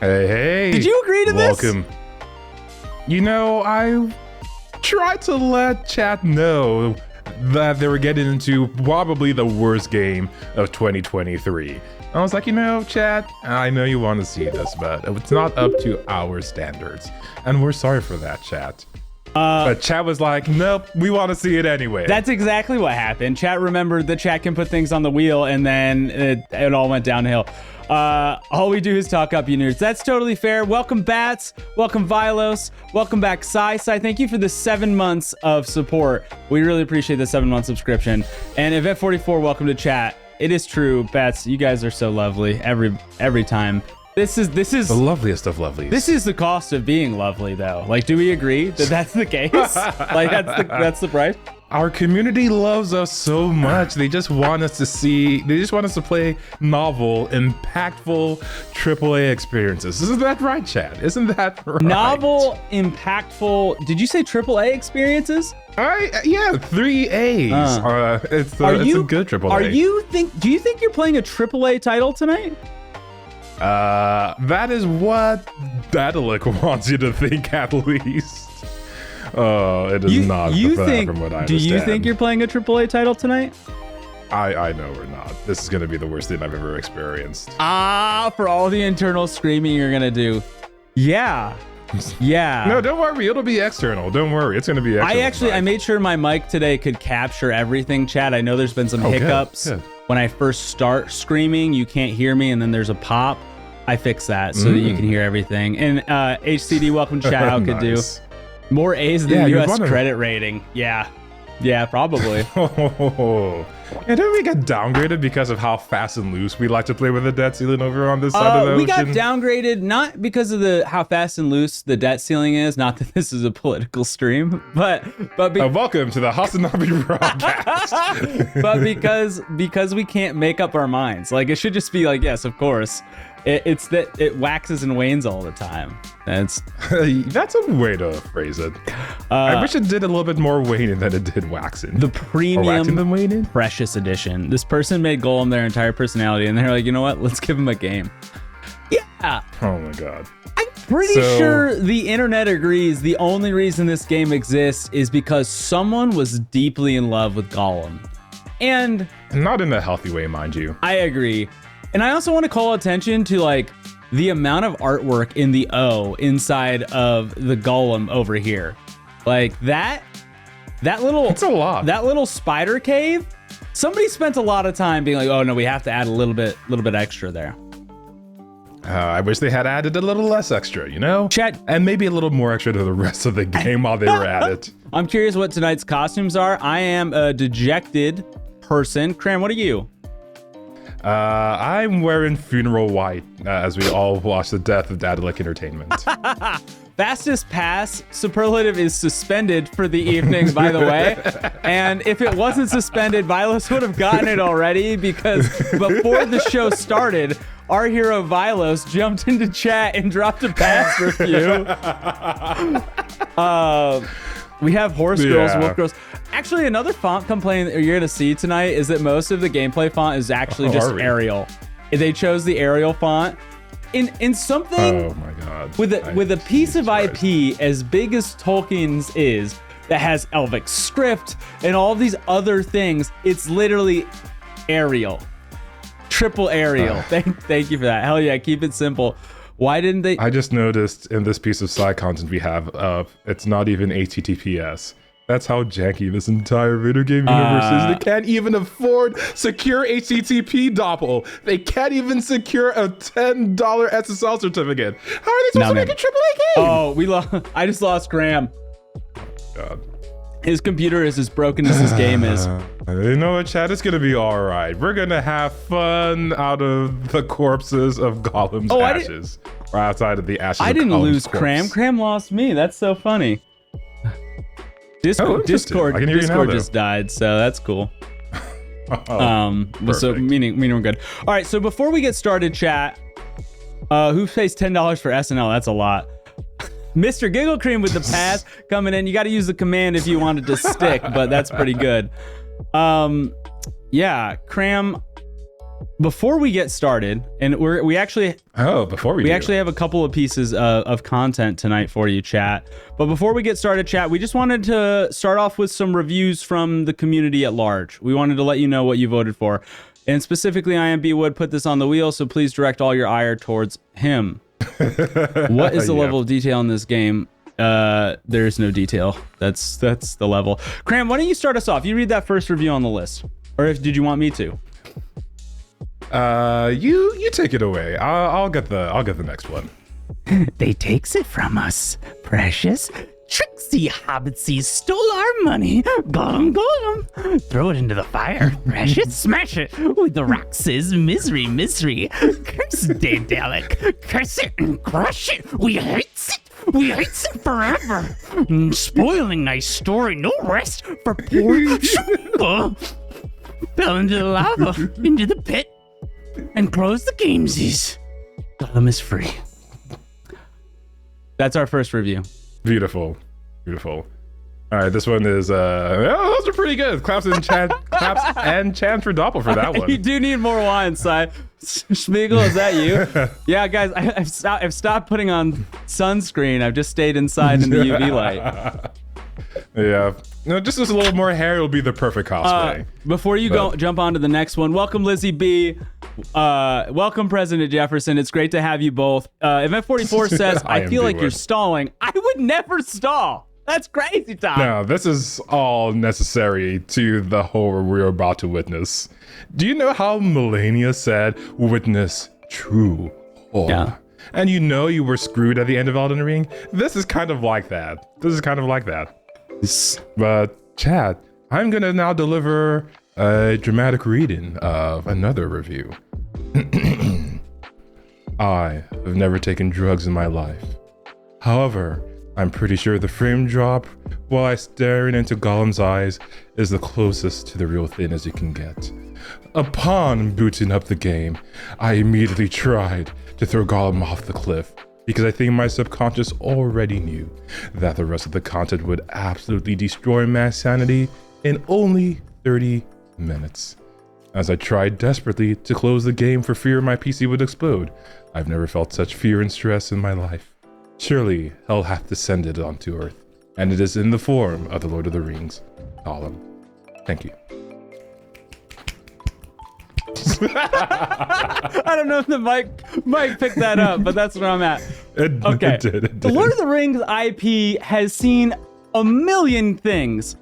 Hey. Did you agree to this? Welcome. You know, I tried to let chat know that they were getting into probably the worst game of 2023. I was like, you know, chat, I know you want to see this, but it's not up to our standards. And we're sorry for that, chat. But chat was like, nope, we want to see it anyway. That's exactly what happened. Chat remembered that chat can put things on the wheel, and then it all went downhill. All we do is talk up you nerds. That's totally fair. Welcome, Bats. Welcome, Vilos. Welcome back, Sai. Thank you for the 7 months of support. We really appreciate the 7-month subscription. And Event44, welcome to chat. It is true, Bats. You guys are so lovely every time. This is the loveliest of lovelies. This is the cost of being lovely, though. Like, do we agree that that's the case? Like, that's the price. Our community loves us so much. They just want us to see. They just want us to play novel, impactful AAA experiences. Isn't that right, Chad? Isn't that right? Novel, impactful. Did you say AAA experiences? Yeah, 3 A's. It's a good AAA. Do you think you're playing a AAA title tonight? That is what Daedalic wants you to think, at least. Oh, it is not from what I understand. Do you think you're playing a AAA title tonight? I know we're not. This is going to be the worst thing I've ever experienced. For all the internal screaming you're going to do. Yeah. Yeah. No, don't worry. It'll be external. Don't worry. It's going to be external. I made sure my mic today could capture everything, chat. I know there's been some hiccups. Good. When I first start screaming, you can't hear me, and then there's a pop. I fixed that so that you can hear everything. And HCD, welcome to chat. How could do more A's than US credit rating? Yeah, probably. And then we got downgraded because of how fast and loose we like to play with the debt ceiling over on this side of the ocean. We got downgraded not because of how fast and loose the debt ceiling is. Not that this is a political stream, but welcome to the Hasanabi broadcast. But because we can't make up our minds. Like, it should just be like, yes, of course. It's that it waxes and wanes all the time. That's a way to phrase it. I wish it did a little bit more waning than it did waxing. The premium precious edition. This person made Gollum their entire personality, and they're like, you know what? Let's give him a game. Yeah. Oh my god. I'm pretty sure the internet agrees the only reason this game exists is because someone was deeply in love with Gollum. And not in a healthy way, mind you. I agree. And I also want to call attention to like the amount of artwork in the O inside of the Gollum over here. Like that little, it's a lot. That little spider cave. Somebody spent a lot of time being like, oh no, we have to add a little bit extra there. I wish they had added a little less extra, you know? Chat. And maybe a little more extra to the rest of the game while they were at it. I'm curious what tonight's costumes are. I am a dejected person. Cram, what are you? I'm wearing funeral white as we all watch the death of Daedalic Entertainment. Fastest pass superlative is suspended for the evening, by the way. And if it wasn't suspended, Vilos would have gotten it already, because before the show started, our hero Vilos jumped into chat and dropped a pass review. We have horse girls, wolf girls. Actually, another font complaint that you're gonna see tonight is that most of the gameplay font is actually just Arial. They chose the Arial font in something. Oh my god! With a piece of IP as big as Tolkien's is, that has Elvic script and all these other things. It's literally Arial, triple Arial. Thank you for that. Hell yeah, keep it simple. Why didn't they? I just noticed in this piece of side content we have, it's not even HTTPS. That's how janky this entire video game universe is. They can't even afford secure HTTP doppel. They can't even secure a $10 SSL certificate. How are they supposed to make a AAA game? Oh, I just lost Graham. God. His computer is as broken as his game is. You know what, chat? It's gonna be all right. We're gonna have fun out of the corpses of Gollum's ashes. Or outside of the ashes I of didn't Gollum's lose corpse. Cram. Cram lost me. That's so funny. Discord just died, so that's cool. So meaning we're good. All right, so before we get started, chat, who pays $10 for SNL? That's a lot. Mr. Giggle Cream with the pass coming in. You got to use the command if you wanted to stick, but that's pretty good. Yeah, Cram, before we get started, and we actually have a couple of pieces of content tonight for you, chat. But before we get started, chat, we just wanted to start off with some reviews from the community at large. We wanted to let you know what you voted for. And specifically, IMB Wood put this on the wheel, so please direct all your ire towards him. What is the level of detail in this game? There is no detail. That's the level. Cram, why don't you start us off? You read that first review on the list. Or did you want me to? You take it away. I'll get the next one. They takes it from us, precious. Tricksy hobbitses stole our money. Gollum, Gollum. Throw it into the fire, precious. Smash it with the rocks. Misery, misery. Curse Daedalic. Curse it and crush it. We hates it. We hates it forever. Spoiling nice story. No rest for poor Shumba. Fell into the lava, into the pit, and close the gamesies. Gollum is free. That's our first review. Beautiful. All right, this one is those are pretty good. Claps and chant for Doppel for that one. You do need more wine, Si. Schmiegel, is that you? Yeah, guys, I've stopped putting on sunscreen. I've just stayed inside in the UV light. Yeah. No, just a little more hair will be the perfect cosplay. Before you jump on to the next one, welcome Lizzie B. Welcome President Jefferson. It's great to have you both. Event 44 says, I feel like you're stalling. I would never stall. That's crazy, Tom. No, this is all necessary to the horror we're about to witness. Do you know how Melania said, witness true horror? Yeah. And you know you were screwed at the end of Elden Ring? This is kind of like that. But, Chad, I'm going to now deliver a dramatic reading of another review. I have never taken drugs in my life. However, I'm pretty sure the frame drop while I staring into Gollum's eyes is the closest to the real thing as you can get. Upon booting up the game, I immediately tried to throw Gollum off the cliff, because I think my subconscious already knew that the rest of the content would absolutely destroy my sanity in only 30 minutes. As I tried desperately to close the game for fear my PC would explode, I've never felt such fear and stress in my life. Surely hell hath descended onto earth, and it is in the form of the Lord of the Rings, Gollum. Thank you. I don't know if the mic picked that up, but that's where I'm at. Okay. It did. The Lord of the Rings IP has seen a million things.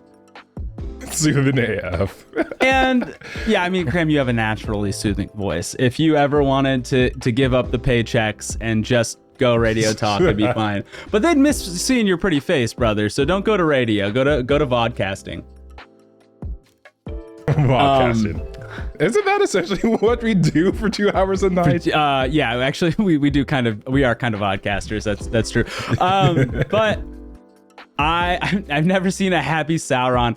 Soothing AF. And yeah, I mean, Cram, you have a naturally soothing voice. If you ever wanted to give up the paychecks and just go radio talk, it'd be fine. But they'd miss seeing your pretty face, brother. So don't go to radio. Go to vodcasting. Vodcasting. Isn't that essentially what we do for 2 hours a night? Yeah, actually, we are kind of podcasters. That's true. But I've never seen a happy Sauron.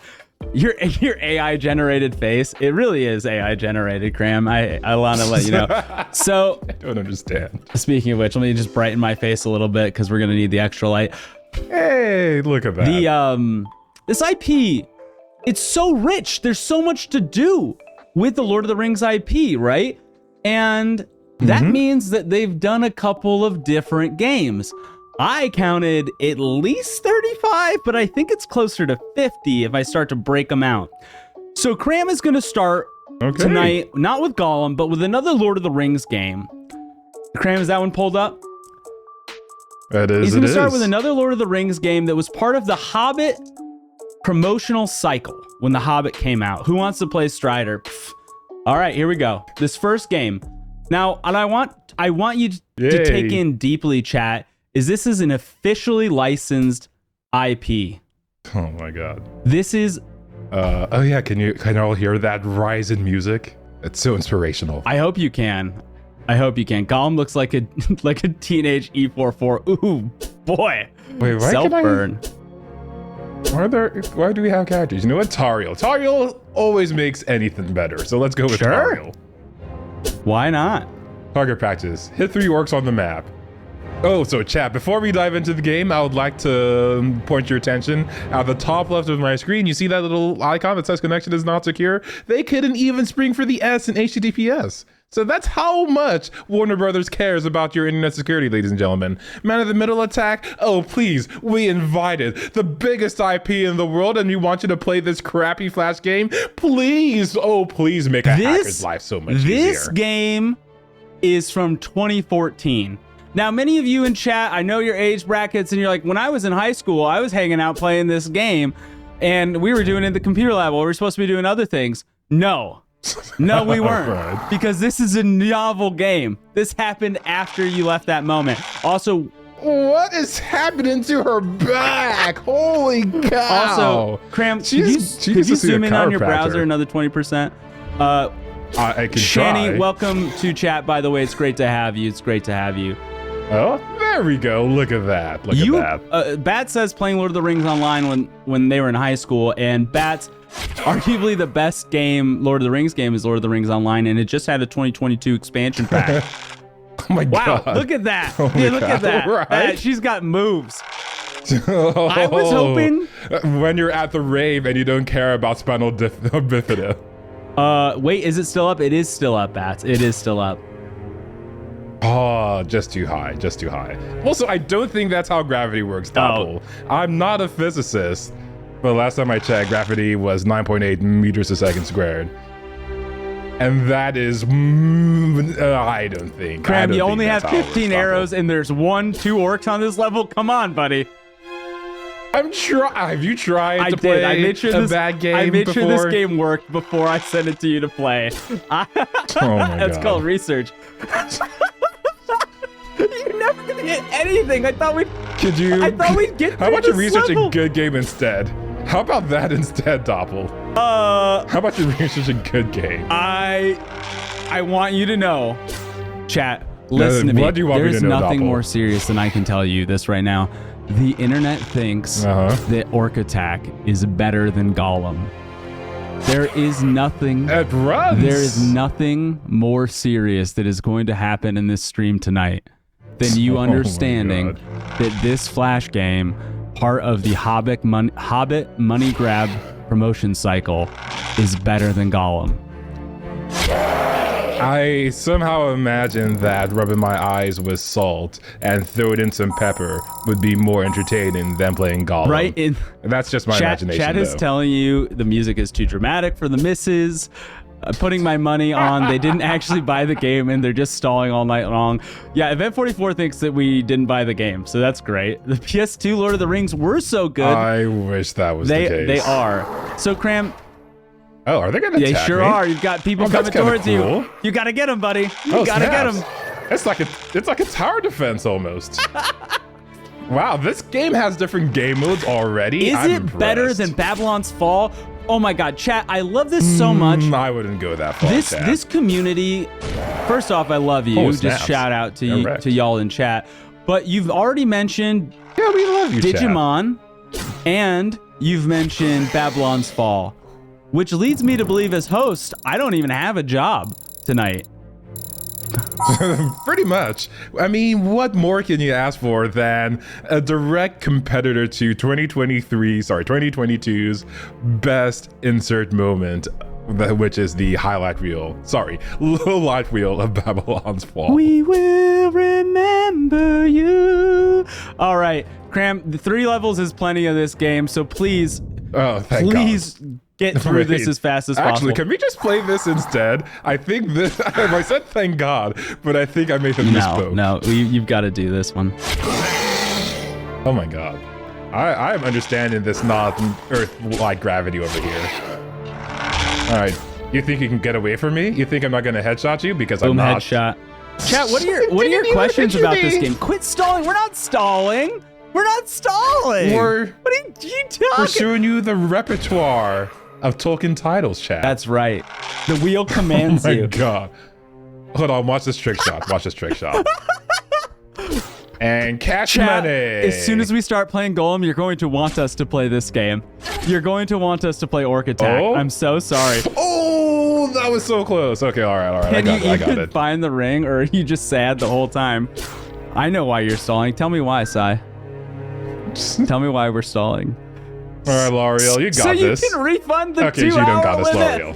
Your AI generated face, it really is AI generated, Cram. I want to let you know. So I don't understand. Speaking of which, let me just brighten my face a little bit because we're gonna need the extra light. Hey, look at that. The this IP, it's so rich. There's so much to do with the Lord of the Rings IP, right? And that means that they've done a couple of different games. I counted at least 35, but I think it's closer to 50 if I start to break them out. So Cram is going to start tonight, not with Gollum, but with another Lord of the Rings game. Cram, is that one pulled up? That is. He's going to start with another Lord of the Rings game that was part of the Hobbit promotional cycle when the Hobbit came out. Who wants to play Strider? Pff. All right, here we go. This first game. Now, and I want you to take in deeply, chat, this is an officially licensed IP. Oh my god. This is oh yeah, can you all hear that rise in music? It's so inspirational. I hope you can. Gollum looks like a teenage E44. Ooh, boy. Wait, why Self-burn. Why do we have characters? You know what? Tariel always makes anything better. So let's go with Tariel. Why not? Target practice. Hit 3 orcs on the map. Oh, so chat, before we dive into the game, I would like to point your attention at the top left of my screen. You see that little icon that says connection is not secure? They couldn't even spring for the S in HTTPS. So that's how much Warner Brothers cares about your internet security, ladies and gentlemen. Man of the Middle attack? Oh, please, we invited the biggest IP in the world and we want you to play this crappy Flash game? Please, oh, please make a hacker's life so much easier. This game is from 2014. Now, many of you in chat, I know your age brackets, and you're like, when I was in high school, I was hanging out playing this game, and we were doing it in the computer lab while we were supposed to be doing other things. No, we weren't, Right. because this is a novel game. This happened after you left that moment. Also, What is happening to her back? Holy cow. also, Cram, could you zoom in on your browser another 20%? I can Shani, try. welcome to chat, by the way. It's great to have you. It's great to have you. Oh, there we go. Look at that. Look at that. Bat says playing Lord of the Rings online when they were in high school, and Bat's arguably the best game, Lord of the Rings game, is Lord of the Rings Online, and it just had a 2022 expansion pack. Oh my Wow, god. look at that. Oh Yeah, my look at God, that. right? Bat, she's got moves. I was hoping. When you're at the rave and you don't care about spinal bifida. Wait, is it still up? It is still up, Bats. It is still up. Oh, just too high, just too high. Also, I don't think that's how gravity works, Doppel. I'm not a physicist, but last time I checked, gravity was 9.8 meters a second squared. And that is, I don't think. Cram, you think only have that's how it 15 works, arrows, Doppel. and there's 2 orcs on this level. Come on, buddy. I'm trying. Have you tried I to did. play I made sure a this. bad game I made sure before? this game worked before I sent it to you to play. Oh my That's God. called research. You're never gonna get anything. I thought we'd get How through about you this research level. a good game instead? How about that instead, Doppel? How about you research a good game? I want you to know, chat. Listen to me. what do you want me There's to know, nothing Doppel? more serious than I can tell you this right now. The internet thinks that Orc Attack is better than Gollum. There is nothing. It runs. There is nothing more serious that is going to happen in this stream tonight than you my understanding that this Flash game, part of the Hobbit money grab promotion cycle, is better than Gollum. I somehow imagined that rubbing my eyes with salt and throwing in some pepper would be more entertaining than playing Gollum. Right? That's just my imagination, Chat is though. telling you the music is too dramatic for the misses. Putting my money on they didn't actually buy the game and they're just stalling all night long. Yeah, Event 44 thinks that we didn't buy the game, so that's great. The PS2 Lord of the Rings were so good. I wish that was the case. They are. So Cram, Oh, are they gonna they attack sure me? are. You've got people Oh, that's coming towards kinda cool. you. You gotta get them, buddy. You Oh, gotta get snaps. them. It's like a tower defense almost. Wow, this game has different game modes already. Is it better impressed. than Babylon's Fall? Oh my God, chat! I love this so much. I wouldn't go that far. chat. This community. First off, I love you. Oh, Just snaps. shout out to Yeah, wrecked. y'all in chat. But you've already mentioned Yeah, we love you, chat. Digimon, and you've mentioned Babylon's Fall, which leads me to believe, as host, I don't even have a job tonight. Pretty much. I mean, what more can you ask for than a direct competitor to 2022's best insert moment, which is the highlight reel. Sorry, low light reel of Babylon's Fall. We will remember you. All right, Cram, the 3 levels is plenty of this game, so please, Oh, thank please God. get through this Wait, as fast as Actually, possible. can we just play this instead? I think this. I said thank God, but I think I made the No, misspoke. no, you've got to do this one. Oh my God. I am understanding this not Earth-like gravity over here. All right. You think you can get away from me? You think I'm not gonna headshot you? Because Boom, I'm not. headshot. Chat, what are your Didn't even questions hit about this me. game? Quit stalling. We're not stalling. We're not stalling. We're what are you talking? We're showing you the repertoire of Tolkien titles, chat. That's right. The wheel commands oh my you. God. Hold on, watch this trick shot. Watch this trick shot. And cash Chat, money. as soon as we start playing Gollum, you're going to want us to play this game. You're going to want us to play Orc Attack. Oh? I'm so sorry. Oh, that was so close. Okay, all right. I And got you it. could find the ring, or are you just sad the whole time? I know why you're stalling. Tell me why, Sai. Tell me why we're stalling. All right, L'Oreal, you got so this. So you can refund the 2 Okay, you don't got this, limit. L'Oreal.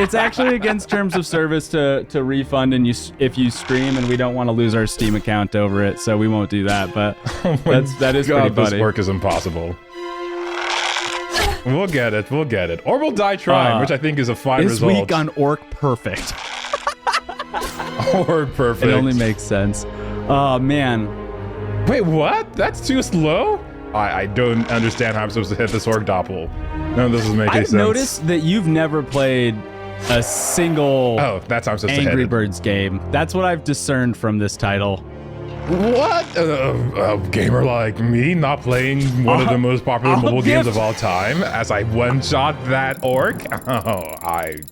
It's actually against terms of service to refund and if you stream, and we don't want to lose our Steam account over it, so we won't do that. But that is pretty funny. This work is impossible. We'll get it. We'll get it. Or we'll die trying, which I think is a fine result. This week on Orc Perfect. Orc Perfect. It only makes sense. Oh man. Wait, what? That's too slow? I don't understand how I'm supposed to hit this orc doppel. None of this is making sense. I've noticed that you've never played a single that's how I'm supposed to hit Angry it. Birds game. That's what I've discerned from this title. What? A gamer like me not playing one of the most popular mobile games of all time as I one-shot that orc?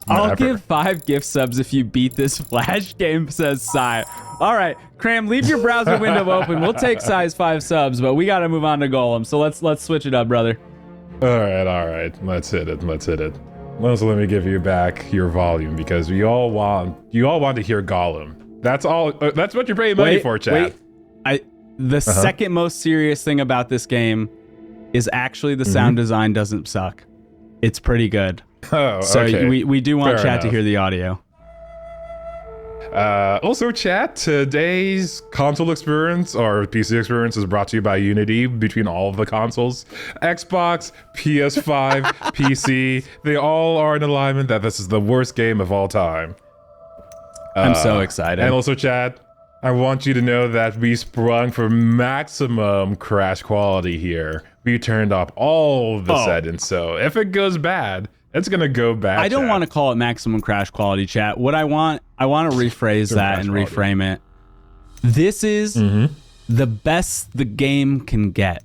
I'll give 5 gift subs if you beat this Flash game, says Sai. All right, Cram, leave your browser window open. We'll take Sai's 5 subs, but we got to move on to Gollum. So let's switch it up, brother. All right. Let's hit it. Also, let me give you back your volume because you all want to hear Gollum. That's all. That's what you're paying money for, chat. The second most serious thing about this game is actually the sound design doesn't suck. It's pretty good. Oh, so okay. we do want Fair chat enough. to hear the audio. Also, chat, today's console experience or PC experience is brought to you by Unity between all of the consoles. Xbox, PS5, PC, they all are in alignment that this is the worst game of all time. I'm so excited. And also, chat, I want you to know that we sprung for maximum crash quality here. We turned off all the settings, so if it goes bad, it's gonna go bad. I don't want to call it maximum crash quality, chat. What I want to rephrase that and reframe it. This is the best the game can get.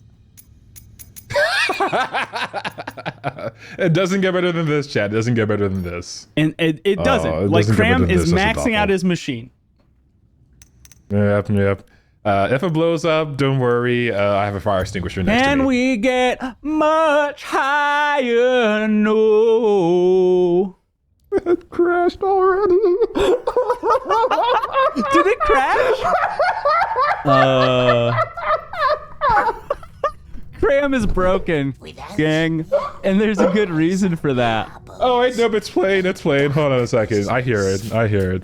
It doesn't get better than this, chat. It doesn't get better than this. And it doesn't. It Like, doesn't get better Cram than is this. This is maxing out awful. his machine. Yep. If it blows up, don't worry. I have a fire extinguisher next to me. And we get much higher, no. It crashed already. Did it crash? Cram is broken, gang. And there's a good reason for that. Oh, wait, nope, it's playing. Hold on a second. I hear it.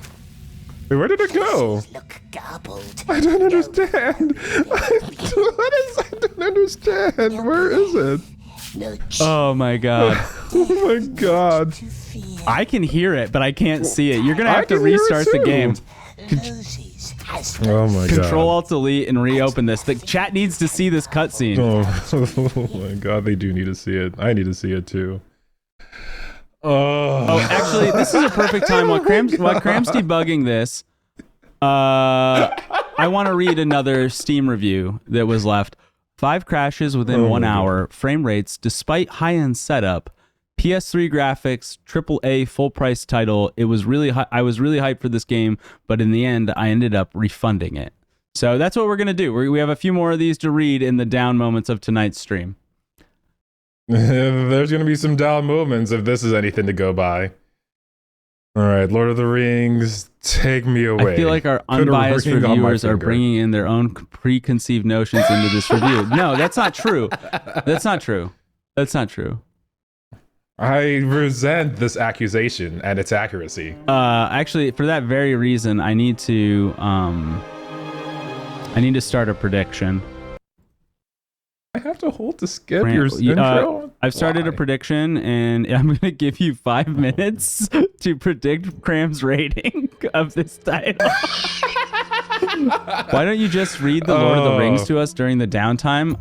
Wait, where did it go? Look garbled. I don't understand. I don't understand. Where is it? No Oh my god. Oh my god. I can hear it, but I can't see it. You're gonna have to can hear it restart the too. game. Roses has Oh my god. Control-Alt-Delete and reopen this. The chat needs to see this cutscene. Oh my god, they do need to see it. I need to see it too. Oh, actually, this is a perfect time while Cram's debugging this. I want to read another Steam review that was left. 5 crashes within 1 hour. Frame rates despite high-end setup. PS3 graphics, AAA full-price title. It was really I was really hyped for this game, but in the end, I ended up refunding it. So that's what we're gonna do. We have a few more of these to read in the down moments of tonight's stream. There's gonna be some down moments if this is anything to go by. All right, Lord of the Rings, take me away. I feel like our Put a unbiased ring on my reviewers are finger. bringing in their own preconceived notions into this review. No, that's not true. That's not true. That's not true. I resent this accusation and its accuracy. Actually, for that very reason, I need to start a prediction. I have to hold to skip your intro? I've started a Why? prediction, and I'm going to give you 5 minutes to predict Cram's rating of this title. Why don't you just read the Lord of the Rings to us during the downtime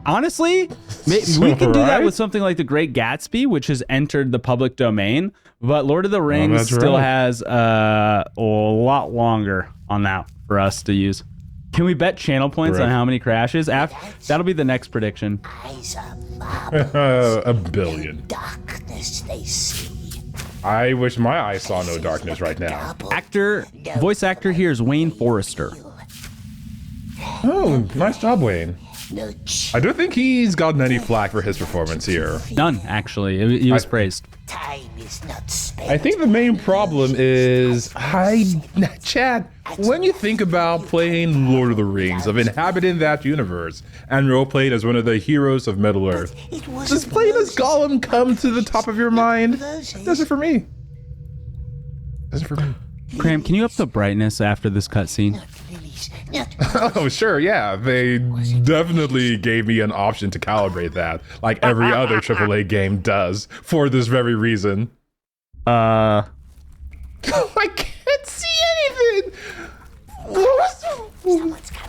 Honestly, we can do that Right? with something like The Great Gatsby, which has entered the public domain, but Lord of the Rings that's still right. has a lot longer on that for us to use. Can we bet channel points on Correct. how many crashes? That'll be the next prediction. eyes are marble. A billion. Darkness they see. I wish my eyes saw no darkness right now. Voice actor here is Wayne Forrester. Oh, nice job, Wayne. No I don't think he's gotten any flack for his performance here. None, actually. He was praised. time is not spent. I think the main problem is, Chad, when you think about playing Lord of the Rings, of inhabiting that universe, and role-playing as one of the heroes of Middle Earth, does playing as Gollum come to the top of your mind? Does it for me? Does it for me? Cram, can you up the brightness after this cutscene? Oh, sure, yeah. They definitely gave me an option to calibrate that, like every other AAA game does, for this very reason. I can't see anything!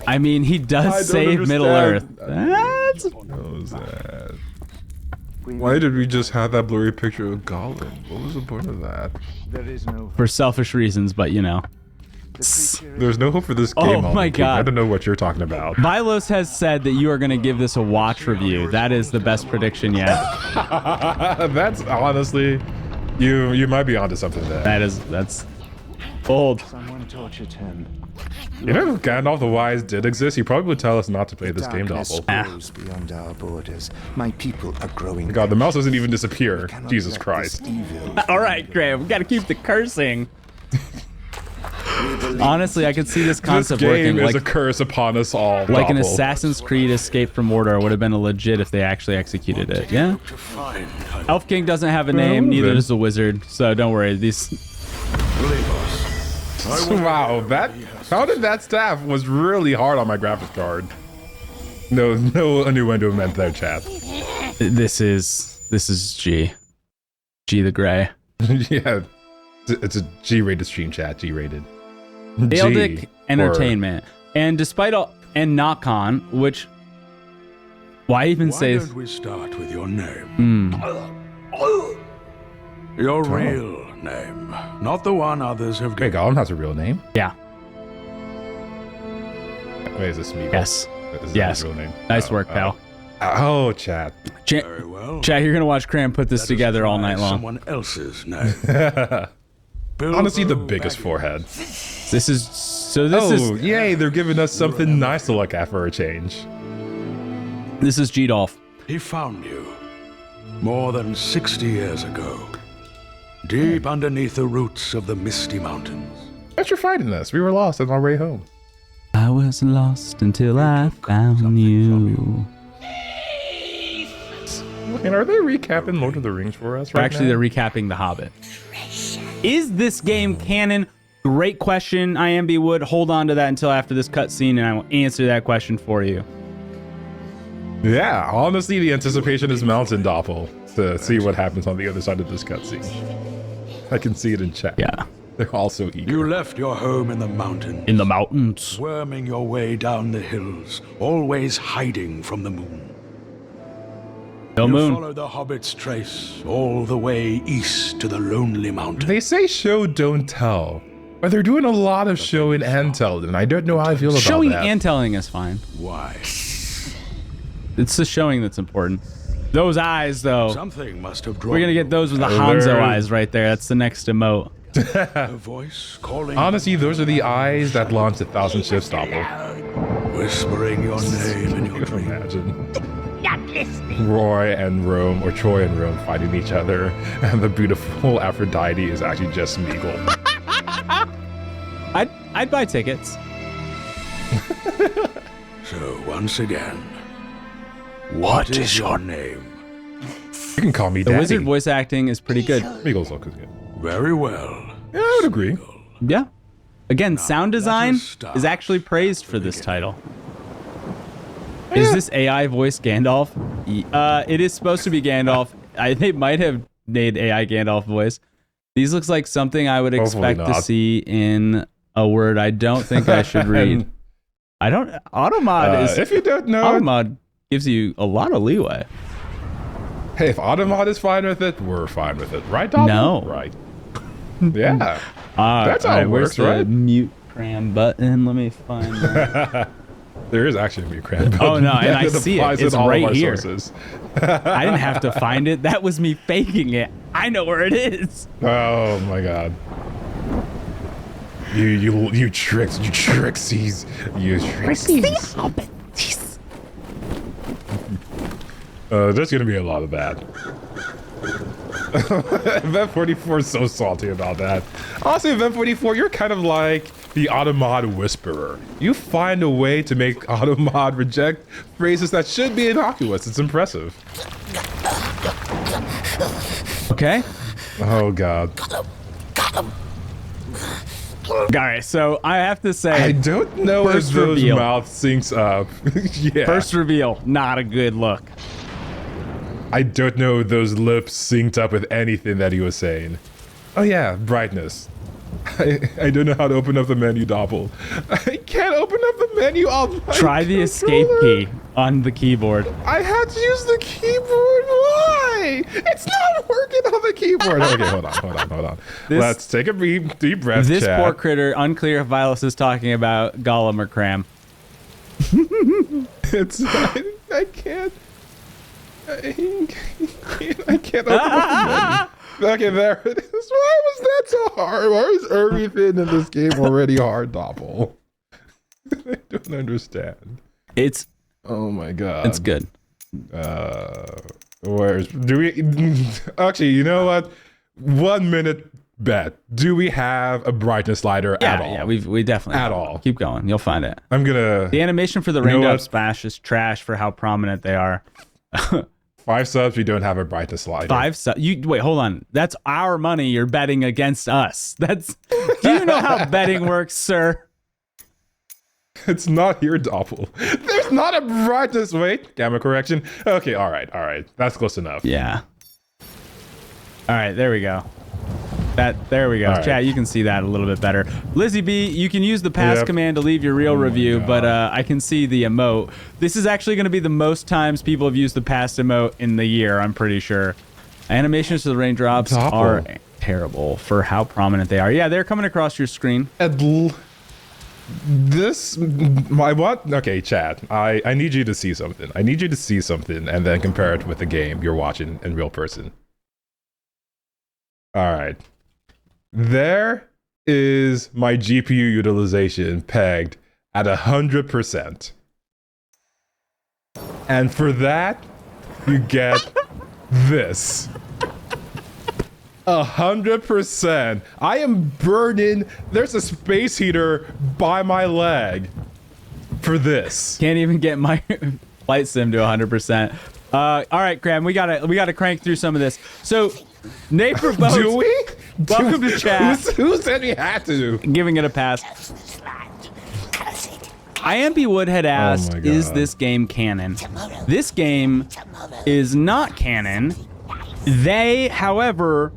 I mean, he does save Middle Earth. That's... What was that? Why did we just have that blurry picture of Gollum? What was the point of that? For selfish reasons, but you know. There's no hope for this game. Oh my god. I don't know what you're talking about. Vilos has said that you are going to give this a watch review. That is the best prediction yet. That's honestly, you might be onto something there. That's bold. Someone tortured him. You know, if Gandalf the Wise did exist, he probably would tell us not to play this game, Darkness Doppel. grows beyond our borders. My people are growing. God, the mouse doesn't even disappear. Cannot Jesus let Christ. this evil All right, Graham, we got to keep the cursing. Honestly, I could see this This concept game working is a curse upon us all, like an Doppel. Assassin's Creed Escape from Mordor would have been a legit if they actually executed it. Yeah. Elf King doesn't have a name, neither then. does the wizard, so don't worry. These. Wow, how did that staff was really hard on my graphics card. No innuendo meant there, chat. This is G the Gray. Yeah, it's a G-rated stream, chat. G-rated. Aeldic Entertainment, and despite all and Knockon, which why even say? Why don't we start with your name? Your real name, not the one others have Wait, given. Gollum has a real name? Yeah. Wait, is this Smeagol? Yes. Is that Yes. his real name? Nice work, pal. Oh, chat. Very well. Chat, you're gonna watch Cram put this Let us together all try night long. Someone else's name. Honestly, the Bilbo biggest Baggins. forehead. This is Yay, they're giving us something nice to look at for a change. this is G-Dolph. He found you more than 60 years ago, deep underneath the roots of the Misty Mountains. Thanks for finding us. We were lost on our way home. I was lost until I found you. And are they recapping Lord of the Rings for us right Actually, now? they're recapping The Hobbit. Is this game canon? Great question, IMB Wood. Hold on to that until after this cutscene, and I will answer that question for you. Yeah, honestly, the anticipation is mountain, Doppel, to see what happens on the other side of this cutscene. I can see it in chat. Yeah. They're all so eager. You left your home in the mountains, In the mountains. worming your way down the hills, always hiding from the moon. No You moon. follow the Hobbit's trace all the way east to the Lonely Mountain. They say show, don't tell. But they're doing a lot of showing and telling, and I don't know how I feel about Showing that. and telling is fine. Why? It's the showing that's important. Those eyes, though. Something must have drawn We're gonna get those with the Hanzo eyes right there. That's the next emote. a voice calling, Honestly, those are the eyes that launched 1,000 ships, Doppel. whispering your name in your dreams. Imagine Not listening. Roy and Rome, or Troy and Rome, fighting each other, and the beautiful Aphrodite is actually just Smeagol. I'd buy tickets. So once again, what is your name? You can call me The Daddy. wizard voice acting is pretty good. Smeagol's look is good. Very well. Yeah, I would agree. Yeah. Again, sound design start. is actually praised for this title. Is this AI voice Gandalf? It is supposed to be Gandalf. They might have made AI Gandalf voice. These looks like something I would Hopefully expect to not. see in a word I don't think I should read. I don't. Automod is. If you don't know, Automod gives you a lot of leeway. hey, if Automod is fine with it, we're fine with it, right, Doppel? No. Right. Yeah. That's how it where's works, the right? mute cram button? Let me find that. There is actually a mute cram. Oh, no, and I that see it. applies in It's all of right our here. sources. I didn't have to find it. That was me faking it. I know where it is. Oh my god. You trixies. You trixies. There's gonna be a lot of that. Event 44 is so salty about that. Honestly, Event 44, you're kind of like the Automod Whisperer. You find a way to make Automod reject phrases that should be innocuous. It's impressive. Okay. Oh god. All right, so I have to say, I don't know if First those reveal. mouth syncs up. Yeah. first reveal, not a good look. I don't know if those lips synced up with anything that he was saying. Oh yeah, brightness. I don't know how to open up the menu, Doppel. I can't open up the menu on my Try the escape controller. key on the keyboard. I had to use the keyboard. Why? It's not working on the keyboard. Okay, hold on. Let's take a deep breath, This chat. poor critter, unclear if Vilas is talking about Gollum or Cram. It's I can't. I can't open up the menu. Okay, there it is. Why was that so hard? Why is everything in this game already hard, Doppel? I don't understand. It's Oh my god. it's good. Where's do we actually, you know what? 1 minute bet. Do we have a brightness slider at all? Yeah, we definitely At have. all. Keep going, you'll find it. I'm gonna The animation for the You know raindrop what? splash is trash for how prominent they are. 5 subs, we don't have a brightness slider. You wait, hold on. That's our money. You're betting against us. That's. Do you know how betting works, sir? It's not here, Doppel. There's not a brightness. Wait, gamma correction. Okay, all right. That's close enough. Yeah. All right, there we go. There we go. All right. Chat, you can see that a little bit better. Lizzie B, you can use the pass Yep. command to leave your real review, God. but I can see the emote. This is actually going to be the most times people have used the pass emote in the year, I'm pretty sure. Animations to the raindrops Doppel. are terrible for how prominent they are. Yeah, they're coming across your screen. This my what? Okay, chat. I need you to see something. I need you to see something and then compare it with the game you're watching in real person. All right. There is my GPU utilization pegged at 100%. And for that, you get this. 100%. I am burning. There's a space heater by my leg for this. Can't even get my flight sim to 100%. All right, Cram, we gotta crank through some of this. So, Nate for Boats, Do we? welcome to chat. Who said we had to? Giving it a pass. This land. Curse it. IMP Wood had asked, my is God. this game canon? This game is not canon. They, however,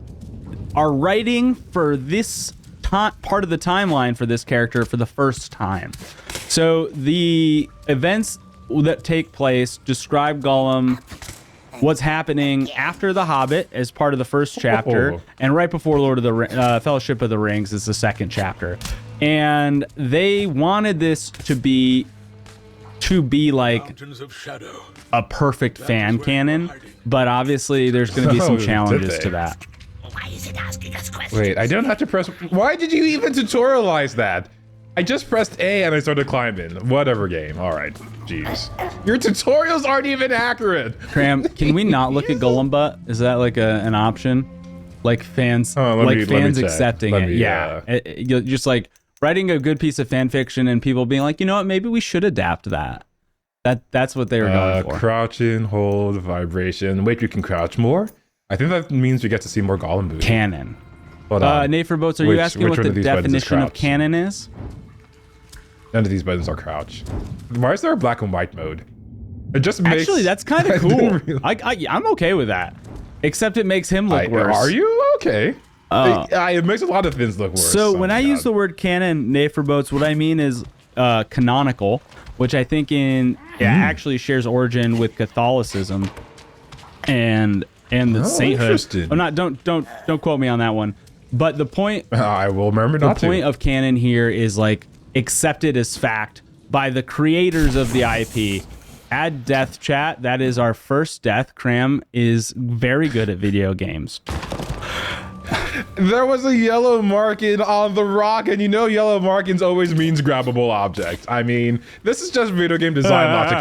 are writing for this part of the timeline for this character for the first time. So the events that take place describe Gollum, what's happening after The Hobbit as part of the first chapter, Oh. and right before Lord of the Fellowship of the Rings is the second chapter. And they wanted this to be like Mountains of shadow. a perfect fan canon, but obviously there's going to be Oh, some did challenges they? to that. Why is it asking us questions? Wait, I don't have to press. Why did you even tutorialize that? I just pressed A and I started climbing. Whatever game. All right. Jeez. Your tutorials aren't even accurate. Cram, can we not look at Gollum butt? Is that like an option? Like fans, Oh, let me fans check. accepting Let it. me, Yeah, you're just like writing a good piece of fan fiction and people being like, you know what, maybe we should adapt that. That's what they were going for. Crouching, hold, vibration. Wait, we can crouch more? I think that means we get to see more Gollum booty. Canon. Hold on. Nate for Boats, are Which- you asking which what one the of these buttons is definition of crouch? canon is? None of these buttons are crouch. Why is there a black and white mode? It just makes... Actually, that's kind I of cool. didn't realize- I'm okay with that. Except it makes him look worse. Are you? Okay. It makes a lot of things look worse. So Oh when my I use the God. word canon, Nate for Boats, what I mean is canonical, which I think actually shares origin with Catholicism and the sainthood. interesting. I'm not. Don't quote me on that one. But the point I will remember not point to. of canon here is like accepted as fact by the creators of the IP. Add death, chat. That is our first death. Cram is very good at video games. There was a yellow marking on the rock, and you know yellow markings always means grabbable object. I mean, this is just video game design logic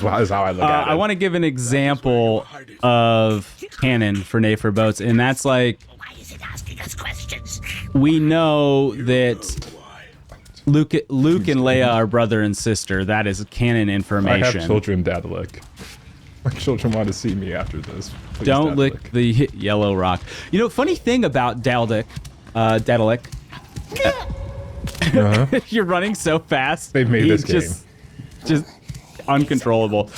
fail is how I look at it. I want to give an example of canon for Nate for Boats, and that's like Why is it asking us questions? we know that Luke and Leia are brother and sister. That is canon I information. have children, Dadalick. My children want to see me after this. Please, Don't Dadalick. lick the yellow rock. You know, funny thing about Dadalick. You're running so fast. They've made He's this just uncontrollable.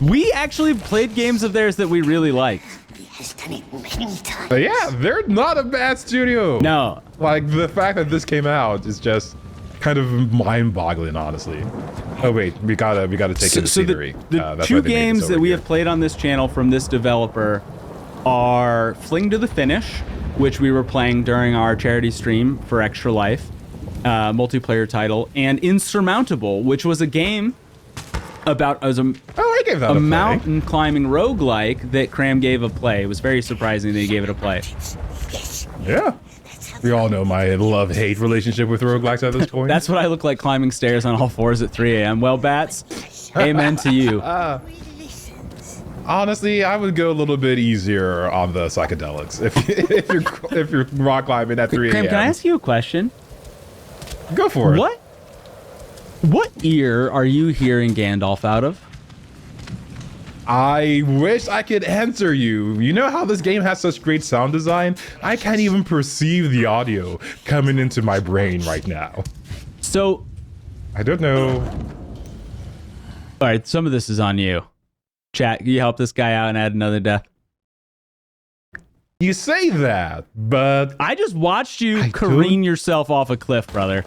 We actually played games of theirs that we really liked. He has done it many times. But yeah, they're not a bad studio. No, Like, the fact that this came out is just kind of mind-boggling, honestly. Oh wait, we gotta take in the scenery. The That's two why they made games this that over we here. have played on this channel from this developer are Fling to the Finish, which we were playing during our charity stream for Extra Life, multiplayer title, and Insurmountable, which was a game about Oh, I gave that a a play. mountain climbing roguelike that Cram gave a play. It was very surprising that he gave it a play. Yes. Yeah. We all know my love-hate relationship with roguelikes at this point. That's what I look like climbing stairs on all fours at 3 a.m. Well, Bats, amen to you. Honestly, I would go a little bit easier on the psychedelics if you're rock climbing at 3 a.m. Cram, can I ask you a question? Go for it. What ear are you hearing Gandalf out of? I wish I could answer you. You know how this game has such great sound design? I can't even perceive the audio coming into my brain right now. So, I don't know. all right, some of this is on you. Chat, can you help this guy out and add another death? You say that, but I just watched you I careen yourself off a cliff, brother.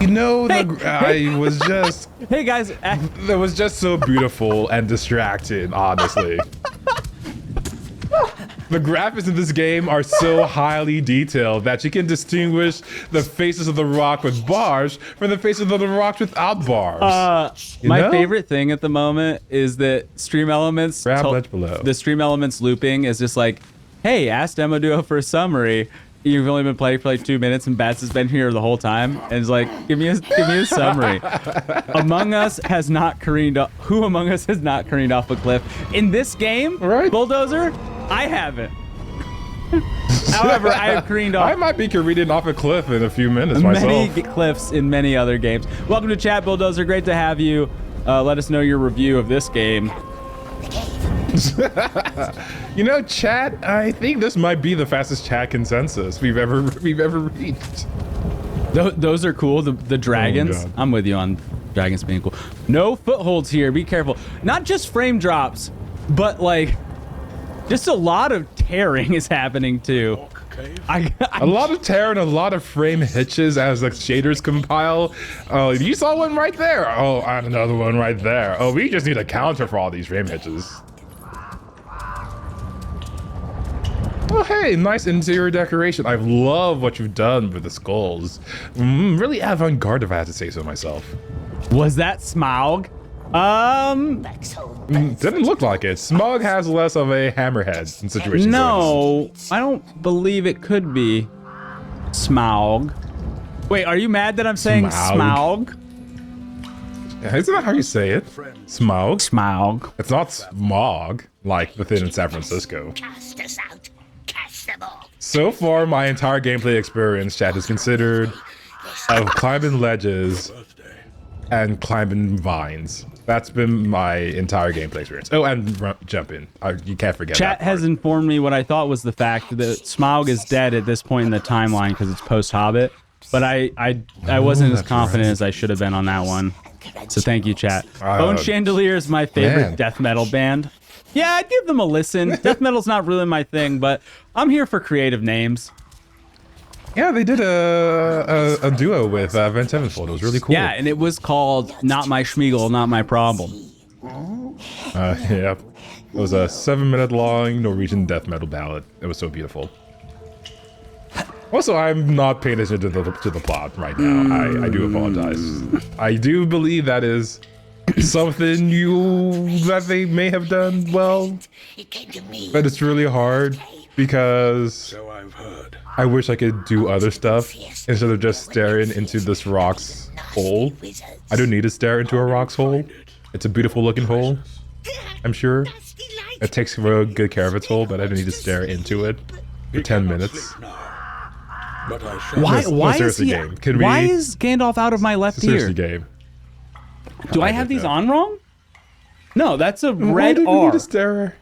you know, Hey, I was just Hey, guys. It was just so beautiful and distracting, honestly. The graphics in this game are so highly detailed that you can distinguish the faces of the rock with bars from the faces of the rock without bars. You My know? favorite thing at the moment is that Stream Elements, Grab much below. the Stream Elements looping is just like, hey, ask DemoDuo for a summary. You've only been playing for like 2 minutes, and Bats has been here the whole time, and it's like, give me a summary. Among Us has not careened off. Who among us has not careened off a cliff in this game? Right. Bulldozer, I haven't. However, I have careened off I might be careening off a cliff in a few minutes many myself. cliffs in many other games. Welcome to chat, Bulldozer. Great to have you. Let us know your review of this game. You know, chat, I think this might be the fastest chat consensus we've ever reached. Those are cool. The dragons. God. I'm with you on dragons being cool. No footholds here. Be careful. Not just frame drops, but like just a lot of tearing is happening too. A lot of tear and a lot of frame hitches as the shaders compile. Oh, you saw one right there. Oh, and another one right there. Oh, we just need a counter for all these frame hitches. Oh, hey, nice interior decoration. I love what you've done with the skulls. Really avant-garde, if I had to say so myself. Was that Smaug? Didn't look like it. Smug has less of a hammerhead in situations like No, I don't believe it could be Smaug. Wait, are you mad that I'm saying Smaug. Smaug? Isn't that how you say it? Smaug? Smaug. It's not smog, like the thing in San Francisco. Cast us out. Cast them all. So far, my entire gameplay experience, chat, is considered of climbing ledges and climbing vines. That's been my entire gameplay experience. Oh, and jumping. You can't forget Chat that part. has informed me what I thought was the fact that Smaug is dead at this point in the timeline because it's post-Hobbit. But I wasn't as that's confident right. as I should have been on that one. So thank you, chat. Bone Chandelier is my favorite man. death metal band. Yeah, I'd give them a listen. Death metal's not really my thing, but I'm here for creative names. Yeah, they did a duo with Avenged Sevenfold. It was really cool. Yeah, and it was called Not My Schmiegel, Not My Problem. Yeah. It was a 7-minute long Norwegian death metal ballad. It was so beautiful. Also, I'm not paying attention to the plot right now. I do apologize. I do believe that is something that they may have done well, It came to me. but it's really hard because So I've heard. I wish I could do other stuff instead of just staring into this rock's hole. I don't need to stare into a rock's hole. It's a beautiful looking hole, I'm sure. It takes real good care of its hole, but I don't need to stare into it for 10 minutes. But I shall. Why? No, Why is seriously, he? game. Can Why we- is Gandalf out of my left Seriously, ear? game. Do I have get these that. on wrong? No, that's a Why red did we need R. a stir?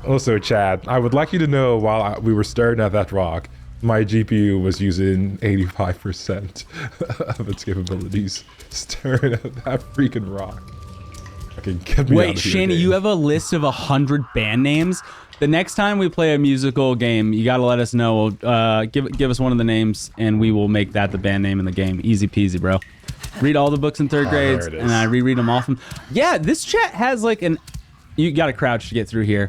Also, Chad, I would like you to know while we were staring at that rock, my GPU was using 85% of its capabilities staring at that freaking rock. Okay, get me out Wait, of here, Shani, game. you have a list of 100 band names. The next time we play a musical game, you got to let us know. Give us one of the names, and we will make that the band name in the game. Easy peasy, bro. Read all the books in third grade, there it is. and I reread them often. Yeah, this chat has like an. You got to crouch to get through here,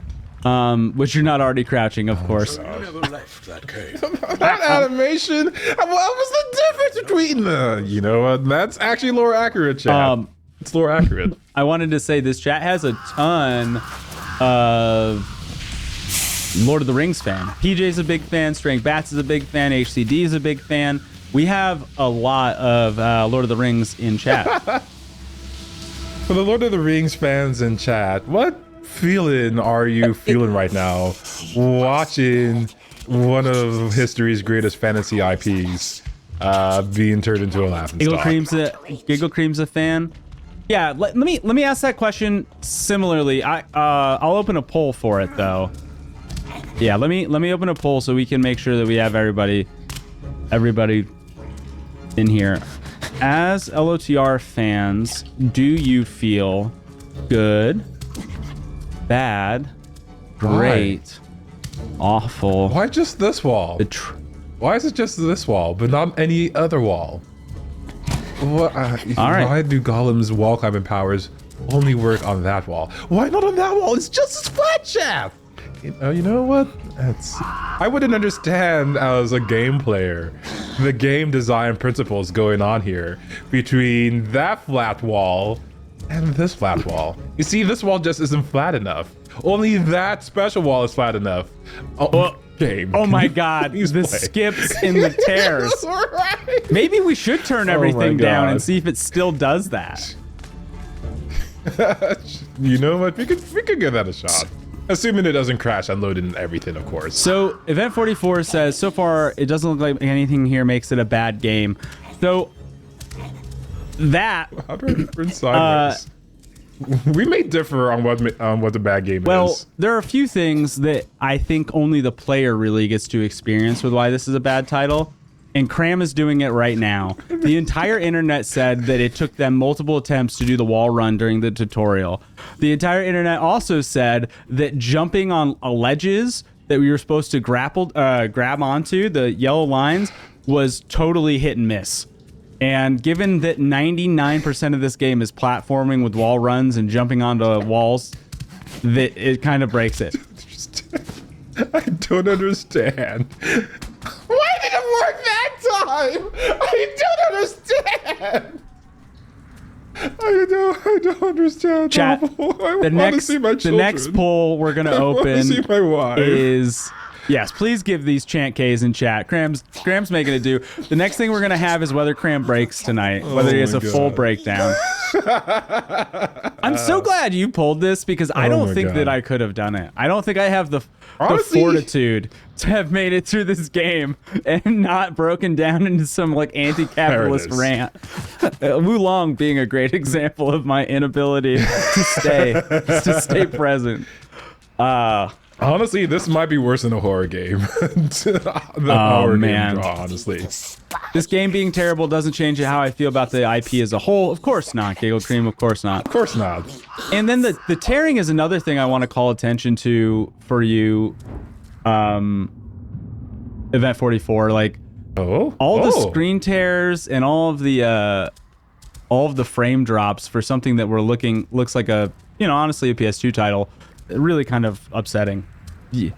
which you're not already crouching, of course. You never left that cave. That animation. What was the difference between the? You know what? That's actually lore accurate, Chad. It's lore accurate. I wanted to say this chat has a ton of Lord of the Rings fan. PJ's a big fan. Strang Bats is a big fan. HCD is a big fan. We have a lot of Lord of the Rings in chat. For the Lord of the Rings fans in chat, what feeling are you feeling right now watching one of history's greatest fantasy IPs being turned into a laughing stock? Giggle Cream's a fan. Yeah, let me ask that question similarly. I'll open a poll for it though. Yeah, let me open a poll so we can make sure that we have everybody in here. As LOTR fans, do you feel good, bad, great, awful? Why just this wall? Why is it just this wall, but not any other wall? What? All right. Why do Gollum's wall climbing powers only work on that wall? Why not on that wall? It's just as flat shaft. You know what? I wouldn't understand as a game player the game design principles going on here between that flat wall and this flat wall. You see, this wall just isn't flat enough. Only that special wall is flat enough. Game. Oh my God, please the play? skips in the tears. That's right. Maybe we should turn everything down God. and see if it still does that. You know what? We could give that a shot. Assuming it doesn't crash unloading everything, of course. So Event 44 says, so far it doesn't look like anything here makes it a bad game. So that How do I turn sideways? We may differ on what the bad game well, is. there are a few things that I think only the player really gets to experience with why this is a bad title. And Cram is doing it right now. The entire internet said that it took them multiple attempts to do the wall run during the tutorial. The entire internet also said that jumping on ledges that we were supposed to grab onto, the yellow lines, was totally hit and miss. And given that 99% of this game is platforming with wall runs and jumping onto walls, that it kind of breaks it. I don't understand. Why did it work that time? I don't understand. I don't understand. Chat, I want to see my the children. next poll we're gonna I want to open see my wife. is yes. Please give these chant Ks in chat. Cram's making it do. The next thing we're gonna have is whether Cram breaks tonight. Whether he has my a full God. breakdown. I'm so glad you pulled this because I don't my think God. that I could have done it. I don't think I have the Honestly- fortitude to have made it through this game and not broken down into some like anti-capitalist There it is. rant. Wulong being a great example of my inability to stay present. Honestly, this might be worse than a horror game. The horror man. game draw, honestly. This game being terrible doesn't change how I feel about the IP as a whole. Of course not, Giggle Cream. Of course not. Of course not. And then the tearing is another thing I want to call attention to for you, Event 44. Like all the screen tears and all of the frame drops for something that looks like a honestly a PS2 title. Really kind of upsetting. Yeah.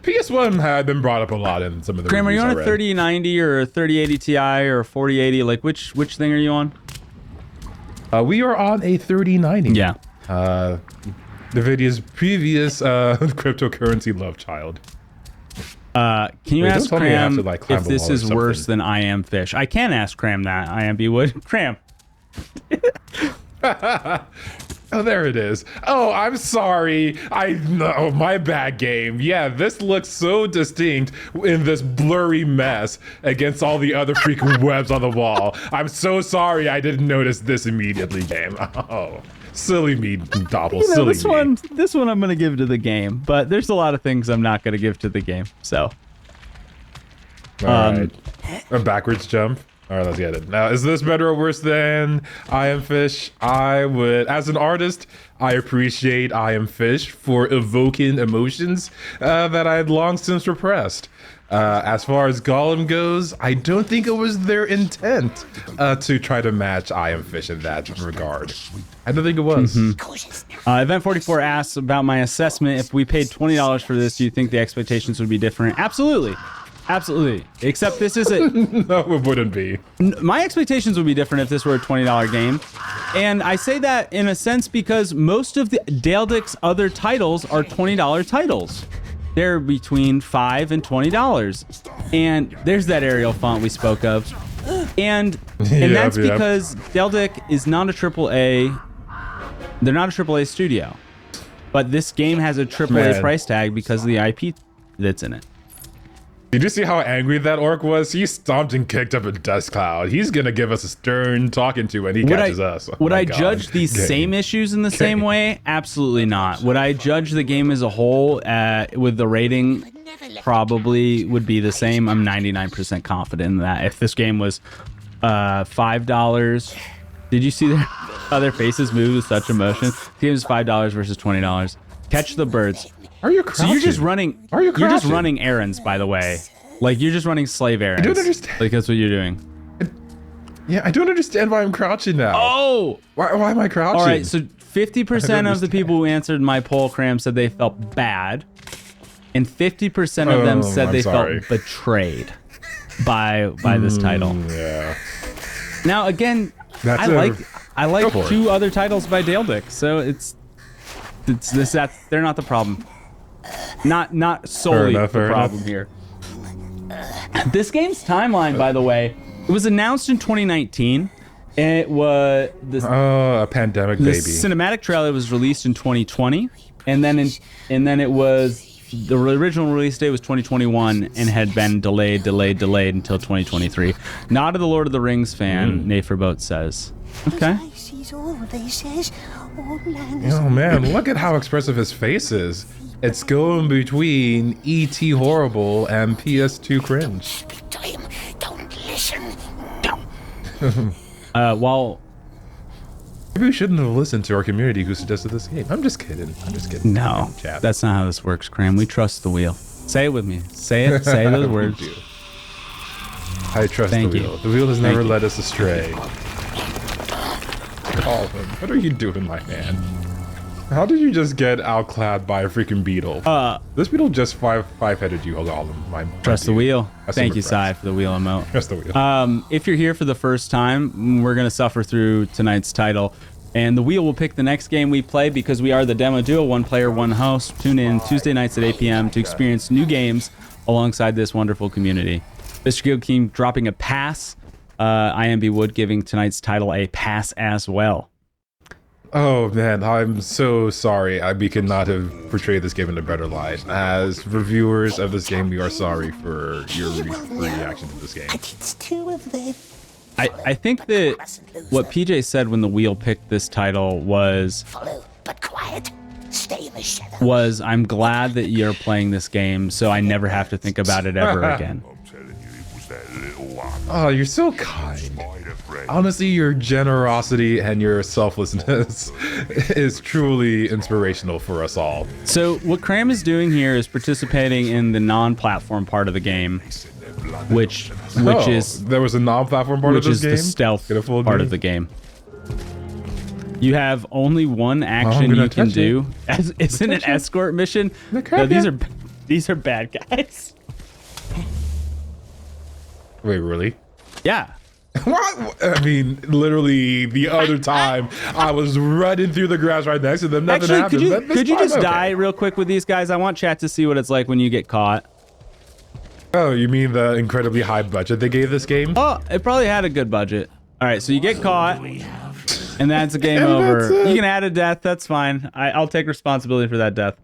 PS1 had been brought up a lot in some of the Graham, are you reviews on I a read. 3090 or a 3080 Ti or a 4080? Like which thing are you on? We are on a 3090. Yeah. NVIDIA's previous cryptocurrency love child. Can you Wait, don't ask tell me I have Cram to, like, climb if a this wall or is worse something. than I Am Fish? I can ask Cram that. I Am B Wood. Cram. Oh, there it is. Oh, I'm sorry. No, my bad game. Yeah, this looks so distinct in this blurry mess against all the other freaking webs on the wall. I'm so sorry I didn't notice this immediately, game. Oh, silly me, Dobble, You know, silly this me. this one I'm gonna give to the game, but there's a lot of things I'm not gonna give to the game. So, All right. A backwards jump. All right, let's get it. Now, is this better or worse than I Am Fish? I would, as an artist, I appreciate I Am Fish for evoking emotions that I had long since repressed. As far as Gollum goes, I don't think it was their intent to try to match I Am Fish in that regard. I don't think it was. Event 44 asks about my assessment. If we paid $20 for this, do you think the expectations would be different? Absolutely. Absolutely. Except this isn't. No, it wouldn't be. My expectations would be different if this were a $20 game. And I say that in a sense because most of the Daledick's other titles are $20 titles. They're between $5 and $20. And there's that Arial font we spoke of. And that's because Daledick is not a AAA. They're not a AAA studio. But this game has a AAA price tag because of the IP that's in it. Did you see how angry that orc was? He stomped and kicked up a dust cloud. He's gonna give us a stern talking to when he catches us. Oh would my I God. judge these same issues in the same way? Absolutely not. Would I judge the game as a whole with the rating? Probably would be the same. I'm 99% confident in that. If this game was $5, did you see how their faces move with such emotion? The game is $5 versus $20. Catch the birds. Are you So crouching? you're just running. Are you You're just crouching? running errands, by the way. Like you're just running slave errands. I don't understand. Like that's what you're doing. Yeah, I don't understand why I'm crouching now. Oh. Why am I crouching? All right. So 50% of the people who answered my poll, Cram, said they felt bad, and 50% of them said I'm they sorry. felt betrayed by this title. Yeah. Now again, That's I like Go for it. 2 other titles by Daledick, so it's they're not the problem. Not solely enough, the fair problem enough. here. This game's timeline, by the way, it was announced in 2019. It was Oh, a pandemic the baby. cinematic trailer was released in 2020, and then it was the original release date was 2021 and had been delayed until 2023. Not a Lord of the Rings fan, Naferboat says. Okay. Oh man, look at how expressive his face is. It's going between E.T. horrible and PS2 cringe. Speak to him. Don't listen. Don't. While Maybe we shouldn't have listened to our community who suggested this game. I'm just kidding. no, Chat. that's not how this works, Cram. We trust the wheel. Say it with me. Say it. Say those words. I trust Thank the you. wheel. The wheel has never you. led us astray. Call him. What are you doing, my man? How did you just get outclassed by a freaking beetle? This beetle just five-headed you, Gollum. My Trust the dude. wheel. That's Thank you, super Sai, for the wheel emote. Trust the wheel. If you're here for the first time, we're going to suffer through tonight's title. And the wheel will pick the next game we play because we are the DemoDuo, 1 player, 1 host. Tune in Tuesday nights at 8 p.m. to experience new games alongside this wonderful community. Mr. Gilkeem dropping a pass. IMB Wood giving tonight's title a pass as well. Oh man, I'm so sorry. We could not have portrayed this game in a better light. As reviewers of this game, we are sorry for your reaction to this game. And it's 2 of them. I think that what PJ said when the wheel picked this title was Follow, but quiet. Stay in the shadow. I'm glad that you're playing this game so I never have to think about it ever again. I'm telling you, it was that little one. Oh, you're so kind. Quite a friend. Honestly, your generosity and your selflessness is truly inspirational for us all. So what Cram is doing here is participating in the non-platform part of the game, which Oh, is there was a non-platform part of which this is game. the stealth Get a full part game? of the game. You have only one action gonna you can touch do. Isn't an escort mission? No, these are bad guys. Wait, really? Yeah. What? I mean, literally, the other time I was running through the grass right next to them. Nothing Actually, happened. could you just Okay. die real quick with these guys? I want chat to see what it's like when you get caught. Oh, you mean the incredibly high budget they gave this game? Oh, it probably had a good budget. All right, so you get caught. And that's a game And over. that's it. You can add a death. That's fine. I'll take responsibility for that death.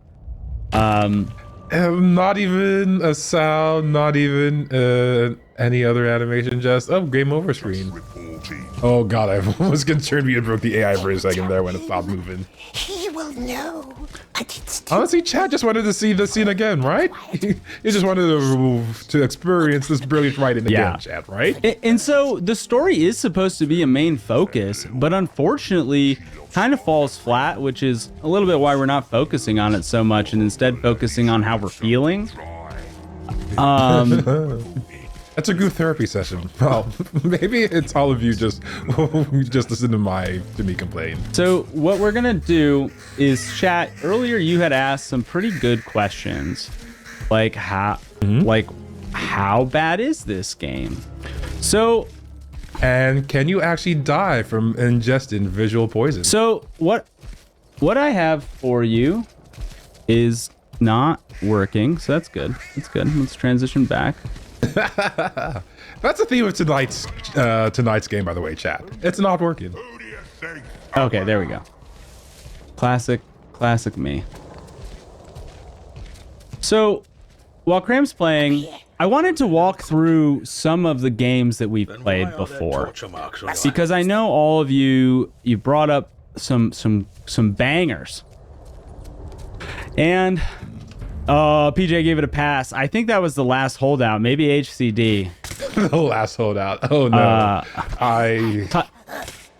Not even a sound, not even any other animation, just game over screen. Oh god, I was concerned we had broke the AI for a second there when it stopped moving. He will know, but it's too Honestly, Chad just wanted to see the scene again, right? He just wanted to experience this brilliant writing Yeah. again, Chad, right? And so the story is supposed to be a main focus, but unfortunately kind of falls flat, which is a little bit why we're not focusing on it so much and instead focusing on how we're feeling. That's a good therapy session. Well, maybe it's all of you just listen to me complain. So what we're gonna do is chat. Earlier you had asked some pretty good questions, like how bad is this game? So And can you actually die from ingesting visual poison? So what I have for you is not working. So that's good. That's good. Let's transition back. That's the theme of tonight's game, by the way, chat. It's not working. Okay, there we go. Classic me. So while Cram's playing, I wanted to walk through some of the games that we've played before, because I know all of you brought up some bangers. And PJ gave it a pass. I think that was the last holdout, maybe HCD. The last holdout. Oh no.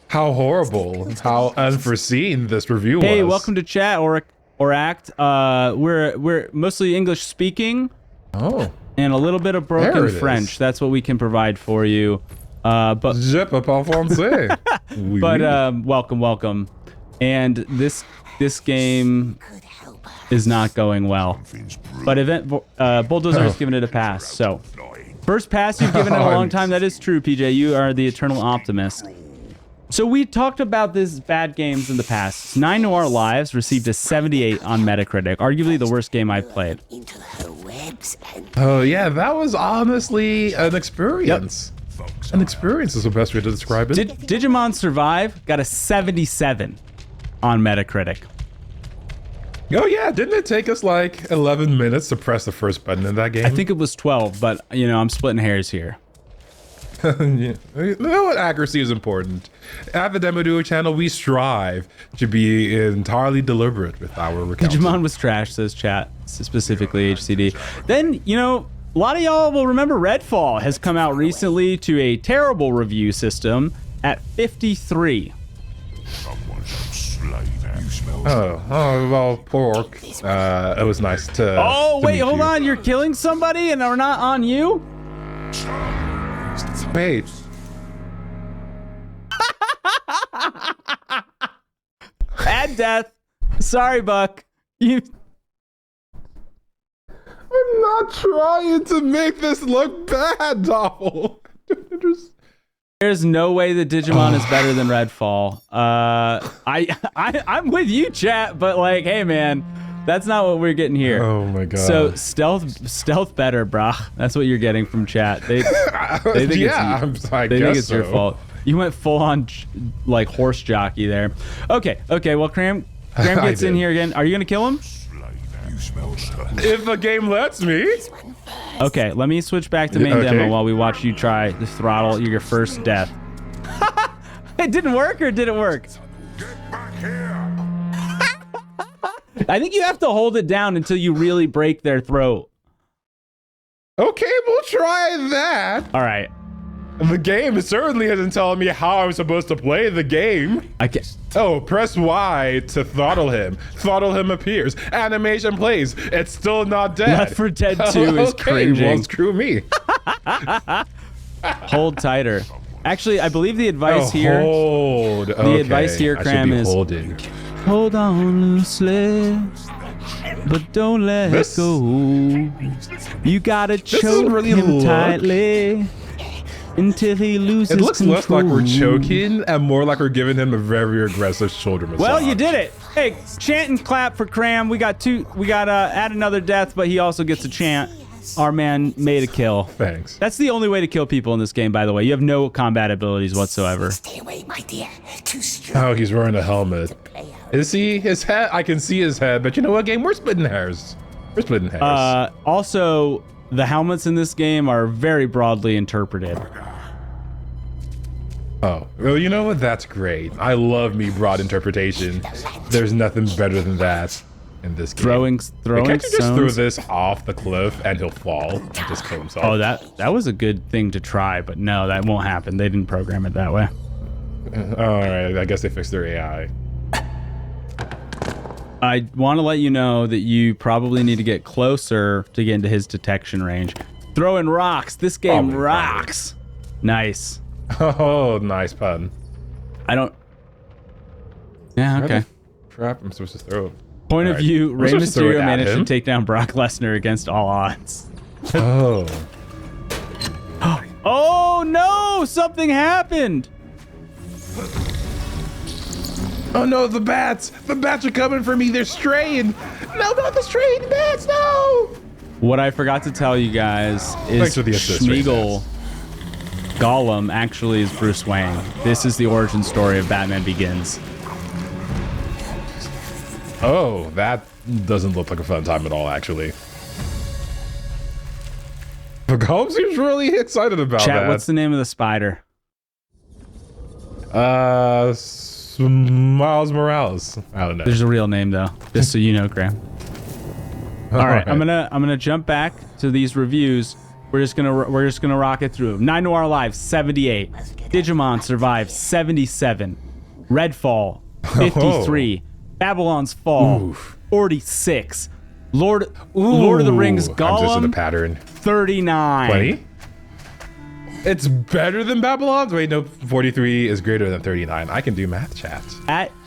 How horrible. How unforeseen this review was. Hey, welcome to chat or act. We're mostly English speaking. Oh. And a little bit of There broken it is. French. That's what we can provide for you. But Je peux pas français. Oui, but oui. welcome. And this game is not going well. But Bulldozer has given it a pass. So first pass you've given it a long time. That is true, PJ. You are the eternal optimist. So we talked about these bad games in the past. 9 Noir Lives received a 78 on Metacritic, arguably the worst game I've played. into her webs and Oh yeah, that was honestly an experience. An experience is the best way to describe it. Digimon Survive got a 77 on Metacritic. Oh yeah, didn't it take us like 11 minutes to press the first button in that game? I think it was 12, but I'm splitting hairs here. Yeah. You know what? Accuracy is important. At the DemoDuo channel, we strive to be entirely deliberate with our recounting. Digimon was trash, says chat, specifically HCD. Then, a lot of y'all will remember Redfall has come out recently to a terrible review system at 53. Oh, well, pork. It was nice to. Oh, to wait, meet hold you. on. You're killing somebody and we're not on you? Wait. Add death. Sorry, Buck. I'm not trying to make this look bad, Doppel. There's no way that Digimon is better than Redfall. I'm with you, chat, but hey, man, that's not what we're getting here. Oh my god. So stealth better, brah. That's what you're getting from chat. They think yeah, I they guess think it's so. your fault. You went full on horse jockey there. Okay. Well, Cram gets in did. here again. Are you gonna kill him? If the game lets me. Okay, let me switch back to main Okay. demo while we watch you try to throttle your first death. It didn't work, or did it work? I think you have to hold it down until you really break their throat. Okay, we'll try that. All right. The game certainly isn't telling me how I'm supposed to play the game. I can Oh, press Y to throttle him. Throttle him appears. Animation plays. It's still not dead. Left 4 Dead 2 is okay, cringing. well, screw me. Hold tighter. Actually, I believe the advice here. Hold. The advice here, Cram, is holding. hold on loosely, but don't let This- go. You gotta isn't choke really him look- tightly until he loses It looks control. less like we're choking and more like we're giving him a very aggressive shoulder massage. Well, you did it. Hey, chant and clap for Cram. We got add another death, but he also gets a chant. our man made a kill. Thanks. That's the only way to kill people in this game, by the way. You have no combat abilities whatsoever. Stay away, my dear. Too strong. Oh, he's wearing a helmet. Is he? His head? I can see his head, but you know what, game? We're splitting hairs. We're splitting hairs. Also, the helmets in this game are very broadly interpreted. Oh, well, you know what? That's great. I love me broad interpretation. There's nothing better than that in this game. Throwing Can't you just throw stones. this off the cliff and he'll fall and just kill himself? Oh, that was a good thing to try, but no, that won't happen. They didn't program it that way. All right, I guess they fixed their AI. I want to let you know that you probably need to get closer to get into his detection range. Throwing rocks. This game Probably. rocks. Nice. Oh, nice pun. I don't... Yeah, okay. Crap, I'm supposed to throw it. Point of Alright. view, We're Rey supposed to throw it Mysterio at managed to him? take down Brock Lesnar against all odds. Oh. Oh no! Something happened! Oh no, the bats! The bats are coming for me. They're straying. No, not the straying bats. No. What I forgot to tell you guys Thanks is for the assist, Ray Schmeagol Gollum actually is Bruce Wayne. This is the origin story of Batman Begins. Oh, that doesn't look like a fun time at all, actually. But Gollum seems really excited about Chat, that. what's the name of the spider? Miles Morales. I don't know. There's a real name though, just so you know, Graham. All right, I'm gonna jump back to these reviews. We're just gonna rock it through. 9 Noir Live 78, Digimon Survive 77, Redfall 53, Babylon's Fall Oof. 46, Lord of the Rings I'm just in a Gollum pattern. 39. 20? It's better than Babylon's? Wait, no, 43 is greater than 39. I can do math, chat.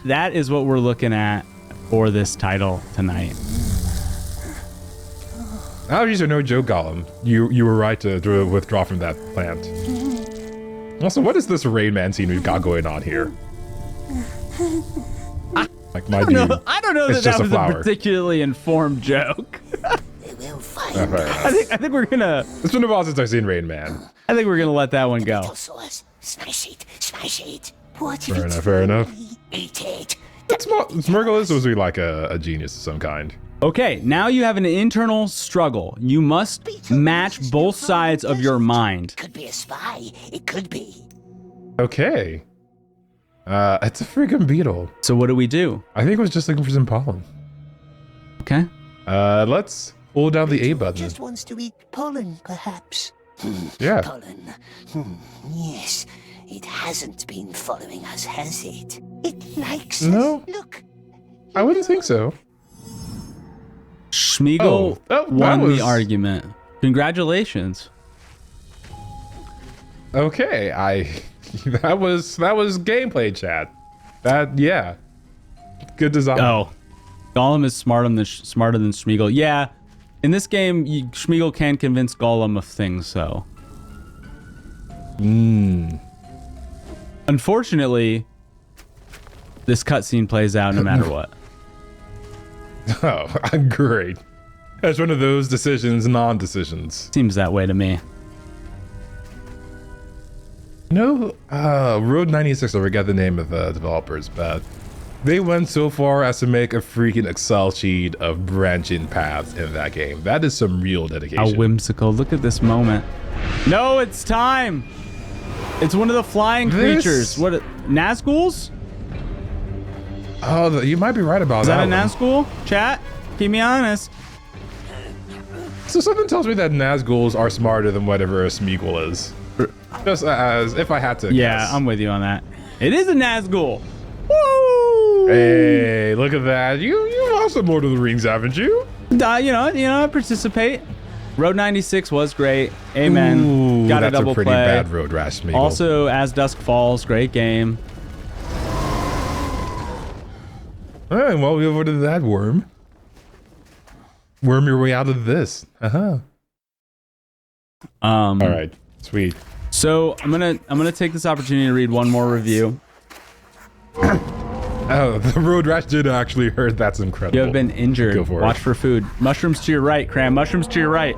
That is what we're looking at for this title tonight. Allergies are no joke, Gollum. You were right to withdraw from that plant. Also, what is this Rain Man scene we've got going on here? Like my dude. I don't know It's that just a was a flower. particularly informed joke. They will find Fair enough. I think we're gonna It's been a while since I've seen Rain Man. let that one go. little sauce. Smash it. Smash it. What if Fair it's enough, fair enough. Eat it. Smurgle is supposed to be like a genius of some kind. Okay, now you have an internal struggle. You must match both sides of your mind. Could be a spy. It could be. Okay. It's a freaking beetle. So what do we do? I think it was just looking for some pollen. Okay. Let's hold down the A button. Just wants to eat pollen, perhaps. Yeah. Pollen. Yes. It hasn't been following us, has it? It likes No. us. Look. I wouldn't think so. Schmeagol Oh, that won was- the argument. Congratulations. Okay, that was gameplay, chat. Yeah. Good design. Oh, Gollum is smarter than Schmeagol. Yeah, in this game, Schmeagol can convince Gollum of things. So, unfortunately, this cutscene plays out no matter what. Oh, great. That's one of those decisions, non-decisions. Seems that way to me. No, Road 96, I forget the name of the developers, but they went so far as to make a freaking Excel sheet of branching paths in that game. That is some real dedication. How whimsical. Look at this moment. No, it's time. It's one of the flying creatures. What? Nazguls? Oh, you might be right about Is that a one. Nazgul? Chat? Keep me honest. So something tells me that Nazguls are smarter than whatever a Smeagol is. Just as if I had to Yeah, guess. I'm with you on that. It is a Nazgul. Woo! Hey, look at that. You've watched some Lord of the Rings, haven't you? You know, I participate. Road 96 was great. Amen. Ooh, Got a that's double a pretty play. bad road rash, Smeagol. Also, As Dusk Falls, great game. All right, well, we over to that worm. Worm your way out of this. All right, sweet. So I'm gonna take this opportunity to read one more review. Oh, the road rash did actually hurt. That's incredible. You have been injured. Go for it. Watch for food. Mushrooms to your right, Cram. Mushrooms to your right.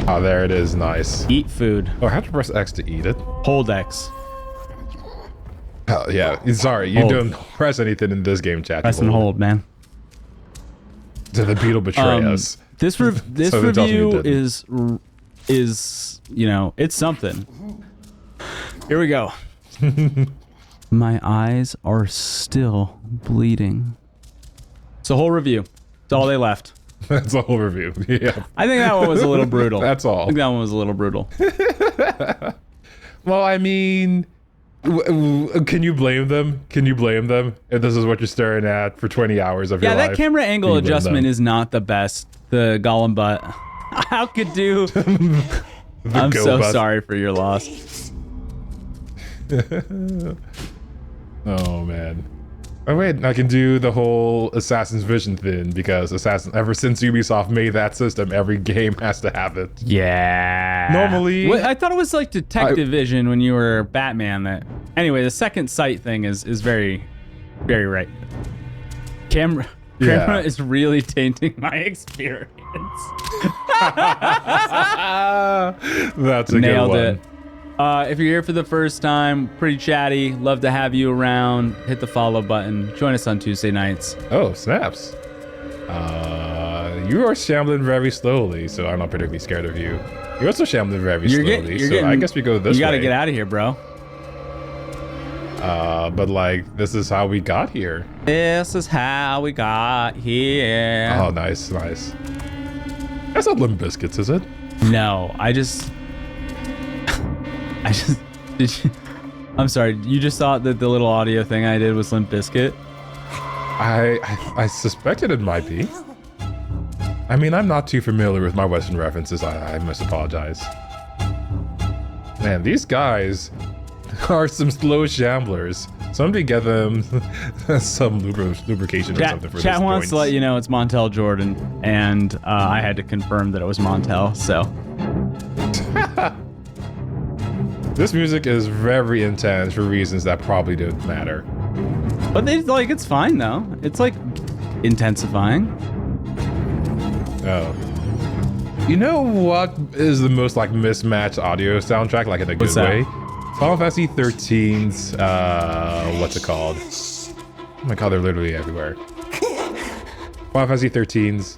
Oh, there it is. Nice. Eat food. Oh, I have to press X to eat it. Hold X. Oh, yeah. Sorry, you Hold. don't press anything in this game, chat. Press and hold, man. Did the beetle betray us? This So that tells me review it didn't. is it's something. Here we go. My eyes are still bleeding. It's a whole review. It's all they left. That's a whole review. Yeah. I think that one was a little brutal. That's all. I think that one was a little brutal. Well, I mean, can you blame them? Can you blame them if this is what you're staring at for 20 hours of your life? Yeah, that camera angle Can you blame adjustment them? is not the best. The Gollum butt. How could do? I'm go so butt. sorry for your loss. Oh man. Oh wait, I can do the whole Assassin's Vision thing because ever since Ubisoft made that system, every game has to have it. Yeah. Normally- I thought it was like Detective Vision when you were Batman. That anyway, the second sight thing is very, very right. Camera Yeah. is really tainting my experience. That's a Nailed good one. it. If you're here for the first time, pretty chatty. Love to have you around. Hit the follow button. Join us on Tuesday nights. Oh, snaps. You are shambling very slowly, so I'm not particularly scared of you. You're also shambling very slowly, so I guess we go this way. You gotta get out of here, bro. But like, this is how we got here. This is how we got here. Oh, nice, nice. That's not Limp Biscuits, is it? No, I'm sorry. You just thought that the little audio thing I did was Limp Bizkit? I suspected it might be. I mean, I'm not too familiar with my Western references. I must apologize. Man, these guys are some slow shamblers. Somebody get them some lubrication or something for Chat this wants to let you know it's Montel Jordan, and I had to confirm that it was Montel, so. This music is very intense for reasons that probably don't matter. But it's fine though. It's like intensifying. Oh. You know what is the most like mismatched audio soundtrack, like in a good What's that? way? Final Fantasy 13's, what's it called? Oh my god, they're literally everywhere. Final Fantasy 13's,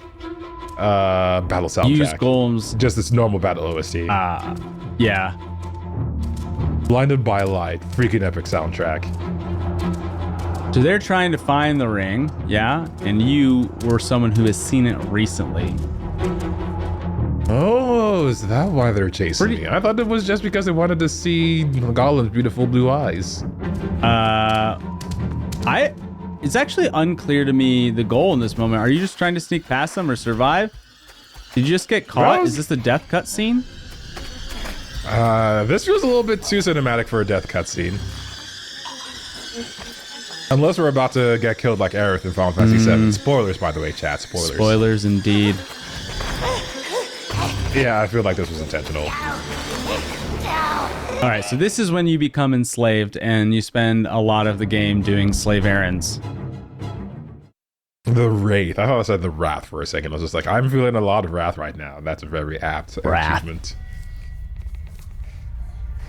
battle soundtrack. Use Golem's. Just this normal battle OST. Yeah. Blinded by Light, freaking epic soundtrack. So they're trying to find the ring, yeah? And you were someone who has seen it recently. Oh, is that why they're chasing me? I thought it was just because they wanted to see Gollum's beautiful blue eyes. It's actually unclear to me the goal in this moment. Are you just trying to sneak past them or survive? Did you just get caught? Well, Is this the death cutscene? This feels a little bit too cinematic for a death cutscene. Unless we're about to get killed like Aerith in Final Fantasy VII. Spoilers, by the way, chat. Spoilers. Spoilers indeed. Yeah, I feel like this was intentional. All right, so this is when you become enslaved and you spend a lot of the game doing slave errands. The Wraith. I thought I said the Wrath for a second. I was just like, I'm feeling a lot of wrath right now. That's a very apt Wrath. achievement.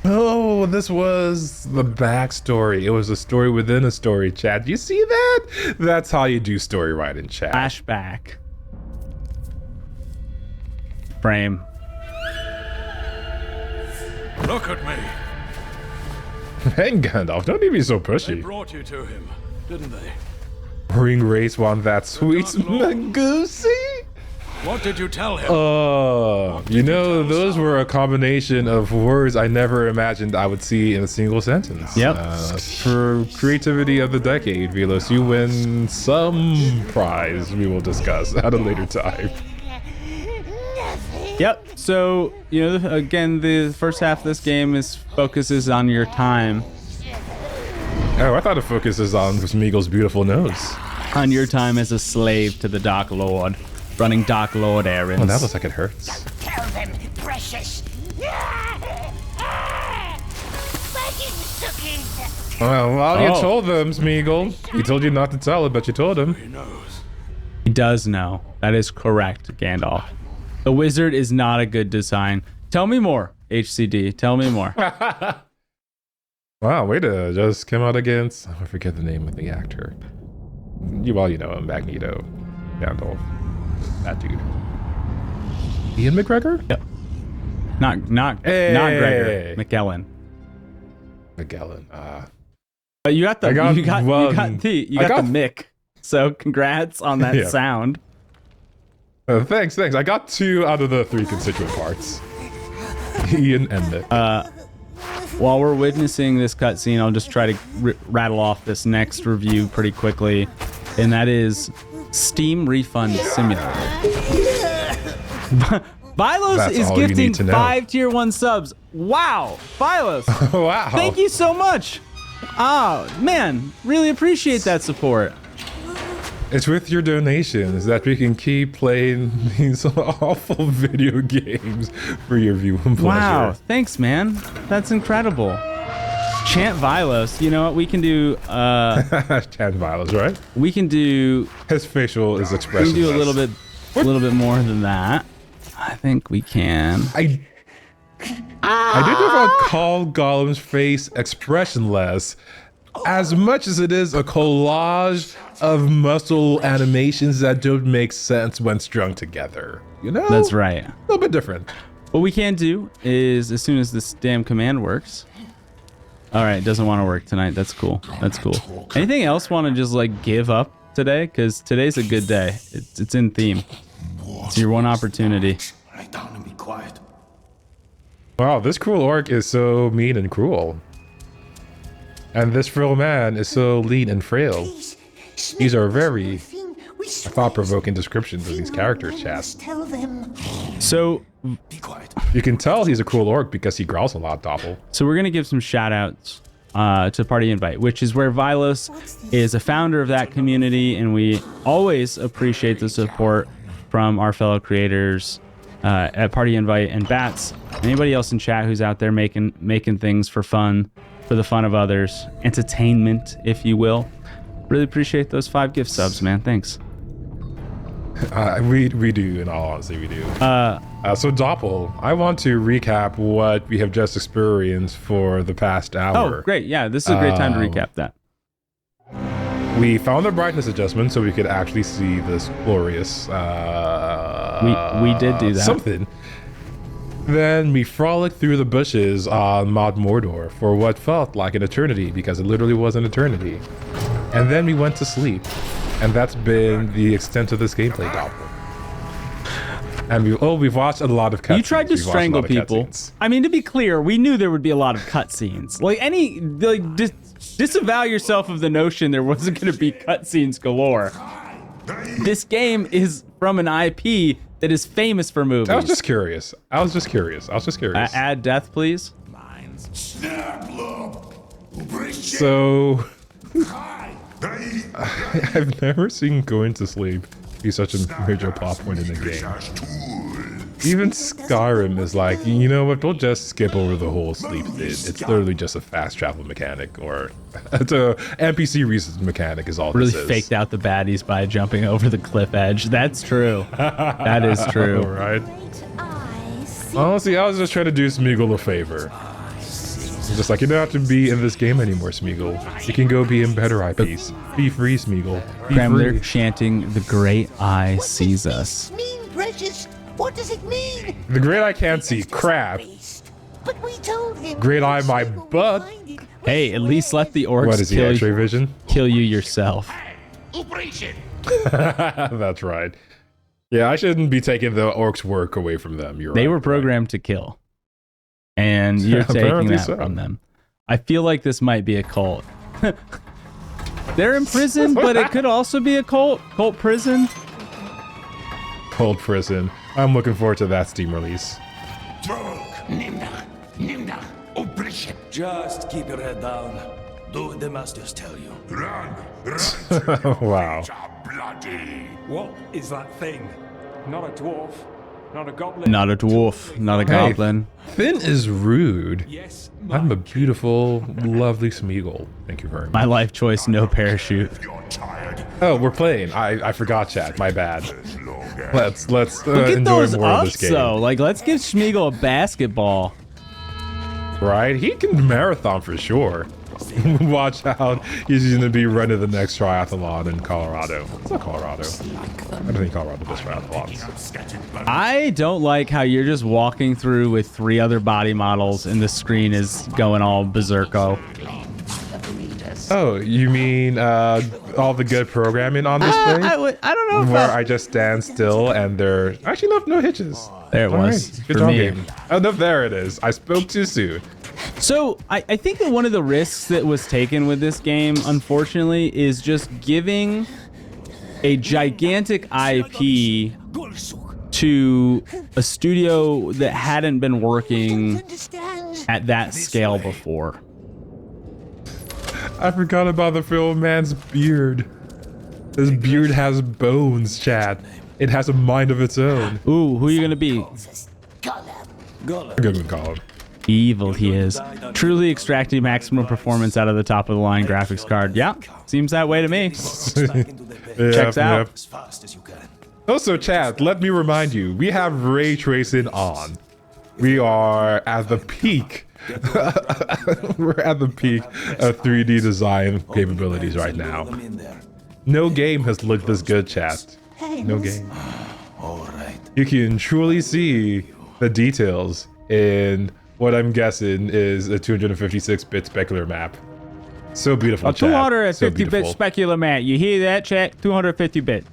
Oh, this was the backstory. It was a story within a story, chat. You see that? That's how you do story right in chat. Flashback. Frame. Look at me. Hey, Gandalf, don't even be so They pushy. brought you to him, didn't they? Ring race want that sweet Dark Lord. Magoosey? What did you tell him? You know, those were a combination of words I never imagined I would see in a single sentence. Yep. For creativity of the decade, Velos, you win some prize we will discuss at a later time. Yep. So, again, the first half of this game focuses on your time. Oh, I thought it focuses on Smeagol's beautiful nose. On your time as a slave to the Dark Lord. Running Dark Lord errands. Oh, that looks like it hurts. Tell them, precious. Well, you Oh. told them, Smeagol. He told you not to tell it, but you told him. He knows. He does know. That is correct, Gandalf. The wizard is not a good design. Tell me more, HCD. Tell me more. Wow, way to just come out against, I forget the name of the actor. You know him, Magneto, Gandalf, that dude. Ian McGregor? Yep. Not Gregor. McKellen. McGellen. You got the you got the Mick. So congrats on that sound. Thanks. I got 2 out of the 3 constituent parts. Ian and Mick. While we're witnessing this cutscene, I'll just try to rattle off this next review pretty quickly, and that is Steam Refund Simulator. Vilos is gifting 5 tier 1 subs. Wow, Vilos. Wow. Thank you so much. Oh, man, really appreciate that support. It's with your donations that we can keep playing these awful video games for your viewing pleasure. Wow, thanks, man. That's incredible. Chant Vilos. You know what? We can do... Chant Vilos, right? We can do... His facial is expressionless. We can do a little bit more than that. I think we can. I didn't know if I would call Gollum's face expressionless as much as it is a collage of muscle animations that don't make sense when strung together. You know? That's right. A little bit different. What we can do is, as soon as this damn command works... All right, it doesn't want to work tonight. That's cool. That's cool. Anything else want to just like give up today? Because today's a good day. It's in theme. It's your one opportunity. Lie down and be quiet. Wow, this cruel orc is so mean and cruel. And this frail man is so lean and frail. These are very thought-provoking descriptions of these characters, chat. So, Be quiet. You can tell he's a cruel orc because he growls a lot, Doppel. So we're going to give some shout-outs to Party Invite, which is where Vilos is a founder of that community, and we always appreciate the support from our fellow creators at Party Invite and Bats. Anybody else in chat who's out there making things for fun, for the fun of others, entertainment, if you will. Really appreciate those 5 gift subs, man. Thanks. We do, in all honesty, we do. So Doppel, I want to recap what we have just experienced for the past hour. Oh, great. Yeah, this is a great time to recap that. We found the brightness adjustment so we could actually see this glorious We did do that. something. Then we frolicked through the bushes on Mod Mordor for what felt like an eternity, because it literally was an eternity. And then we went to sleep. And that's been the extent of this gameplay, Doppel. And we've watched a lot of cutscenes. You tried to strangle people. I mean, to be clear, we knew there would be a lot of cutscenes. Disavow yourself of the notion there wasn't going to be cutscenes galore. This game is from an IP that is famous for movies. I was just curious. Add death, please. So, I've never seen going to sleep be such a major plot point in the game. Even Skyrim is like, you know what, we'll just skip over the whole sleep bit. It's literally just a fast travel mechanic, or it's a NPC reasons mechanic is all Really this is. faked out the baddies by jumping over the cliff edge. That's true. That is true. Right? Honestly, I was just trying to do Smeagol a favor. Just like, you don't have to be in this game anymore, Smeagol. You can go be in better IPs. Be free, Smeagol. Be Graham, free. they're chanting, "The Great Eye sees us." What does it mean, Precious? What does it mean? The Great Eye can't see crap. But we told him. Great Eye, my butt. Hey, at least let the orcs What is he, X-ray vision? kill you yourself. That's right. Yeah, I shouldn't be taking the orcs' work away from them. They were programmed to kill. And you're taking Apparently that so. from them. I feel like this might be a cult. They're in prison, but it could also be a cult. Cult prison. Cold prison. I'm looking forward to that Steam release. Just keep your head down. Do what the masters tell you. Wow. What is that thing? Not a dwarf. Not a goblin. Not a dwarf, not a goblin. Thin is rude. Yes, I'm a beautiful, lovely Smeagol. Thank you very much. My life choice, no parachute. Oh, we're playing. I forgot, chat. My bad. Let's Look at enjoy those more of ups this game. though. Like, let's give Schmeagle a basketball. Right? He can marathon for sure. Watch out. He's going to be running the next triathlon in Colorado. It's not Colorado. I don't think Colorado does triathlons. I don't like how you're just walking through with 3 other body models and the screen is going all berserko. Oh, you mean all the good programming on display? I don't know if Where I just stand still and there... Actually, no hitches. There it All was. right. Good For job, me. game. Oh, no, there it is. I spoke too soon. So I think that one of the risks that was taken with this game, unfortunately, is just giving a gigantic IP to a studio that hadn't been working at that scale before. I forgot about the film man's beard. His beard has bones, chat. It has a mind of its own. Ooh, who are you gonna be? Gollum. Good one, Gollum. Evil he is. Truly extracting maximum performance out of the top of the line graphics card. Yeah, seems that way to me. Checks out. As fast as you can. Also, chat, let me remind you, we have ray tracing on. We are at the peak. We're at the peak of 3D design capabilities right now. Them in there. No game has looked this good, chat. No game. All right. You can truly see the details in what I'm guessing is a 256-bit specular map. So beautiful, A chat. 250-bit specular mat. You hear that, chat? 250-bit.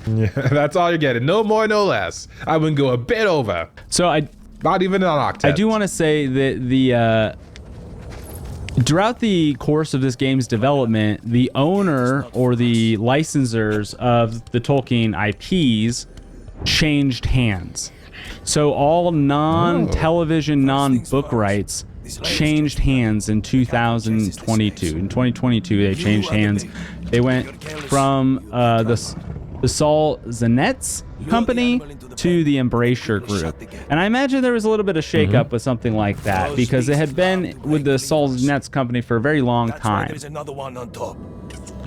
Yeah, that's all you're getting. No more, no less. I wouldn't go a bit over. So Not even an octet. I do want to say that the throughout the course of this game's development, the owner or the licensors of the Tolkien IPs changed hands. So all non-television, non-book rights changed hands in 2022. In 2022, they changed hands. They went from the Saul Zanet's company to the Embrasure Group. And I imagine there was a little bit of shakeup with something like that because it had been with the Saul Zanet's company for a very long time. There's another one on top.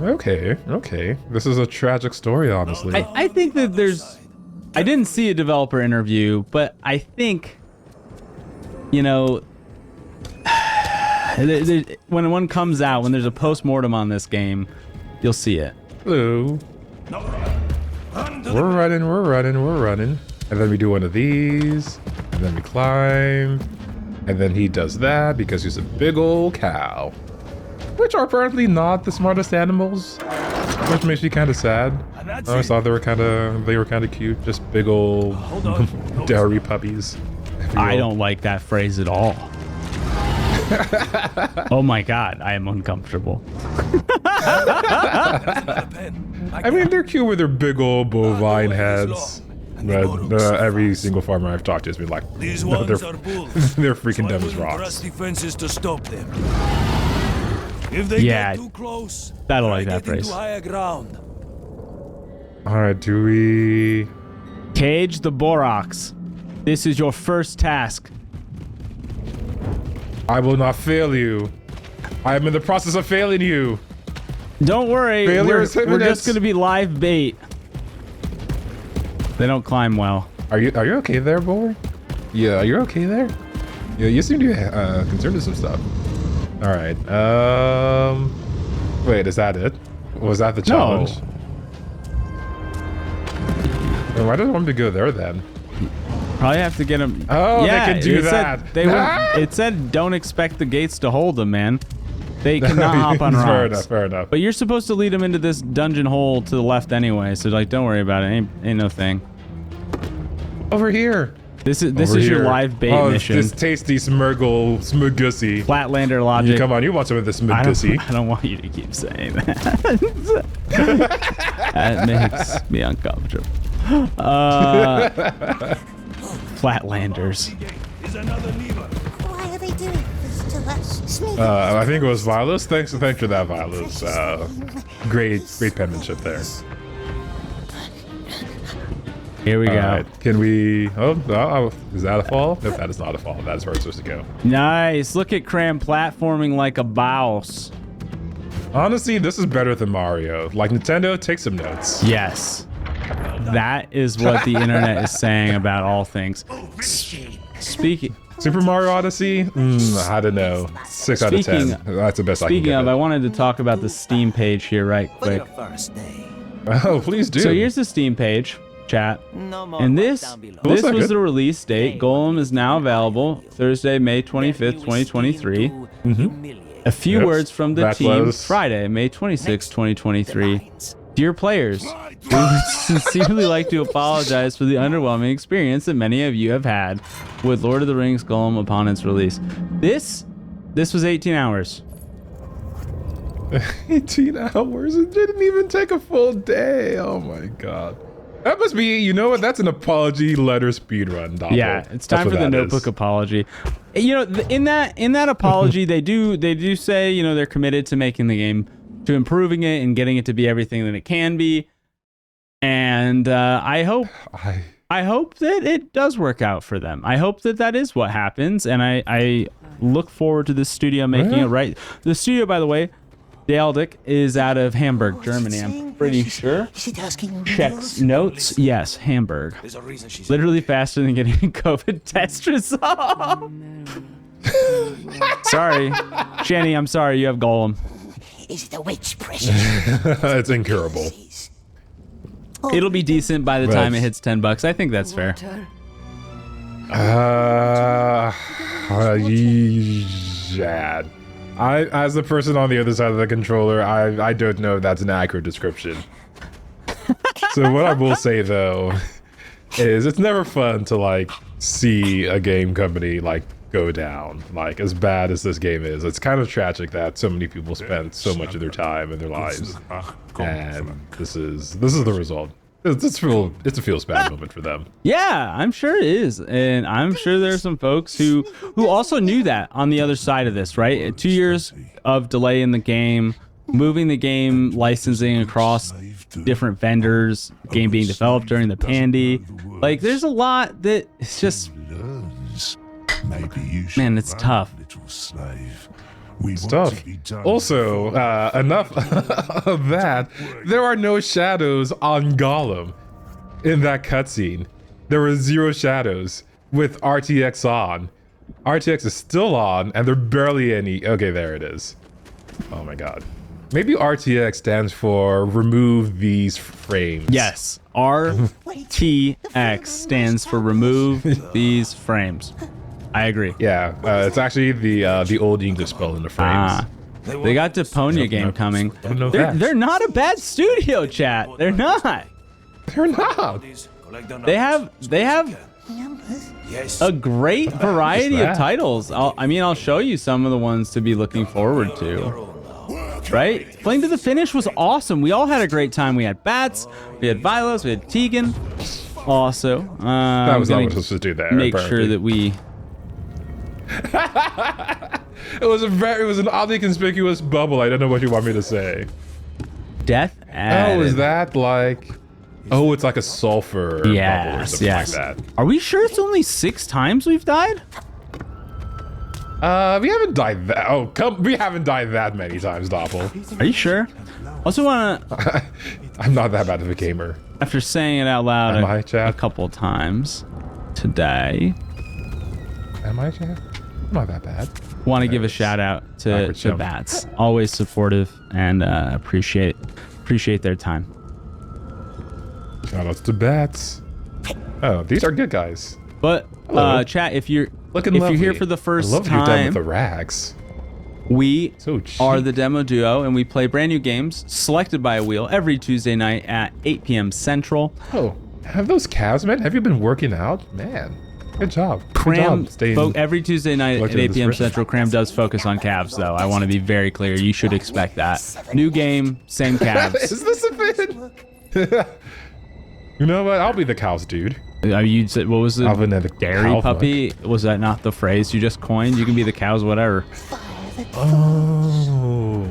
Okay. This is a tragic story, honestly. I think that there's... I didn't see a developer interview, but I think, you know, when one comes out, when there's a post-mortem on this game, you'll see it. Hello. We're running. And then we do one of these. And then we climb. And then he does that because he's a big old cow. Which are apparently not the smartest animals. Which makes me kind of sad. I always thought they were kind of cute. Just big old dairy puppies. I don't like that phrase at all. Oh my god, I am uncomfortable. I mean, they're cute with their big old bovine heads. But every single farmer I've talked to has been like, These no, ones they're, are bulls. they're freaking So I dumb as will rocks. press defenses to stop them. If they Yeah, get too close, I don't try like that getting phrase. to higher ground. Alright, do we... Cage the Borox. This is your first task. I will not fail you. I am in the process of failing you. Don't worry, Failure we're is just imminent. gonna be live bait. They don't climb well. Are you okay there, boy? Yeah, you're okay there? Yeah, you seem to be concerned with some stuff. All right. Wait, is that it? Was that the challenge? Well, why does it want me to go there then? Probably have to get them. Oh, they yeah, can do it that. Said they would, it said don't expect the gates to hold them, man. They cannot hop on rocks. Fair enough. But you're supposed to lead them into this dungeon hole to the left anyway, so like, don't worry about it. Ain't no thing. Over here. This is Over your here. live bait Oh, mission. this tasty smuggussy. Flatlander logic. Come on, you want some of this I smuggussy. don't want you to keep saying that. That makes me uncomfortable. Flatlanders. Is another lever. Why are they doing this to us? Smeagol. I think it was Violus. Thanks for that, Violus. Great penmanship there. Here we go. Alright, can we... Oh, is that a fall? Nope, that is not a fall. That is where it's supposed to go. Nice. Look at Cram platforming like a boss. Honestly, this is better than Mario. Like, Nintendo, take some notes. Yes. That is what the internet is saying about all things. Speaking... Super Mario Odyssey? I don't know. 6 out of 10. That's the best I can Speaking give of, it. I wanted to talk about the Steam page here right For your quick. first day. Oh, please do. So here's the Steam page, chat. No more And work this down below. Looks this like was it. the release date. Golem is now available Thursday, May 25th, 2023. A few Yep. words from the That team was- Friday, May 26th, 2023. Dear players, we would sincerely like to apologize for the underwhelming experience that many of you have had with Lord of the Rings Gollum upon its release. This was 18 hours. 18 hours? It didn't even take a full day. Oh my god. That must be, you know what? That's an apology letter speedrun, Doppel. Yeah, it's time for the notebook apology. You know, in that apology, they do say, you know, they're committed to making the game, to improving it and getting it to be everything that it can be. And I hope that it does work out for them. I hope that is what happens, and I look forward to this studio making it right. The studio, by the way, Daldic, is out of Hamburg, Germany. I'm pretty sure. Is it asking Checks notes. Yes, Hamburg. There's a reason she's Literally faster than getting a COVID test result. Sorry, Jenny. I'm sorry. You have Gollum. Is it a witch, Precious? It's incurable. It'll be decent by the Right. time it hits $10. I think that's fair. Yeah. As the person on the other side of the controller, I don't know if that's an accurate description. So what I will say though is it's never fun to like see a game company like go down, like as bad as this game is. It's kind of tragic that so many people spent so much of their time and their lives, and this is the result. It's a feels bad moment for them. Yeah, I'm sure it is, and I'm sure there's some folks who also knew that on the other side of this, right? 2 years of delay in the game, moving the game licensing across different vendors, game being developed during the pandy. Like, there's a lot that it's just, man, it's tough. It's tough. Also, enough of that. There are no shadows on Gollum in that cutscene. There were 0 shadows with RTX on. RTX is still on, and there are barely any. Okay, there it is. Oh my god. Maybe RTX stands for remove these frames. Yes, RTX stands for remove these frames. I agree. Yeah, it's actually the old English spell in the frames. They got Deponia game coming. know that. They're not a bad studio, chat. They're not. They're not. They have Yes. a great variety of that? titles. I'll show you some of the ones to be looking forward to. Right? Flame to the Finish was awesome. We all had a great time. We had Bats, we had Vilos, we had Tegan. Also, That was not what I was supposed to do there. make apparently. sure that we. It was an oddly conspicuous bubble. I don't know what you want me to say. Death Oh, added. is that like? Oh, it's like a sulfur bubble or Yes, something yes. like that. Are we sure it's only 6 times we've died? We haven't died that. Oh, we haven't died that many times, Doppel. Are you sure? Also wanna, I'm not that bad of a gamer. after saying it out loud Am I, Chad? a couple times today, Am I, Chad? I'm not that bad. want to give a shout out to Awkward jump. Bats. Always supportive and appreciate their time. Shout outs to bats. Oh, these are good guys. But Hello. chat, if you're Looking if lovely. you're here for the first I love you're done with the time, rags. we So cheap. are the Demo Duo, and we play brand new games selected by a wheel every Tuesday night at 8 p.m. Central. Oh, have those calves, man? Have you been working out, man? Good job. Good Cram job staying. every Tuesday night at Selected 8 this p.m. person. Central. Cram does focus on calves, though. I want to be very clear. You should expect that. New game, same calves. Is this a bit? You know what? I'll be the cows, dude. You said, what was the I'll be the dairy cow puppy? Was that not the phrase you just coined? You can be the cows, whatever. Oh,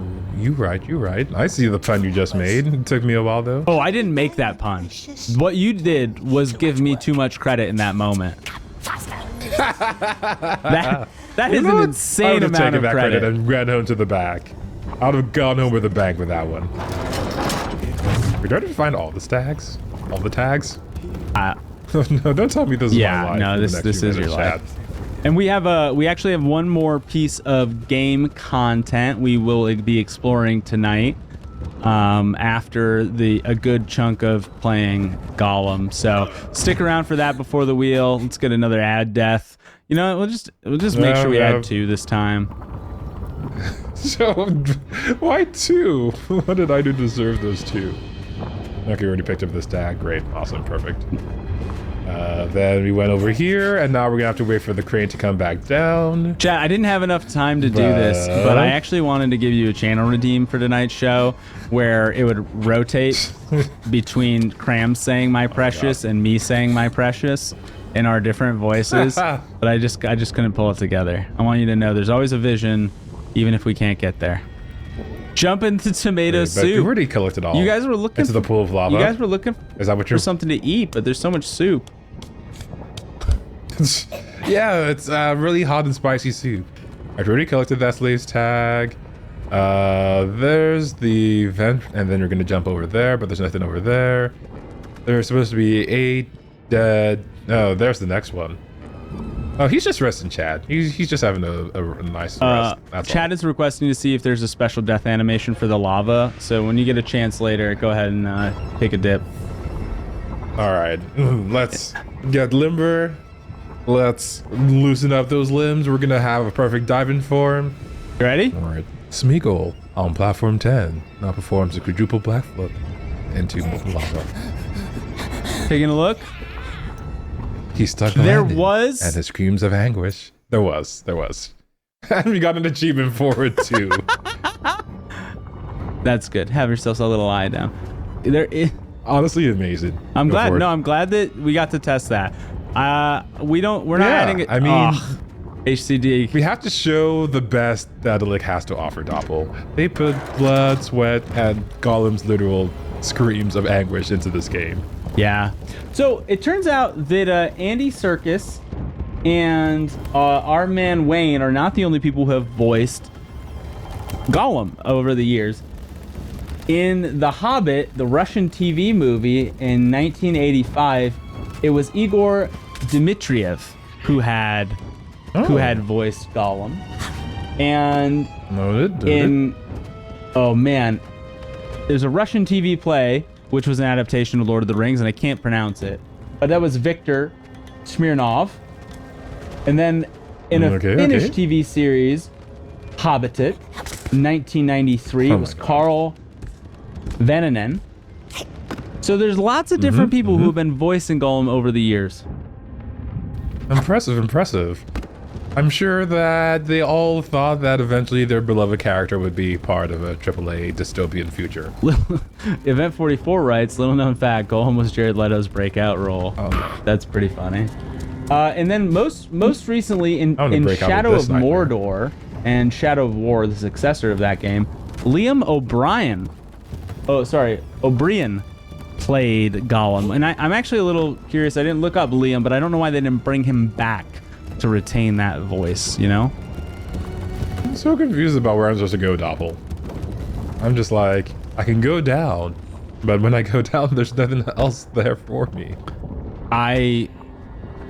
You right. I see the pun you just made. It took me a while though. Oh, I didn't make that pun. What you did was give me too much credit in that moment. that is an insane amount of credit. And ran home to the back. I would have gone home with a bang with that one. We tried to find all the tags. All the tags. No, don't tell me this is my life. No, this is your life. And we actually have one more piece of game content we will be exploring tonight. After a good chunk of playing Gollum. So stick around for that before the wheel. Let's get another ad death. You know, we'll just make sure we add 2 this time. So why 2? What did I do to deserve those 2? Okay, we already picked up this tag. Great, awesome, perfect. Then we went over here, and now we're gonna have to wait for the crane to come back down. Chat, I didn't have enough time to do this, but I actually wanted to give you a channel redeem for tonight's show, where it would rotate between Cram saying "my precious" and me saying "my precious" in our different voices. But I just couldn't pull it together. I want you to know there's always a vision, even if we can't get there. Jump into tomato soup. We already collected all. You guys were looking into the pool of lava. You guys were looking Is that what for something to eat, but there's so much soup. Yeah, it's really hot and spicy soup. I've already collected that slave's tag. There's the vent, and then you're gonna jump over there, but there's nothing over there. There's supposed to be 8 dead. Oh, there's the next one. Oh, he's just resting, Chad. He's just having a nice rest. That's Chad is requesting to see if there's a special death animation for the lava. So when you get a chance later, go ahead and take a dip. All right, let's get limber. Let's loosen up those limbs. We're gonna have a perfect diving form. You ready? All right. Smeagol on platform 10 now performs a quadruple backflip into lava. Taking a look. He stuck There landed, was- and his screams of anguish. There was. And we got an achievement for it too. That's good. Have yourself a little eye down. There is. Honestly, amazing. I'm Go glad. for it. No, I'm glad that we got to test that. We're not Yeah, adding it. I mean- HCD. We have to show the best that Lick has to offer, Doppel. They put blood, sweat, and Gollum's literal screams of anguish into this game. Yeah. So it turns out that Andy Serkis and our man Wayne are not the only people who have voiced Gollum over the years. In The Hobbit, the Russian TV movie in 1985, it was Igor Dmitriev who had voiced Gollum. And oh man, there's a Russian TV play which was an adaptation of Lord of the Rings, and I can't pronounce it, but that was Viktor Smirnov. And then in a Finnish TV series, Hobbitit, 1993, it was Carl Vannanen. So there's lots of different people who have been voicing Gollum over the years. Impressive. I'm sure that they all thought that eventually their beloved character would be part of a AAA dystopian future. Event 44 writes, little known fact, Gollum was Jared Leto's breakout role. Oh, no. That's pretty funny. And then most recently in Shadow of Mordor and Shadow of War, the successor of that game, Liam O'Brien played Gollum. And I'm actually a little curious. I didn't look up Liam, but I don't know why they didn't bring him back to retain that voice, you know? I'm so confused about where I'm supposed to go, Doppel. I'm just like, I can go down, but when I go down, there's nothing else there for me. Are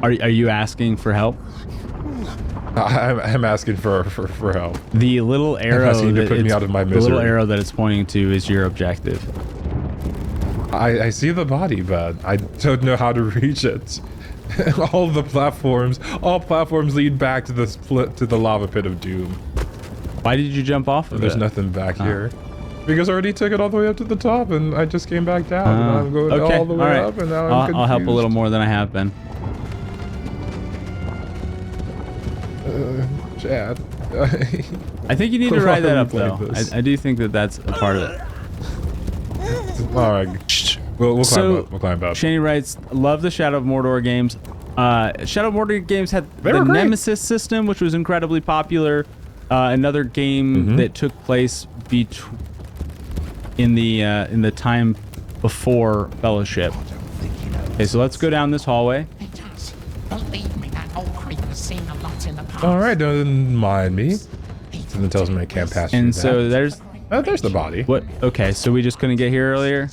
you asking for help? I'm asking for help. The little arrow to put me out of my misery. The little arrow that it's pointing to is your objective. I see the body, but I don't know how to reach it. All platforms lead back to the lava pit of doom. Why did you jump off of it? There's nothing back here. Because I already took it all the way up to the top, and I just came back down, and I'm going all the way up, and now I'm confused. I'll help a little more than I have been. Chad. I think you need to write that up, though. I do think that that's a part of it. All right. We'll climb up. Shani writes, love the Shadow of Mordor games. Shadow of Mordor games had the Nemesis system, which was incredibly popular. another game that took place in the time before Fellowship. Okay, so let's go down this hallway. It does. Believe me, that old creep has seen a lot in the past. All right, don't mind me. Something tells me I can't pass through And that. so there's there's the body. what? Okay, so we just couldn't get here earlier.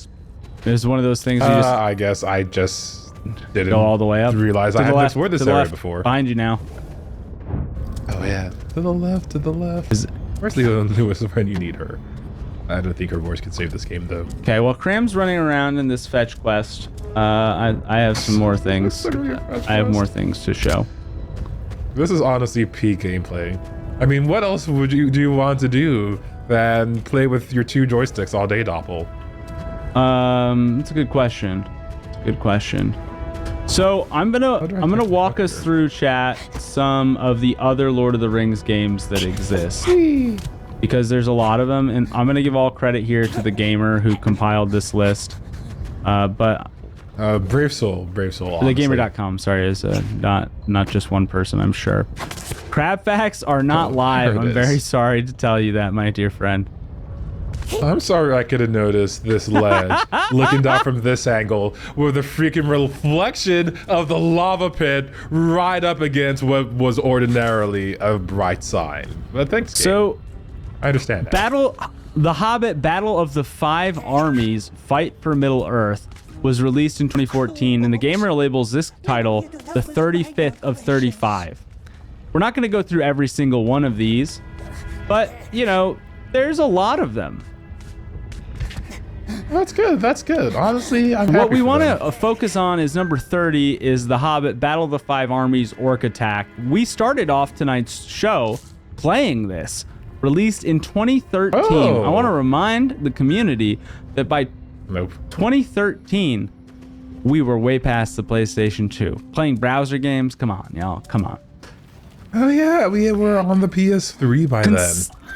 There's one of those things you just I guess I just didn't go all the way up. realize To I the hadn't left, explored this to the area left. before. Behind you now. Oh yeah, to the left, to the left. Where's the newest friend? You need her. I don't think her voice could save this game though. Okay, well, Cram's running around in this fetch quest. I have some more things. I have more things to show. This is honestly peak gameplay. I mean, what else would you want to do than play with your 2 joysticks all day, Doppel? It's a good question. It's a good question. So I'm gonna walk us through, chat, some of the other Lord of the Rings games that exist, because there's a lot of them, and I'm gonna give all credit here to the gamer who compiled this list. But Brave Soul. the gamer.com, sorry, is not just one person, I'm sure. Crab Facts are not live. heard I'm this. very sorry to tell you that, my dear friend. I'm sorry I could have noticed this ledge looking down from this angle with the freaking reflection of the lava pit right up against what was ordinarily a bright side. But thanks, game. So I understand that. The Hobbit Battle of the Five Armies Fight for Middle Earth was released in 2014, and the gamer labels this title the 35th of 35. We're not going to go through every single one of these, but, you know, there's a lot of them. That's good. Honestly, I'm happy What we for want them. to focus on is number 30 is The Hobbit Battle of the Five Armies Orc Attack. We started off tonight's show playing this, released in 2013. Oh. I want to remind the community that by Nope. 2013, we were way past the PlayStation 2. Playing browser games? Come on, y'all. Come on. Oh yeah, we were on the PS3 by then,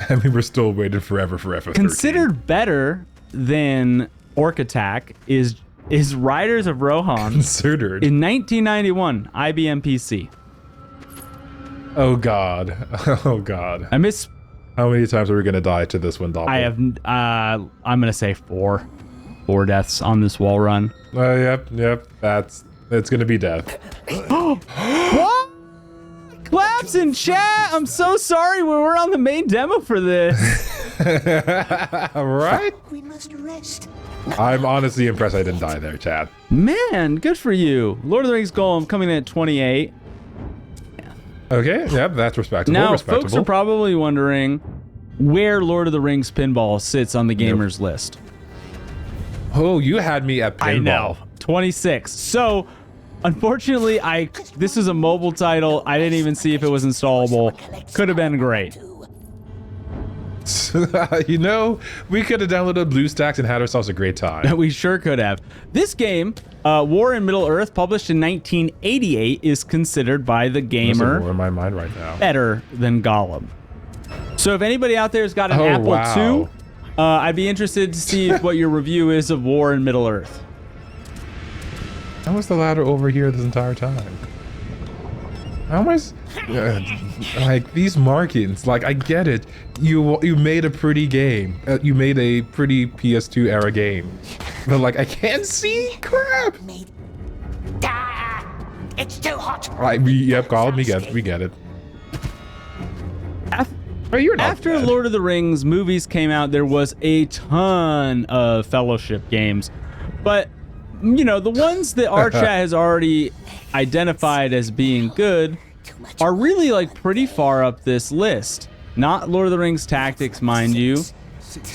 and we were still waiting forever for FF13. Considered better than Orc Attack is Riders of Rohan Considered. in 1991 IBM PC. Oh god. Oh god. I miss. How many times are we gonna die to this one, Doppel? I have. I'm gonna say 4 deaths on this wall run. Yep. It's gonna be death. What? Claps in chat. I'm so sorry. We were on the main demo for this. Right? We must rest. I'm honestly impressed I didn't die there, Chad. Man, good for you. Lord of the Rings Gollum coming in at 28. Okay, yep, that's respectable. Now, respectable. folks are probably wondering where Lord of the Rings Pinball sits on the gamers list. Oh, you had me at pinball. I know. 26. So, unfortunately, this is a mobile title. I didn't even see if it was installable. Could have been great. You know, we could have downloaded BlueStacks and had ourselves a great time. We sure could have. This game, War in Middle-earth, published in 1988, is considered by the There's gamer more in my mind right now. better than Gollum. So if anybody out there has got an Oh, Apple wow. II, I'd be interested to see what your review is of War in Middle-earth. How was the ladder over here this entire time? How was like these markings? Like I get it. You made a pretty game. You made a pretty PS2 era game, but like I can't see crap. Ah, it's too hot. Yep, Gollum, we get it. Oh, you're not After bad. Lord of the Rings movies came out, there was a ton of Fellowship games. But, you know, the ones that our chat has already identified as being good are really, like, pretty far up this list. Not Lord of the Rings Tactics, mind you.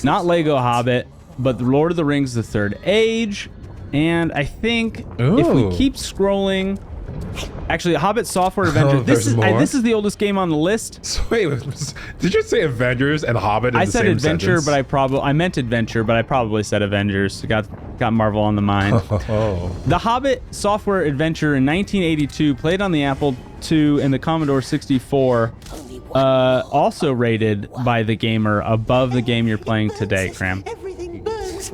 Not Lego Hobbit, but the Lord of the Rings The Third Age. And I think if we Ooh. keep scrolling... Actually, Hobbit Software Adventure. Oh, there's more? This is the oldest game on the list. So wait, did you say Avengers and Hobbit in I the said same adventure, sentence? but I meant adventure, but I probably said Avengers. Got Marvel on the mind. Oh. The Hobbit Software Adventure in 1982, played on the Apple II and the Commodore 64, also rated by the gamer above the game you're playing today, Cram. Everything burns.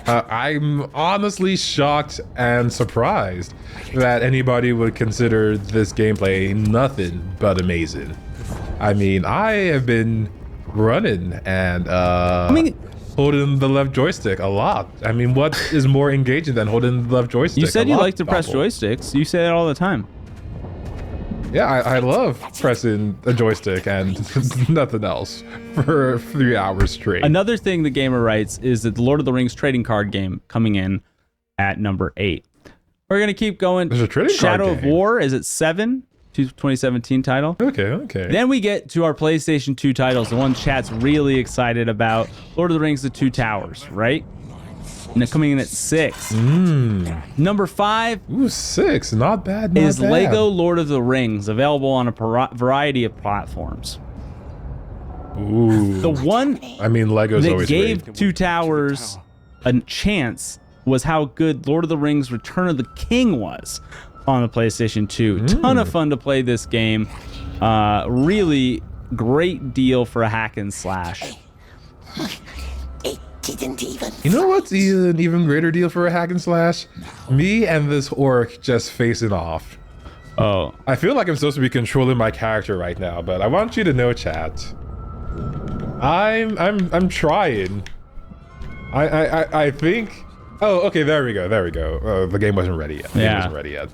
I'm honestly shocked and surprised that anybody would consider this gameplay nothing but amazing. I mean, I have been running and holding the left joystick a lot. I mean, what is more engaging than holding the left joystick? You said a you lot, like to press Doppel? joysticks. You say that all the time. Yeah, I love pressing a joystick and nothing else for 3 hours straight. Another thing the gamer writes is that the Lord of the Rings trading card game coming in at number 8. We're gonna keep going. There's a trading Shadow card of game. War is at 7, 2017 title. Okay. Then we get to our PlayStation 2 titles, the one chat's really excited about. Lord of the Rings: The Two Towers, right? And they're coming in at 6. Number 5 Ooh, 6. Not bad. Not is bad. Lego Lord of the Rings, available on a variety of platforms. Ooh. The one I mean, Lego's that always gave great. Two Towers a chance was how good Lord of the Rings: Return of the King was on the PlayStation 2. Ton of fun to play this game. Really great deal for a hack and slash. It didn't even. You know what's an even greater deal for a hack and slash? Me and this orc just facing off. Oh, I feel like I'm supposed to be controlling my character right now, but I want you to know, chat. I'm trying. I think. Oh, okay. There we go. The game wasn't ready yet. The game wasn't ready yet.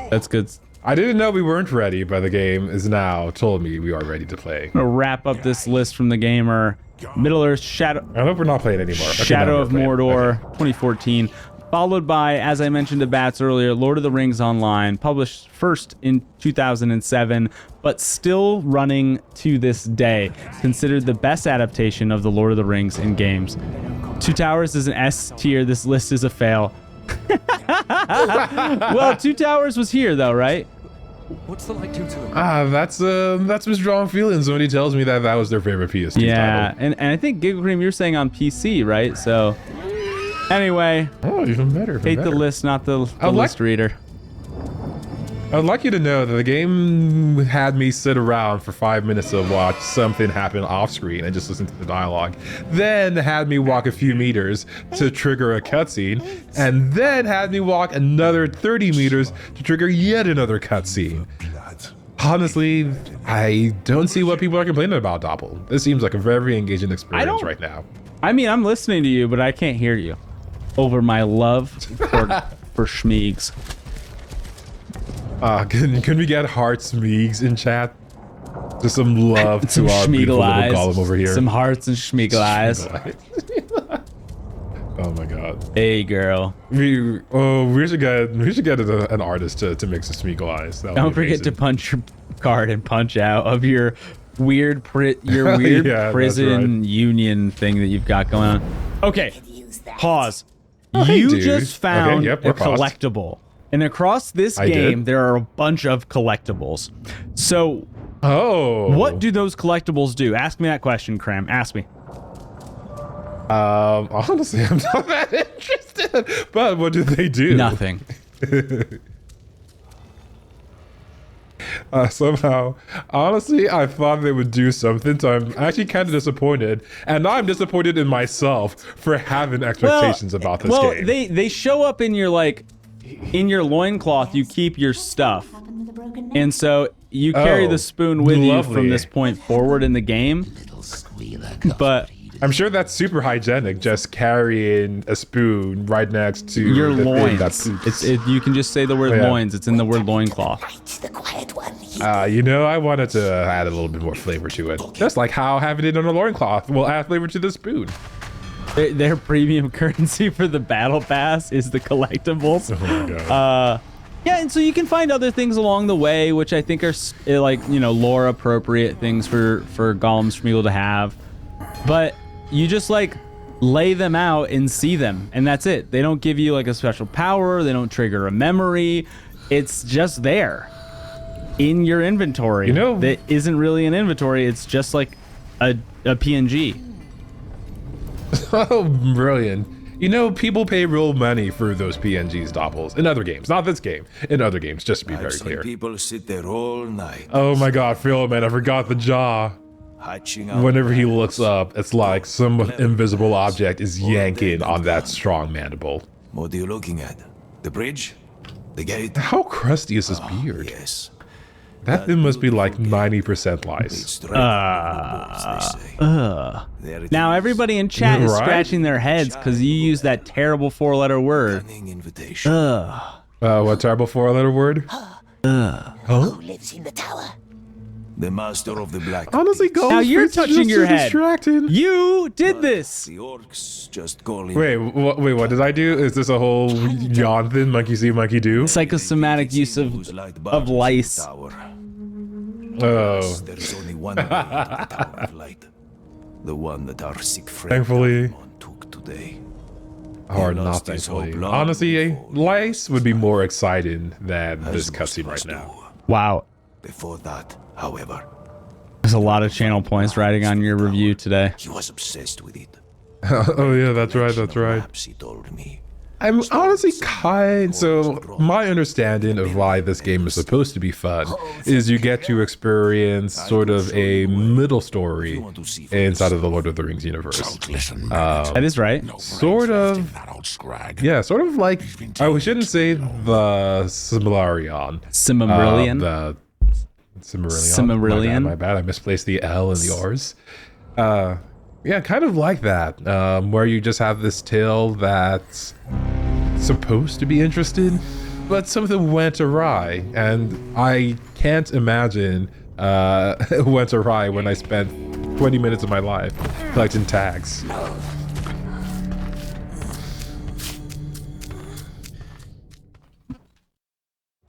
that's good. I didn't know we weren't ready, but the game is now told me we are ready to play. I'm gonna wrap up this list from the gamer. Middle Earth Shadow I hope we're not playing anymore. Okay, Shadow no, of we're playing. Mordor, Okay. 2014. Followed by, as I mentioned to Bats earlier, Lord of the Rings Online, published first in 2007, but still running to this day. Considered the best adaptation of the Lord of the Rings in games. Two Towers is an S tier. This list is a fail. Well, Two Towers was here though, right? What's the light do to him? That's withdrawn feelings. Somebody tells me that was their favorite PS2 Yeah, title. and I think Giggle Cream, you're saying on PC, right? So, anyway, Oh, even better. Even hate better. the list, not the like- list reader. I'd like you to know that the game had me sit around for 5 minutes to watch something happen off screen and just listen to the dialogue. Then had me walk a few meters to trigger a cutscene, and then had me walk another 30 meters to trigger yet another cutscene. Honestly, I don't see what people are complaining about, Doppel. This seems like a very engaging experience right now. I mean, I'm listening to you, but I can't hear you over my love for Schmeegs. Can we get hearts Meegs in chat? Just some love to our beautiful little eyes, Gollum over here. some hearts and Schmeagle eyes. Oh my god. Hey, girl. We should get an artist to mix the Smeagol eyes. That would Don't be forget to amazing. punch your card and punch out of your weird weird Yeah, that's prison right. union thing that you've got going on. Okay, Use that. pause. hey, You dude. just found Okay, yep, a we're paused. collectible. And across this I game, did. there are a bunch of collectibles. So, Oh. what do those collectibles do? Ask me that question, Cram. Ask me. Honestly, I'm not that interested. But what do they do? Nothing. Somehow, honestly, I thought they would do something, so I'm actually kind of disappointed. And now I'm disappointed in myself for having expectations about this game. they show up in your in your loincloth. You keep your stuff, and so you carry Oh, the spoon with you lovely. from this point forward in the game. But I'm sure that's super hygienic, just carrying a spoon right next to your the thing loins, that's- you can just say the word Oh, yeah. loins. It's in the word loincloth. Right, the quiet one. You know, I wanted to add a little bit more flavor to it. Just like how having it on a loincloth will add flavor to the spoon. Their premium currency for the battle pass is the collectibles. Oh my god. Yeah, and so you can find other things along the way, which I think are lore appropriate things for Gollum Schmeagle to have. But you just lay them out and see them, and that's it. They don't give you a special power. They don't trigger a memory. It's just there in your inventory. You know- that isn't really an inventory. It's just like a PNG. Oh, brilliant. You know, people pay real money for those PNGs, Doppels. In other games. Not this game. In other games, just to be very I've seen clear. people sit there all night, Oh my god, Phil, man, I forgot the jaw. hatching out. Whenever he looks up, it's like some invisible object is yanking on that strong mandible. What are you looking at? The bridge? The gate? How crusty is his beard? Yes. That thing must be like 90% lies. Now everybody in chat is Right? scratching their heads because you used that terrible 4-letter word. What terrible 4-letter word? Who lives in the tower? The master of the black. Honestly, Gollum's Now you're face is touching just your so head. distracted. You did this. The orcs just call him. Wait, what did I do? Is this a whole yawn thing? Monkey see, monkey do? Psychosomatic use of lice. Oh. There is only one way into the Tower of Light. The one that our sick friend Thankfully. Gollum took today. Or He not, lost his thankfully. hope long Honestly, before. Lice would be more exciting than As this most cutscene of right us now. do. Wow. Before that, however, There's a lot of channel points riding on your review today. he was obsessed with it. Oh yeah, that's right, that's right. Perhaps he told me. I'm honestly so my understanding of why this game is supposed to be fun is you get to experience sort of a middle story inside of the Lord of the Rings universe. That is right. Sort of, yeah, sort of like, we shouldn't say the Silmarillion. Silmarillion. The Silmarillion. Silmarillion. My bad, I misplaced the L and the R's. Yeah, kind of like that, where you just have this tale that's supposed to be interesting, but something went awry, and I can't imagine it went awry when I spent 20 minutes of my life collecting tags.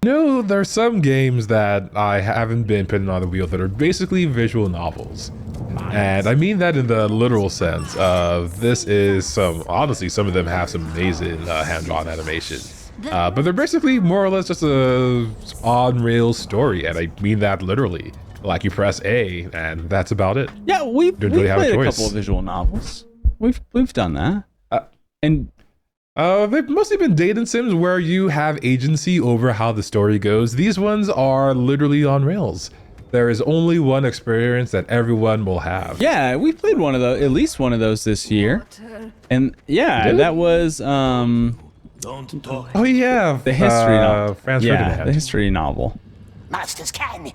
No, there's some games that I haven't been putting on the wheel that are basically visual novels. And I mean that in the literal sense of this is honestly, some of them have some amazing hand-drawn animation. But they're basically more or less just a on-rails story, and I mean that literally. Like you press A, and that's about it. Yeah, we've really have a played a choice. couple of visual novels. We've done that. And They've mostly been dating sims where you have agency over how the story goes. These ones are literally on rails. There is only one experience that everyone will have. yeah, we played one of those, at least one of those this year. And yeah, Did? that was Don't talk. Oh yeah, the history novel. Franz Yeah, Ferdinand. the history novel. Masters can.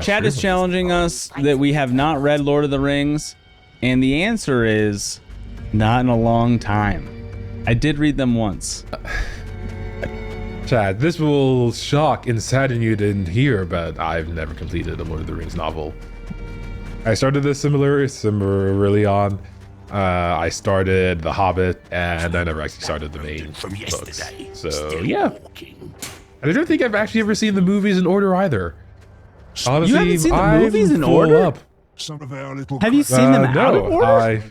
Chad is challenging us that we have not read Lord of the Rings, and the answer is not in a long time. I did read them once. Chad, this will shock and sadden you to hear, but I've never completed a Lord of the Rings novel. I started this Silmarillion. I started The Hobbit, and I never actually started the main books. So yeah, and I don't think I've actually ever seen the movies in order either. Honestly, You haven't seen the I'm movies in full order? up. Some of our little Have you seen them out of No, order?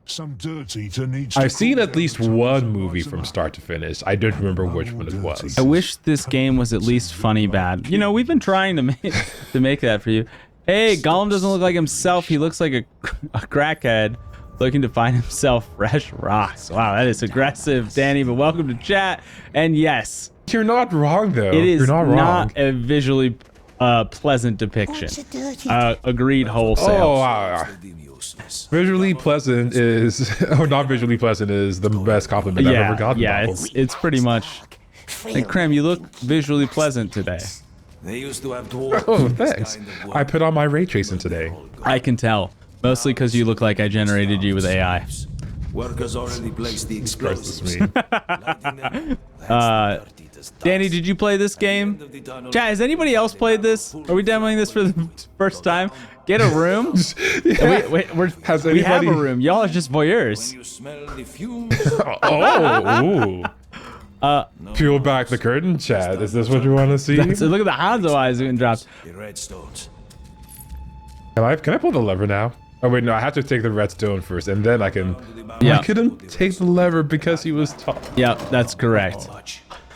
some dirt eater needs I've seen at least one movie from start to finish. I don't remember which one it was. I wish this game was at least funny bad. You know, we've been trying to make that for you. Hey, Gollum doesn't look like himself. He looks like a crackhead looking to find himself fresh rocks. Wow, that is aggressive, Danny, but welcome to chat. And yes, You're not wrong, though. it is You're not wrong. not a visually pleasant depiction. What's a dirty Agreed wholesale. Oh, wow. Visually pleasant is, or not visually pleasant is the best compliment I've ever gotten. yeah, Bubbles. it's pretty much. Hey, Krem, you look visually pleasant today. They used to have dwarves. Oh, this thanks. kind of work. I put on my ray tracing today. I can tell, mostly because you look like I generated you with AI. Workers already placed the Christ, this explosives. me. Lighting them. That's the dirtiest Danny, task. did you play this game? End of the tunnel. Chat, has anybody else played this? Are we demoing this for the first time? Get a room. Yeah. Wait, Has we have a anybody- room. Y'all are just voyeurs. You smell the fumes. Oh, ooh. Peel back the curtain, Chad. Is this what you want to see? So look at the Hanzo eyes getting dropped. The redstones. Can I pull the lever now? Oh wait, no, I have to take the redstone first, and then I can. Yeah. I couldn't take the lever because he was tall. Yeah, that's correct.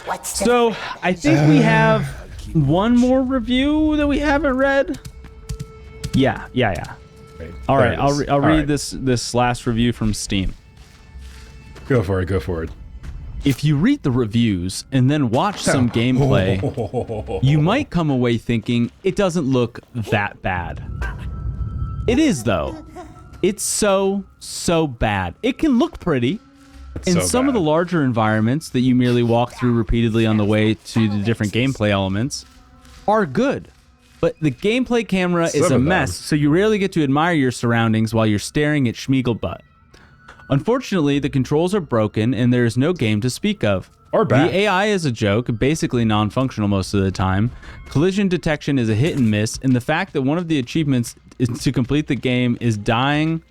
What's the So I think we have one more review that we haven't read. Yeah. Wait, All there right, it I'll is. I'll All read right. this last review from Steam. Go for it. If you read the reviews and then watch some gameplay, you might come away thinking it doesn't look that bad. It is though. It's so bad. It can look pretty. In so some of bad. the larger environments that you merely walk through repeatedly on the way to the different gameplay elements are good. but the gameplay camera is Some a of them. mess, so you rarely get to admire your surroundings while you're staring at Schmeagol butt. Unfortunately, the controls are broken and there is no game to speak of. Or bad. The AI is a joke, basically non-functional most of the time. Collision detection is a hit and miss, and the fact that one of the achievements is to complete the game is dying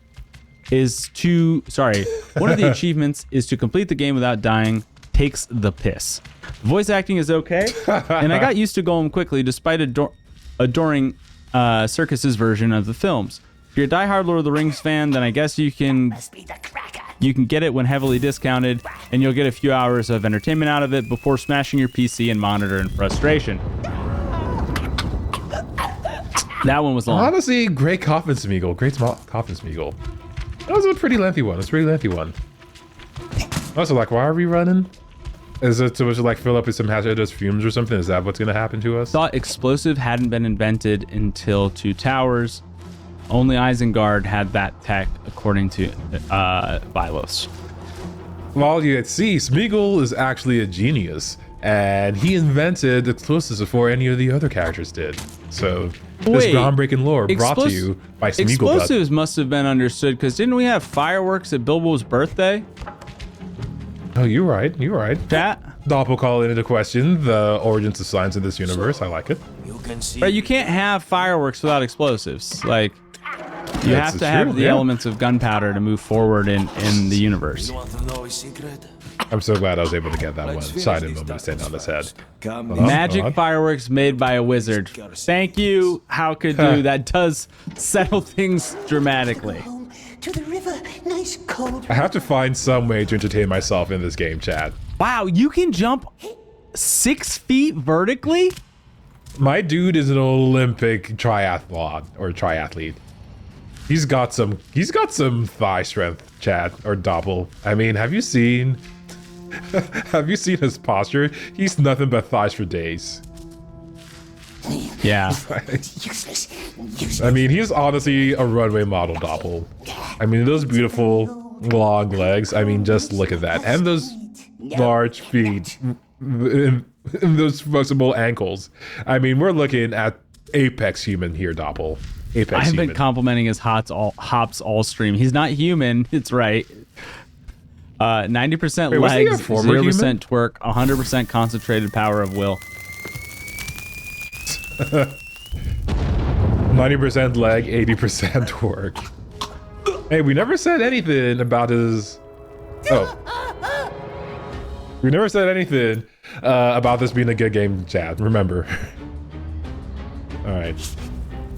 one of the achievements is to complete the game without dying takes the piss. Voice acting is okay, and I got used to Gollum quickly despite adoring Circus's version of the films. If you're a diehard Lord of the Rings fan, then I guess you can get it when heavily discounted, and you'll get a few hours of entertainment out of it before smashing your PC and monitor in frustration. That one was long. Honestly, great coffin Smeagol. Coffin Smeagol. That was a pretty lengthy one. Also, like, why are we running? Is it supposed to like fill up with some hazardous fumes or something? Is that what's gonna happen to us? Thought explosive hadn't been invented until Two Towers. Only Isengard had that tech, according to Vilos. Well, you see, Smeagol is actually a genius, and he invented explosives before any of the other characters did. So this groundbreaking lore brought to you by Smeagol. Explosives must have been understood, because didn't we have fireworks at Bilbo's birthday? Oh, you're right. Chat? Doppel call into question the origins of science in this universe. I like it. You can see. Right, you can't have fireworks without explosives. Like, you have to have the elements of gunpowder to move forward in the universe. You want to know a secret? I'm so glad I was able to get that one. So I didn't want me to stand on his head. Magic fireworks made by a wizard. Thank you, How Could Do. That does settle things dramatically. Home to the river, nice cold. I have to find some way to entertain myself in this game, chat. Wow, you can jump 6 feet vertically? My dude is an Olympic triathlon or triathlete. He's got some thigh strength, chat, or Doppel. I mean, have you seen his posture? He's nothing but thighs for days. Yeah. Useless. I mean, he's honestly a runway model, Doppel. I mean, those beautiful long legs. I mean, just look at that. And those large feet. And those flexible ankles. I mean, we're looking at apex human here, Doppel. Apex I've human. been complimenting his hops all stream. He's not human. It's right. 90% Wait, was he a legs, former 0% human? twerk, 100% concentrated power of will. 90% leg, 80% work. Hey, we never said anything about his... Oh. We never said anything about this being a good game, chat. Remember. Alright.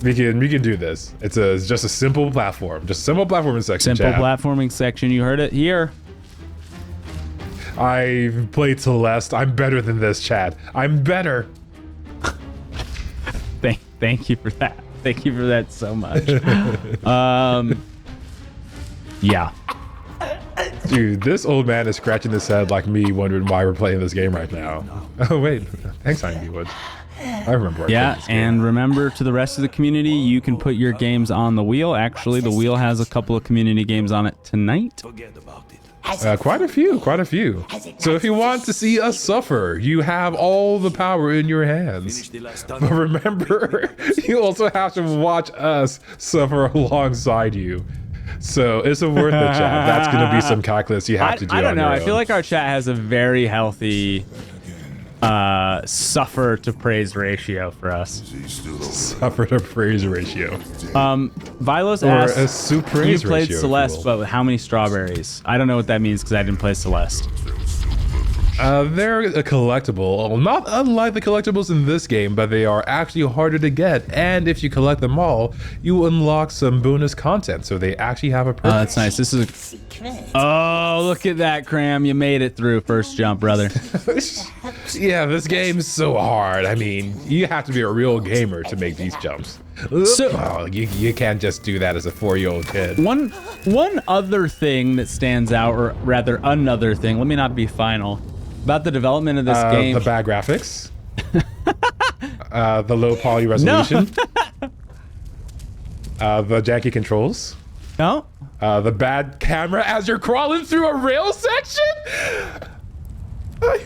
We can do this. It's just a simple platform. Just a simple platforming section, Simple chat. platforming section. You heard it here. I've played Celeste. I'm better than this, chat. I'm better. Thank you for that. Thank you for that so much. Yeah. Dude, this old man is scratching his head like me, wondering why we're playing this game right now. Oh, wait. Thanks, Ironwood. I remember. Yeah, and remember to the rest of the community, you can put your games on the wheel. Actually, the wheel has a couple of community games on it tonight. Forget about it. Quite a few. So if you want to see us suffer, you have all the power in your hands. But remember, you also have to watch us suffer alongside you. So it's worth it, chat. That's going to be some calculus you have to do. I don't know. I own. feel like our chat has a very healthy suffer to praise ratio for us. Suffer to praise ratio. Vilos Or asked, a soup praise you played ratio, if you Celeste, will. but with how many strawberries? I don't know what that means because I didn't play Celeste. They're a collectible, not unlike the collectibles in this game, but they are actually harder to get. And if you collect them all, you unlock some bonus content, so they actually have a purpose. Oh, that's nice. This is Oh, look at that, Cram. You made it through first jump, brother. Yeah, this game is so hard. I mean, you have to be a real gamer to make these jumps. So- You can't just do that as a 4-year-old kid. One other thing that stands out, or rather another thing, let me not be final, about the development of this game. The bad graphics. The low poly resolution. The janky controls. No? The bad camera as you're crawling through a rail section. I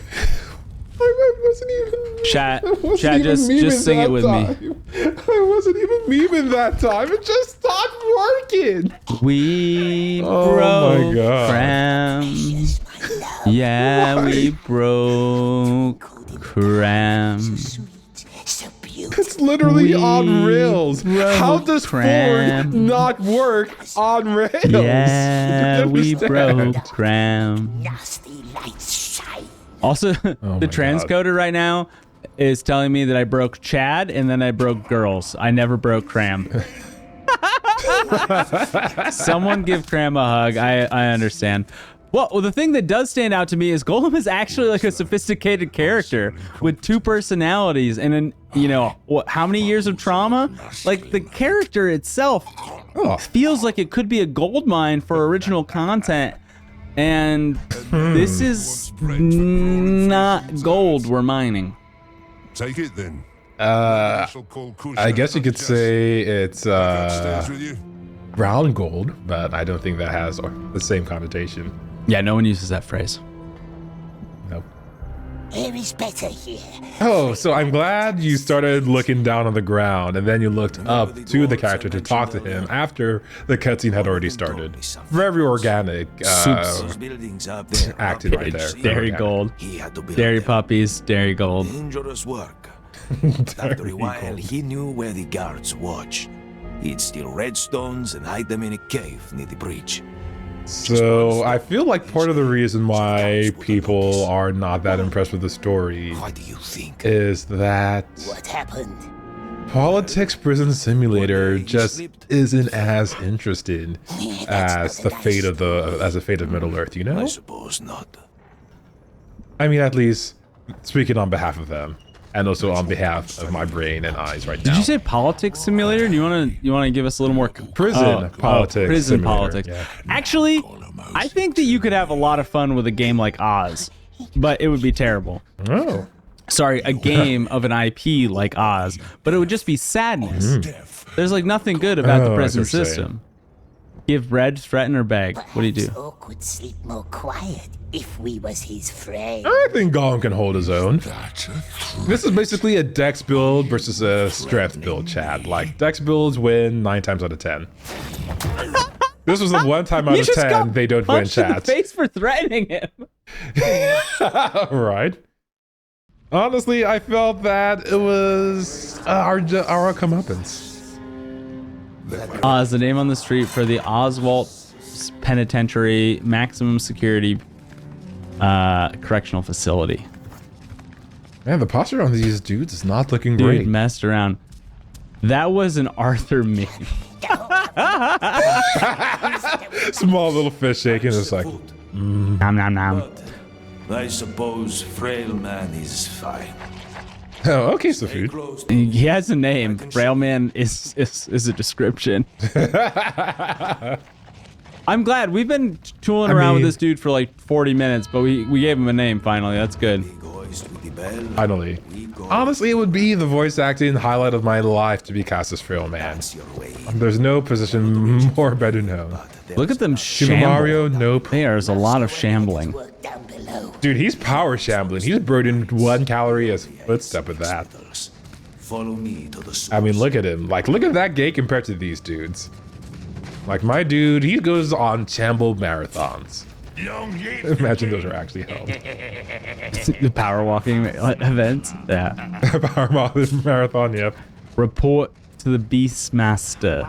wasn't even. Chat, I wasn't chat, even just memeing sing it that with me. time. I wasn't even memeing that time. It just stopped working. We Oh broke my God. Cram. Yeah, we broke Cram. So beautiful. It's literally on We rails. How does Cram. Ford not work on rails? Yeah, I don't we understand. broke Cram. Nasty lights shine. Also, my the God. transcoder right now is telling me that I broke Chad and then I broke girls. I never broke Cram. Someone give Cram a hug. I understand. Well, the thing that does stand out to me is Gollum is actually like a sophisticated character with two personalities and an, you know, how many years of trauma? Like the character itself feels like it could be a gold mine for original content. And this is not gold we're mining. Take it then. I guess you could say it's Upstairs with you. brown gold, but I don't think that has the same connotation. Yeah, no one uses that phrase. Nope. Air is better here. Oh, so I'm glad you started looking down on the ground and then you looked up to the character to talk to him after the cutscene had already started. Very organic Buildings up there. acting right there. Dairy Gold. He had to build Dairy them. puppies, Dairy Gold. Dangerous work. After a while, he knew where the guards watched. He'd steal redstones and hide them in a cave near the breach. So I feel like part of the reason why people are not that impressed with the story What do you think? is that What happened? Politics Prison Simulator just isn't as interesting as the fate of Middle Earth, you I know? suppose not. I mean, at least speaking on behalf of them, and also on behalf of my brain and eyes right now. Did you say politics simulator? Do you want to give us a little more Prison politics Prison simulator, politics. yeah. Actually, I think that you could have a lot of fun with a game like Oz, but it would be terrible. Oh. Sorry, a game of an IP like Oz, but it would just be sadness. There's like nothing good about the Oh, I prison see what you're saying. system. Give bread, threaten, or beg. What do you do? Orc would sleep more quiet if we was his friend. I think Gollum can hold his own. This is basically a dex build versus a strength build, chat. Like, dex builds win 9 times out of 10. This was the one time out You of just 10 got they don't win, punched in the chat. face for threatening him. Right. Honestly, I felt that it was our comeuppance. Oz, the name on the street for the Oswald Penitentiary Maximum Security Correctional Facility. Man, the posture on these dudes is not looking Dude great. messed around. That was an Arthur meme. Small little fish shaking. It's like, Nom nom nom. I suppose frail man is fine. oh, okay, so food. Close to He has a name. Frailman is a description. I'm glad we've been tooling around with mean- this dude for like 40 minutes, but we gave him a name finally. That's good. goes with the bell. Finally. Honestly, it would be the voice acting highlight of my life to be cast as Frail Man. That's your way. There's no position more better known. Look at them Super shamble. Mario, nope. There's a lot of shambling. Work down below. Dude, he's power shambling. He's burning 1 calorie a footstep with that. Follow me to the source. I mean, look at him. Like, look at that gait compared to these dudes. Like, my dude, he goes on shamble marathons. Imagine those are actually held. The power walking events. Yeah. Power marathon, yep. Report to the Beastmaster.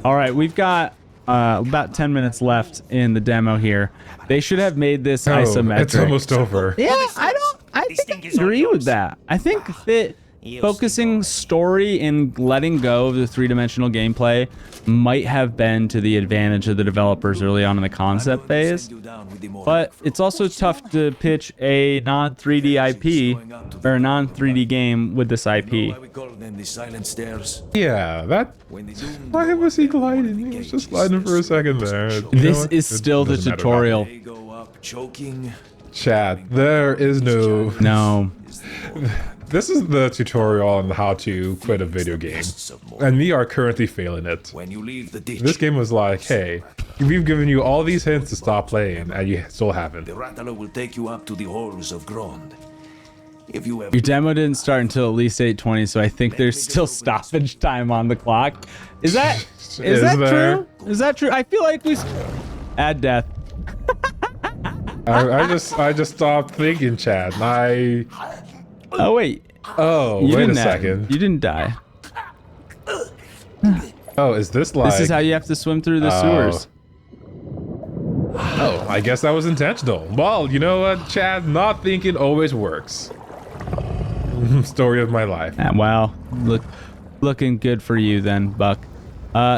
All right, we've got about 10 minutes left in the demo here. They should have made this Oh, isometric. it's almost over. Yeah, I think I agree with that. I think that focusing story and letting go of the 3-dimensional gameplay might have been to the advantage of the developers early on in the concept phase. But it's also tough to pitch a non-3D IP or a non-3D game with this IP. Why we call them the silent stairs? Yeah, that. When the doom Why was he gliding? He was just sliding for a second there. You know This what? is It still the doesn't matter. tutorial. they go up choking. Chat, there is no. No. This is the tutorial on how to quit a video game. And we are currently failing it. When you leave the ditch, This game was like, hey, we've given you all these hints to stop playing, and you still haven't. the rattler will take you up to the halls of Grond. If you ever Your demo didn't start until at least 8:20, so I think there's still stoppage time on the clock. Is that Is that there? true? Is that true? I feel like we add death. I just stopped thinking, Chad. Oh wait, Oh, you wait a didn't second. You didn't die. Oh, is this like? This is how you have to swim through the sewers. Oh, I guess that was intentional. Well, you know what, Chad? Not thinking always works. Story of my life. Wow, looking good for you then, Buck.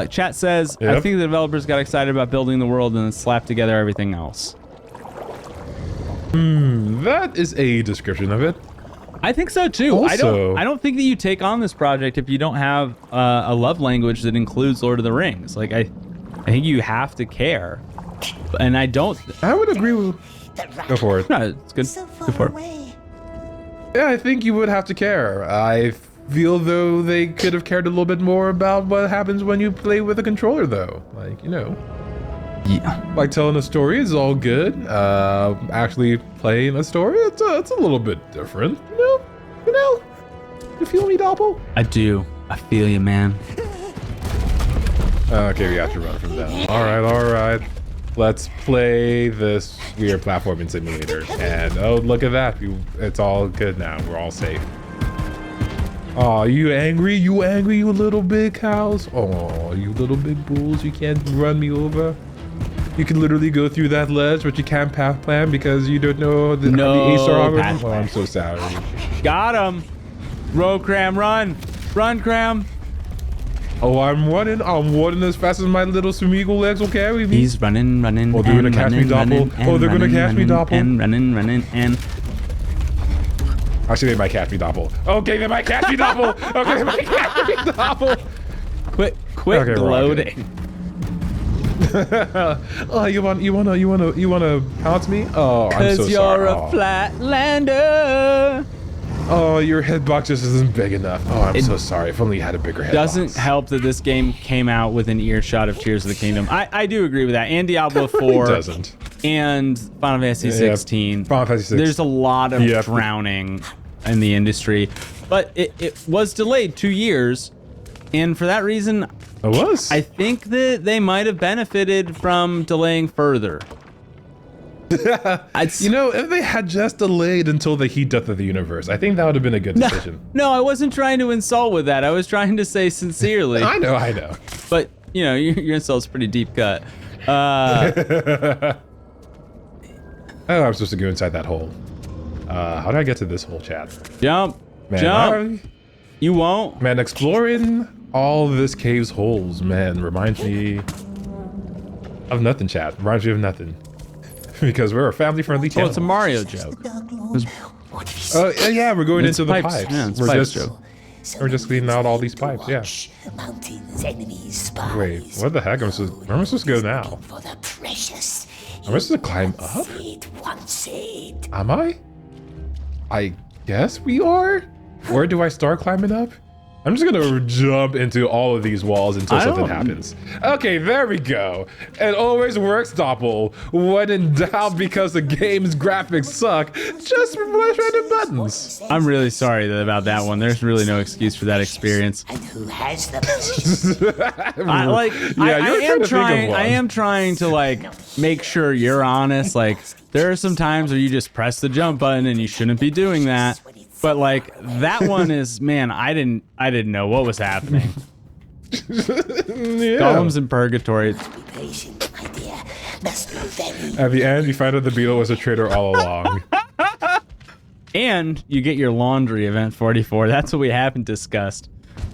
Chat says, I Yep. think the developers got excited about building the world and then slapped together everything else. That is a description of it. I think so too. Also- I don't think that you take on this project if you don't have a love language that includes Lord of the Rings. Like I think you have to care, and I don't. I would agree with. Go for it. No, it's good. So Go for far it. away. Yeah, I think you would have to care. I feel though they could have cared a little bit more about what happens when you play with a controller, though. Like, you know. Yeah. Like telling a story is all good. Actually playing a story, it's a little bit different. You know. You feel me, Doppel? I do. I feel you, man. Okay, we have to run from them. All right. Let's play this weird platforming simulator. And oh, look at that. It's all good now. We're all safe. Oh, you angry? You little big cows? Oh, you little big bulls. You can't run me over. You can literally go through that ledge, but you can't path plan because you don't know the A-star algorithm. path Oh, I'm so sorry. Got him. Row Cram, run, Cram. Oh, I'm running as fast as my little Smeagol legs will carry me. He's running. Oh, they're gonna catch me, Doppel. Oh, they're gonna catch me, Doppel. And running. Actually, they might catch me, Doppel. Okay, they might catch me, Doppel. Okay, they might catch me, Doppel. Quit Okay, gloating. Oh, you wanna pounce me? Oh, I'm so Cause you're sorry. a Oh. flatlander. Oh, your hitbox just isn't big enough. Oh, I'm so sorry. If only you had a bigger hitbox. Doesn't help that this game came out with an earshot of Tears of the Kingdom. I do agree with that. And Diablo 4. It doesn't. And Final Fantasy 16. Final Fantasy 6. There's a lot of Yep. drowning in the industry. But it was delayed 2 years. And for that reason, It was. I think that they might have benefited from delaying further. You know, if they had just delayed until the heat death of the universe, I think that would have been a good decision. No, I wasn't trying to insult with that. I was trying to say sincerely. I know. But, you know, your insult's pretty deep cut. Oh, I'm supposed to go inside that hole. How do I get to this hole, chat? Jump. Man, Jump. You won't. Man, exploring all this cave's holes, man, reminds me of nothing, chat. Reminds me of nothing. Because we're a family-friendly Oh, channel. it's a Mario joke. What have you Oh, yeah, we're going It's into the pipes. pipes. Yeah, it's we're pipes just joke. so we're just cleaning out all these pipes, yeah. Mountains, enemies, spies. Wait, what the heck? Where am I supposed to go now? For the precious. Am I supposed to climb up? Once it. Am I? I guess we are? Where do I start climbing up? I'm just gonna jump into all of these walls until something happens. Okay, there we go. It always works, Doppel. When in doubt because the game's graphics suck, just push random buttons. I'm really sorry about that one. There's really no excuse for that experience. And who has the precious? I am trying to like make sure you're honest. Like there are some times where you just press the jump button and you shouldn't be doing that. But like that one is, man, I didn't know what was happening. Gollum's in purgatory. Be patient, my dear. Must be very. At the end, you find out the beetle was a traitor all along. And you get your laundry event 44. That's what we haven't discussed.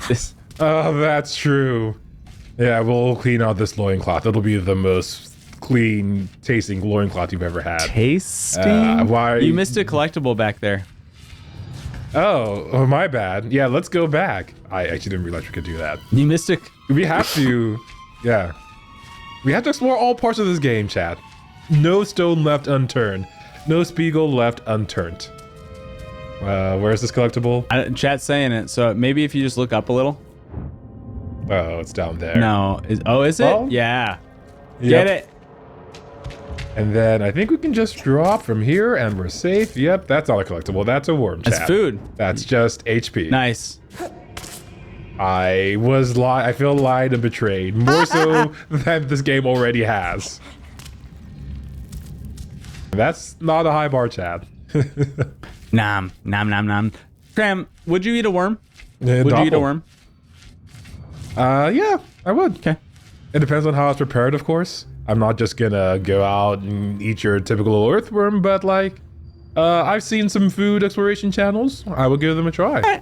This Oh, that's true. Yeah, we'll clean out this loincloth. It'll be the most clean tasting loincloth you've ever had. tasting. Why? You missed a collectible back there. Oh, my bad. Yeah, let's go back. I actually didn't realize we could do that. You missed a. We have to, yeah. We have to explore all parts of this game, chat. No stone left unturned. No Spiegel left unturned. Where's this collectible? Chat's saying it, so maybe if you just look up a little. Oh, it's down there. No. Is it? Oh? Yeah. Yep. Get it. And then I think we can just drop from here and we're safe. Yep, that's not a collectible. That's a worm, chat. That's food. That's just HP. Nice. I feel lied and betrayed. More so than this game already has. That's not a high bar, chat. Nom, nom, nom, nom. Cram, would you eat a worm? Would you eat a worm? Yeah, I would. Okay. It depends on how it's prepared, of course. I'm not just gonna go out and eat your typical earthworm, but like, I've seen some food exploration channels. I would give them a try.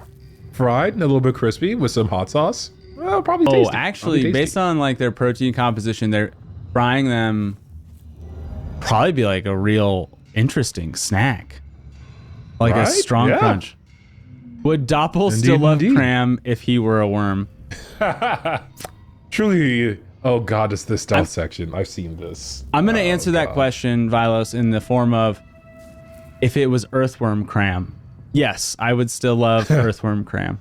Fried, and a little bit crispy with some hot sauce. Well, probably tasty. Oh, actually, based on like their protein composition, they're frying them. Probably be like a real interesting snack, like a strong crunch. Would Doppel still love Cram if he were a worm? Truly, oh god, it's the stealth section. I've seen this. I'm gonna answer that question, Vilos, in the form of if it was Earthworm Cram. Yes, I would still love Earthworm Cram.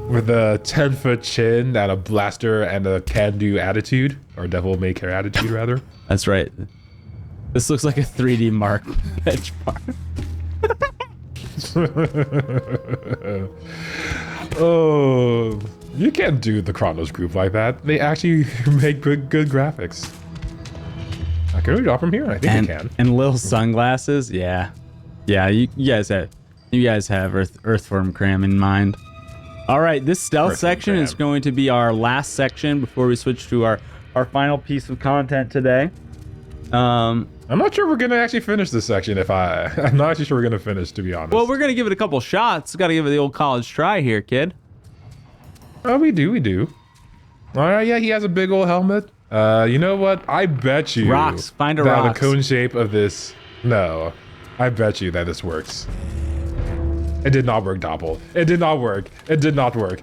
With a 10-foot chin and a blaster and a can-do attitude, or devil-may-care attitude, rather. That's right. This looks like a 3D Mark benchmark. Oh, you can't do the Chronos group like that. They actually make good graphics. Can we drop from here? I think we can. And little sunglasses, yeah. You guys have Earthworm Cram in mind. All right, this stealth section is going to be our last section before we switch to our final piece of content today. I'm not sure we're gonna actually finish this section. I'm not actually sure we're gonna finish, to be honest. Well, we're gonna give it a couple shots. Got to give it the old college try here, kid. Oh, we do. All right, yeah, he has a big old helmet. You know what? I bet you rocks. Find a that rocks. the cone shape of this. No, I bet you that this works. It did not work, Doppel. It did not work. It did not work.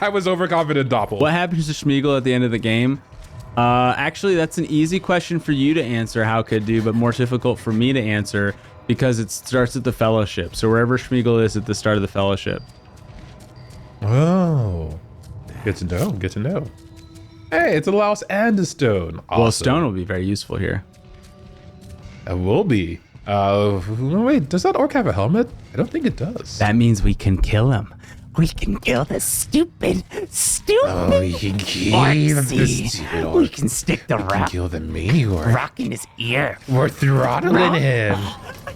I was overconfident, Doppel. What happens to Schmeagol at the end of the game? Actually, that's an easy question for you to answer, how could do, but more difficult for me to answer because it starts at the Fellowship. So wherever Schmeagol is at the start of the Fellowship. Oh, good to know. Good to know. Hey, it's a louse and a stone. Awesome. Well, stone will be very useful here. It will be. Wait, does that orc have a helmet? I don't think it does. That means we can kill him. We can kill the stupid. Oh, we can kill the stupid orc. We can stick the rock. Kill the mini orc. Rock in his ear. We're throttling him.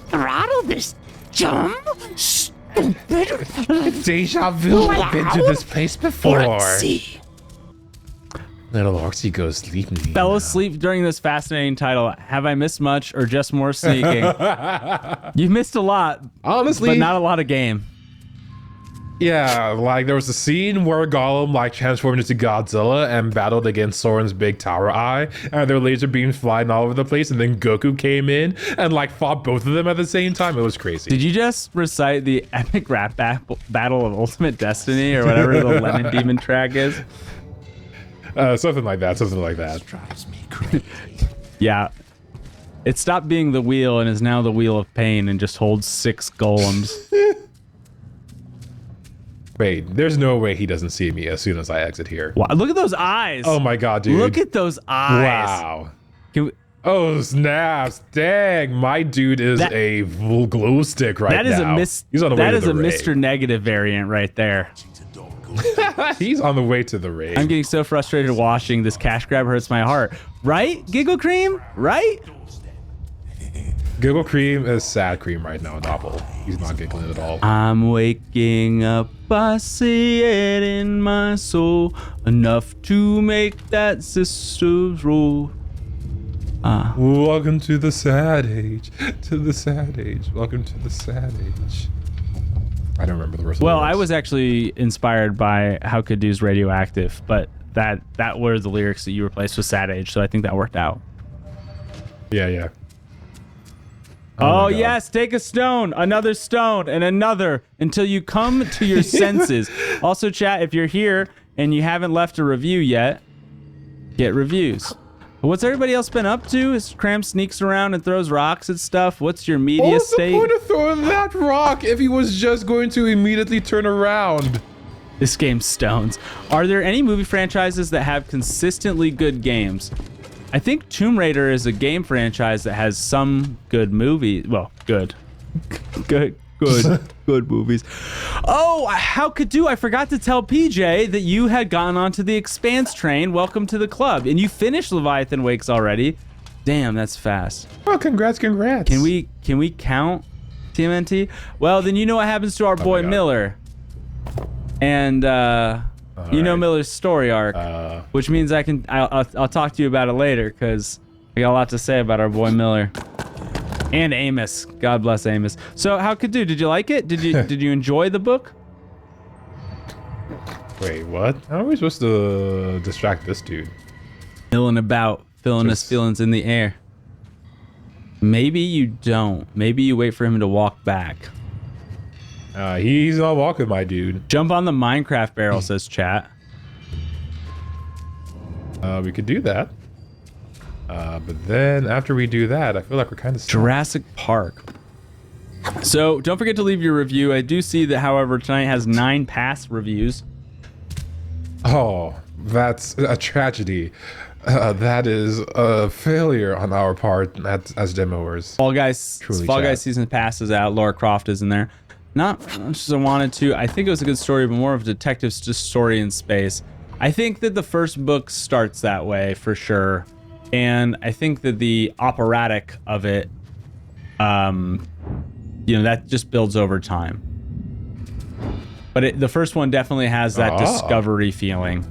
Throttle this dumb, stupid. Deja vu. I've been to this place before. Orcsy. Little Orcsy goes sleeping. Fell asleep during this fascinating title. Have I missed much or just more sneaking? You've missed a lot, honestly, but not a lot of game. Yeah, like there was a scene where Gollum like transformed into Godzilla and battled against Soren's big tower eye, and their laser beams flying all over the place, and then Goku came in and like fought both of them at the same time. It was crazy. Did you just recite the epic rap battle of Ultimate Destiny or whatever the Lemon Demon track is? Something like that. Something like that. Drives me crazy. Yeah. It stopped being the wheel and is now the wheel of pain and just holds 6 golems. Wait, there's no way he doesn't see me as soon as I exit here. Wow, look at those eyes. Oh my god, dude. Look at those eyes. Wow. Oh, snaps. Dang, my dude is a glow stick right now. He's on the way to the That is a raid. Mr. Negative variant right there. He's on the way to the raid. I'm getting so frustrated watching this cash grab hurts my heart. Right? Giggle Cream? Right? Giggle Cream is sad cream right now, Doppel. He's not giggling at all. I'm waking up, I see it in my soul, enough to make that sister's roll. Welcome to the sad age. To the sad age. Welcome to the sad age. I don't remember the rest of the Well, lyrics. I was actually inspired by How Could Do's Radioactive, but that were the lyrics that you replaced with Sad Age, so I think that worked out. Yeah. Oh yes, take a stone, another stone, and another until you come to your senses. Also, chat, if you're here and you haven't left a review yet, get reviews. What's everybody else been up to? Is Cram sneaks around and throws rocks at stuff? What's your media state? What's the point of throwing that rock if he was just going to immediately turn around? This game's stones. Are there any movie franchises that have consistently good games? I think Tomb Raider is a game franchise that has some good movies. Well, good movies. Oh, how could I forgot to tell PJ that you had gone onto the Expanse train. Welcome to the club. And you finished Leviathan Wakes already. Damn, that's fast. Oh, congrats. Can we count TMNT? Well, then you know what happens to our boy Miller. And you know Miller's story arc, which means I'll talk to you about it later because I got a lot to say about our boy Miller. And Amos. God bless Amos. So how could did you like it? Did you enjoy the book? Wait, what? How are we supposed to distract this dude? Milling about, feeling his feelings in the air. Maybe you don't. Maybe you wait for him to walk back. He's not walking, my dude. Jump on the Minecraft barrel, says chat. We could do that. But then after we do that, I feel like we're kind of Jurassic Park. So don't forget to leave your review. I do see that, however, tonight has 9 past reviews. Oh, that's a tragedy. That is a failure on our part as demoers. Fall Guys Season Pass is out. Laura Croft is in there. Not much as I wanted to. I think it was a good story, but more of a detective story in space. I think that the first book starts that way for sure. And I think that the operatic of it, that just builds over time. But the first one definitely has that discovery feeling.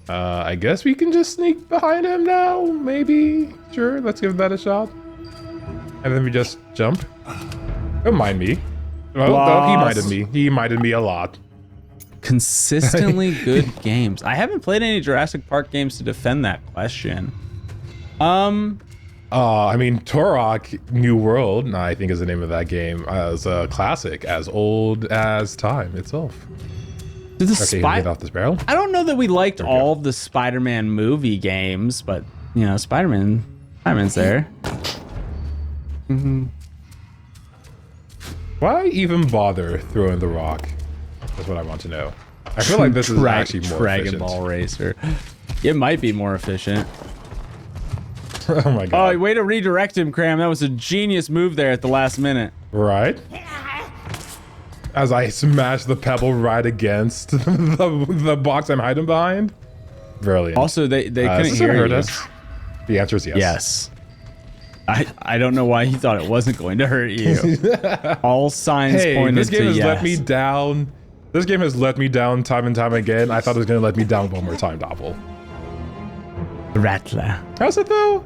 I guess we can just sneak behind him now, maybe? Sure, let's give that a shot. And then we just jump. Don't mind me. Well, he minded me. He minded me a lot. Consistently good games. I haven't played any Jurassic Park games to defend that question. I mean, Turok New World, I think is the name of that game, is a classic, as old as time itself. Did the get off this barrel? I don't know that we liked all of the Spider-Man movie games, but Spider-Man's there. Why even bother throwing the rock? That's what I want to know. I feel like this is actually more Dragon efficient. Ball Racer. It might be more efficient. Oh my god. Oh, way to redirect him, Cram. That was a genius move there at the last minute. Right? As I smash the pebble right against the box I'm hiding behind. Brilliant. Also, they couldn't hear you. Us? The answer is yes. Yes. I don't know why he thought it wasn't going to hurt you. All signs pointed this game to has yes. let me down. This game has let me down time and time again. I thought it was going to let me down one more time, Doppel. Rattler. How's it though?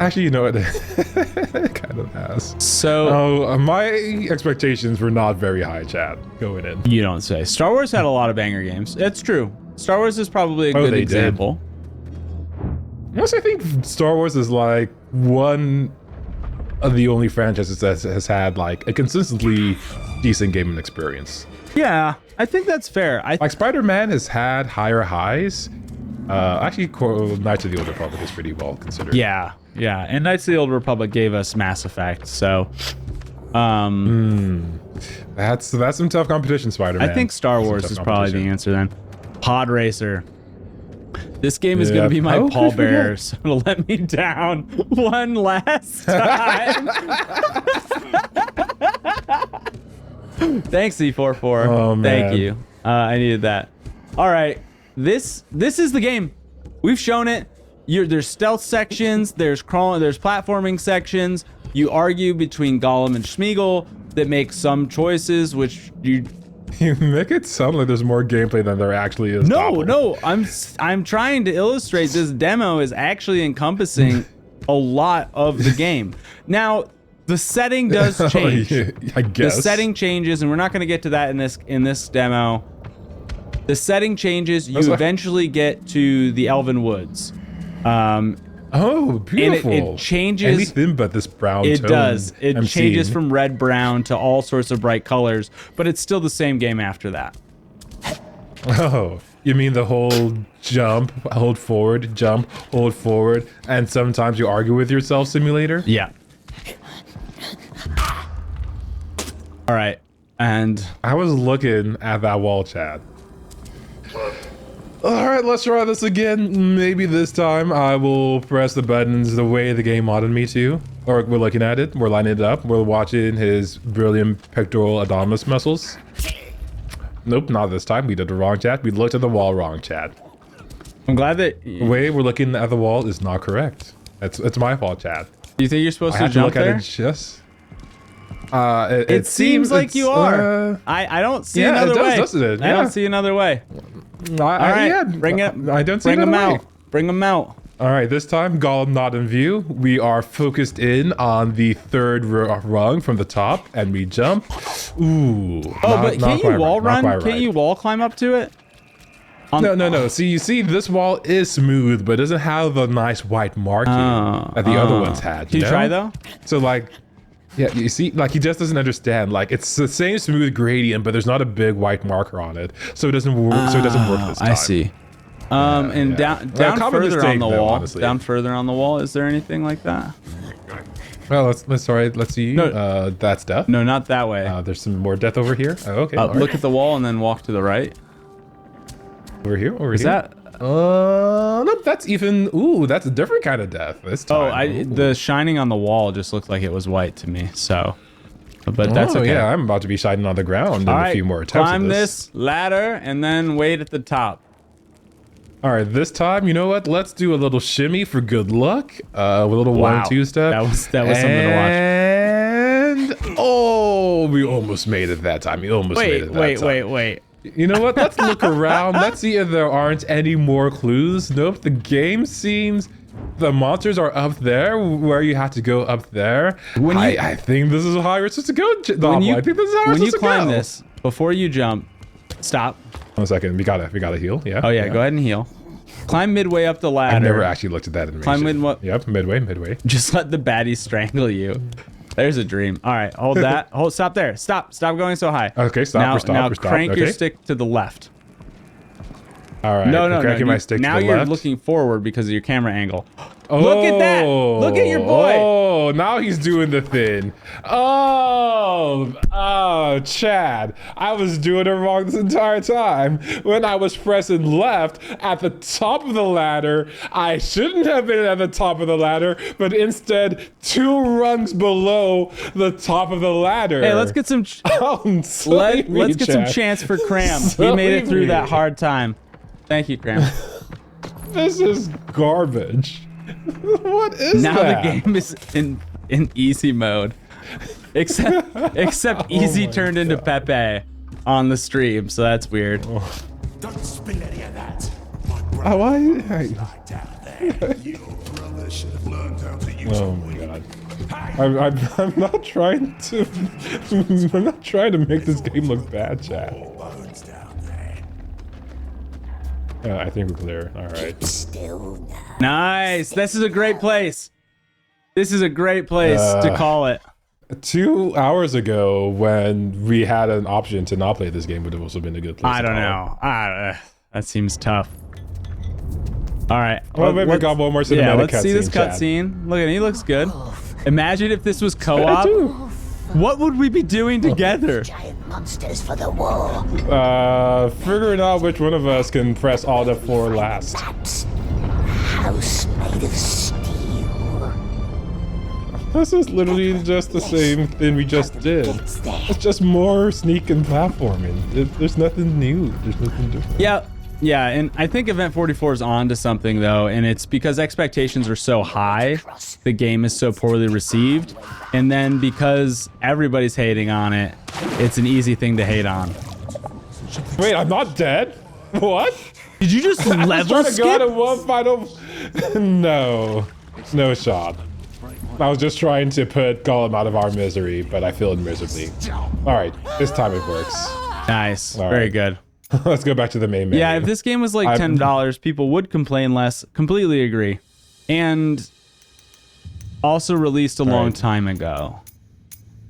Actually, you know what? It kind of has. So, my expectations were not very high, chat, going in. You don't say. Star Wars had a lot of banger games. It's true. Star Wars is probably a good example. Yes, I think Star Wars is like one of the only franchises that has had like a consistently decent gaming experience. Yeah, I think that's fair. Like Spider-Man has had higher highs. Actually, Knights of the Old Republic is pretty well considered. Yeah, and Knights of the Old Republic gave us Mass Effect, so that's some tough competition, Spider-Man. I think Star Wars is probably the answer then. Pod Racer. This game is going to be my pallbearer, so it'll let me down one last time. Thanks, C44. Oh, man. Thank you. I needed that. All right. This is the game. We've shown it. There's stealth sections. There's crawling. There's platforming sections. You argue between Gollum and Schmeagol that make some choices, which you make it sound like there's more gameplay than there actually is. No. I'm trying to illustrate this demo is actually encompassing a lot of the game. Now, the setting does change. I guess the setting changes, and we're not going to get to that in this demo. The setting changes. You eventually get to the Elven Woods. Oh, beautiful! And it changes. Anything but this brown It tone does. It I'm changes seeing. from red, brown to all sorts of bright colors, but it's still the same game after that. Oh, you mean the whole jump, hold forward, jump, hold forward, and sometimes you argue with yourself simulator? Yeah. All right, and I was looking at that wall chat. All right, let's try this again. Maybe this time I will press the buttons the way the game wanted me to. Or we're looking at it, we're lining it up, we're watching his brilliant pectoral abdominis muscles. Nope, not this time. We did the wrong, chat. We looked at the wall wrong, chat. I'm glad that The way we're looking at the wall is not correct. It's my fault, chat. Do you think you're supposed I to had to jump look there? at it just. It seems like you are. I don't see another way. Doesn't it? I don't see another way. All right, yeah, bring it. I don't see Bring them another way. out. Bring them out. All right, this time, Gollum not in view. We are focused in on the third rung from the top, and we jump. Ooh. Oh, but can't you wall run? Can't you wall climb up to it? No. See, you see, this wall is smooth, but it doesn't have the nice white marking that the other ones had. Can you try though? So like, yeah, you see, like he just doesn't understand. Like it's the same smooth gradient, but there's not a big white marker on it, so it doesn't work. So it doesn't work this time. I see. And down common further mistake, on the though, wall. honestly. Down further on the wall. Is there anything like that? Well, let's see. No. That's death. No, not that way. There's some more death over here. Oh, okay. all right. Look at the wall and then walk to the right. Over here. Over Is here. that? Nope. That's even. Ooh, that's a different kind of death this time. Ooh. The shining on the wall just looked like it was white to me. So, but that's okay. Yeah, I'm about to be shining on the ground in a few more attempts. Climb of this ladder and then wait at the top. All right, this time, you know what? Let's do a little shimmy for good luck. A little 1-2 step. That was something to watch. And oh, we almost made it that time. We almost made it that time. Wait. You know what? Let's look around. Let's see if there aren't any more clues. Nope. The game seems the monsters are up there where you have to go up there. I think this is how you're supposed to go. I think this is how you're supposed to go. Climb this, before you jump, stop. 1 second. We gotta heal. Yeah. Oh yeah, go ahead and heal. Climb midway up the ladder. I've never actually looked at that animation. Climb Yep, midway. Just let the baddies strangle you. There's a dream. All right, hold that. Stop there. Stop going so high. Okay, stop. Now Stop. crank Okay. your stick to the left. All right. No. Cranking my stick now to the you're left. looking forward because of your camera angle. Look at that. Look at your boy. Oh, now he's doing the thing. Oh, Chad. I was doing it wrong this entire time. When I was pressing left at the top of the ladder, I shouldn't have been at the top of the ladder, but instead 2 rungs below the top of the ladder. Hey, let's get some. Let's get some chance for Cram. He made it through that hard time. Thank you, Cram. This is garbage. What is now that? The game is in easy mode, except easy turned into Pepe on the stream, so that's weird. Don't spill any of that. Oh my god. I'm not trying to I'm not trying to make this game look bad, chat. I think we're clear. All right. Still now. Nice. This is a great place. This is a great place to call it. 2 hours ago, when we had an option to not play this game, would have also been a good place. I don't know. That seems tough. All right. Well, maybe we got one more cinematic Yeah, let's see this cutscene, cutscene. Look at he looks good. Imagine if this was co-op. What would we be doing together? Giant monsters for the war. Figuring out which one of us can press all the 4 last. That's house made of steel. This is literally just the same thing we just did. It's just more sneak and platforming. There's nothing new. There's nothing different. Yeah, and I think Event 44 is on to something though, and it's because expectations are so high, the game is so poorly received, and then because everybody's hating on it, it's an easy thing to hate on. Wait, I'm not dead? What? Did you just level skip? I got one final. No shot. I was just trying to put Gollum out of our misery, but I failed miserably. All right, this time it works. Nice, All very right. good. Let's go back to the main menu. Yeah, if this game was like $10, people would complain less. Completely agree. And also released a long time ago.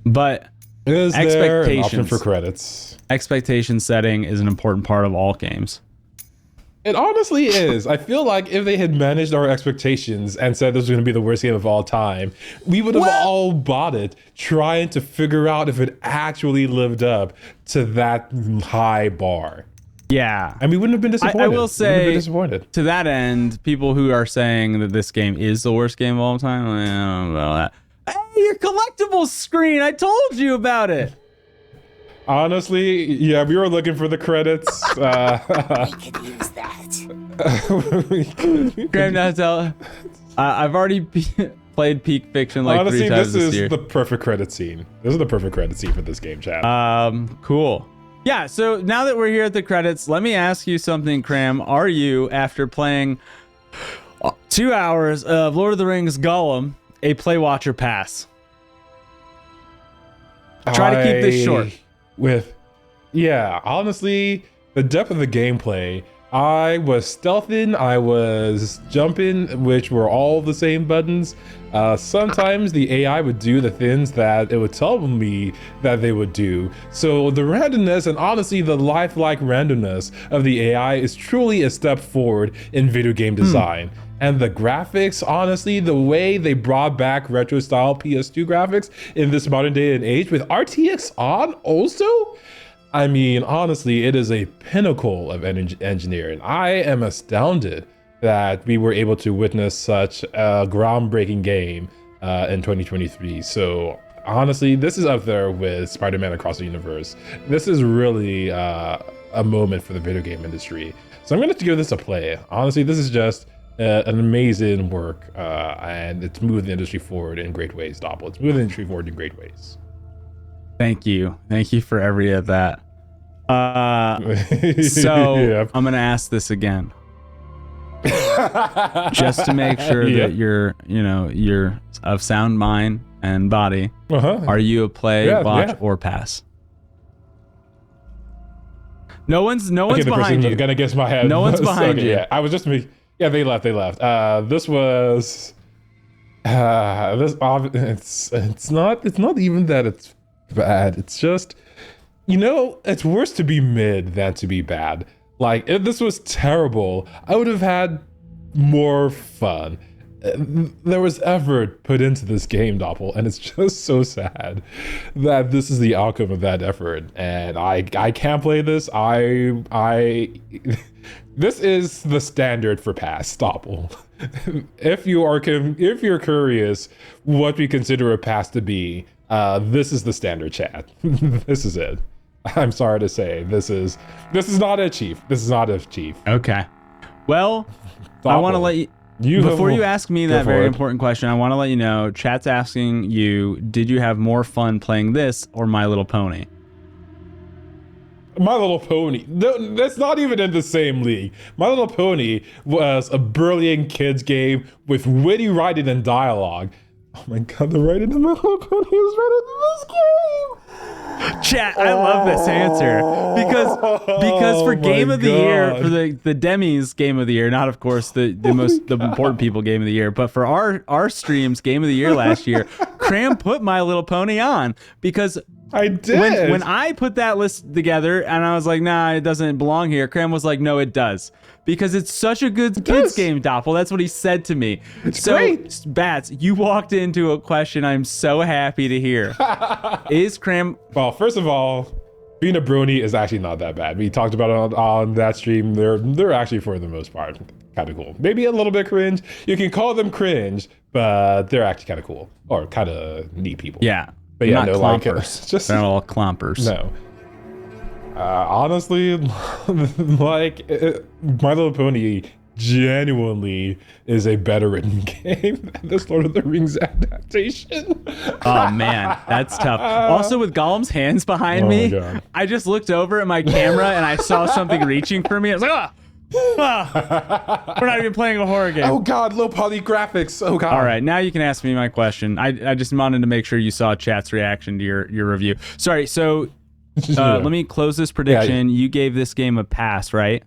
But is there an option for credits? Expectation setting is an important part of all games. It honestly is. I feel like if they had managed our expectations and said this was going to be the worst game of all time, we would have all bought it, trying to figure out if it actually lived up to that high bar. Yeah. And we wouldn't have been disappointed. I will We wouldn't have say, been disappointed. to that end, people who are saying that this game is the worst game of all time, I don't know that. Hey, your collectibles screen! I told you about it! Honestly, yeah, we were looking for the credits. We could use that. Graham Natel, I've already played Peak Fiction like Honestly, 3 times this this year. is the perfect credit scene. This is the perfect credit scene for this game, chat. Cool. Yeah, so now that we're here at the credits, let me ask you something, Cram. Are you, after playing 2 hours of Lord of the Rings Gollum, a play, watch, or pass? Try to keep this short. Honestly, the depth of the gameplay, I was stealthing, I was jumping, which were all the same buttons. Sometimes the AI would do the things that it would tell me that they would do. So the randomness and honestly the lifelike randomness of the AI is truly a step forward in video game design. And the graphics, honestly, the way they brought back retro style PS2 graphics in this modern day and age with RTX on also, I mean, honestly, it is a pinnacle of engineering. I am astounded that we were able to witness such a groundbreaking game in 2023. So honestly, this is up there with Spider-Man Across the Universe. This is really a moment for the video game industry. So I'm going to give this a play. Honestly, this is just an amazing work, and it's moved the industry forward in great ways, Doppel. It's moved the industry forward in great ways. Thank you. Thank you for every of that. So Yep. I'm going to ask this again. Just to make sure that you're of sound mind and body. Are you a play, watch, or pass? No one's behind you. Gonna guess my head. No one's behind you. Yeah, I was just me. Yeah, they left. This was. It's not even that it's bad. It's just, it's worse to be mid than to be bad. Like, if this was terrible, I would have had more fun. There was effort put into this game, Doppel, and it's just so sad that this is the outcome of that effort. And I can't play this. This is the standard for pass, Doppel. If you're curious what we consider a pass to be, this is the standard, chat. This is it. I'm sorry to say, this is not a chief. This is not a chief. Okay. Well, Doppel, I want to let you. Before you ask me that very important question, I want to let you know, chat's asking you, did you have more fun playing this or My Little Pony? My Little Pony. No, that's not even in the same league. My Little Pony was a brilliant kids game with witty writing and dialogue. Oh my god, the writing in My Little Pony is better than this game. Chat, I love this answer because for game of the year, for the Demis game of the year, not of course the important people game of the year, but for our streams game of the year last year, Cram put My Little Pony on because I did. When I put that list together and I was like, nah, it doesn't belong here, Cram was like, no, it does. Because it's such a good kids game, Doppel. That's what he said to me. It's great. Bats, you walked into a question I'm so happy to hear. Is Cram... Well, first of all, being a brony is actually not that bad. We talked about it on that stream. They're actually, for the most part, kind of cool. Maybe a little bit cringe. You can call them cringe, but they're actually kind of cool. Or kind of neat people. Yeah. But yeah, not no, clompers. They're not all clompers. No. Honestly, like, My Little Pony genuinely is a better written game than this Lord of the Rings adaptation. Oh man, that's tough. Also with Gollum's hands behind me, God. I just looked over at my camera and I saw something reaching for me. I was like, we're not even playing a horror game. Oh god, low poly graphics. Oh god. All right, now you can ask me my question. I just wanted to make sure you saw chat's reaction to your review. Sorry, so let me close this prediction. You gave this game a pass, right?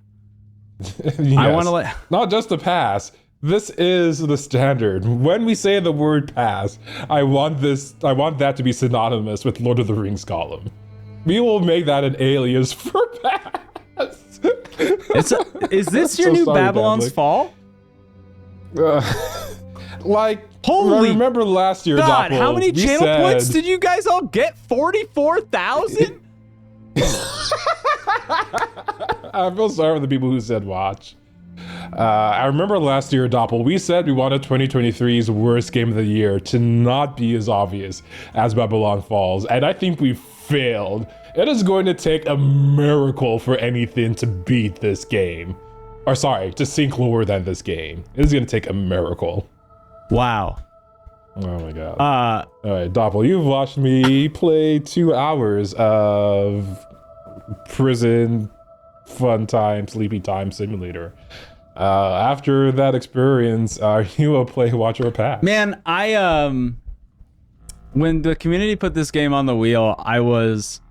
Yes. I want to let... Not just a pass. This is the standard. When we say the word pass, I want that to be synonymous with Lord of the Rings Gollum. We will make that an alias for pass. Is this your new Babylon's Fall? Like, holy, I remember last year, God, Doppel, how many channel points did you guys all get? 44,000? I feel sorry for the people who said watch. I remember last year, Doppel, we said we wanted 2023's worst game of the year to not be as obvious as Babylon Falls, and I think we failed. It is going to take a miracle for anything to beat this game. Or sorry, to sink lower than this game. It is going to take a miracle. Wow. Oh my god. All right, Doppel, you've watched me play 2 hours of prison fun time, sleepy time simulator. After that experience, are you a play, watch, or pass? Man, I when the community put this game on the wheel, I was.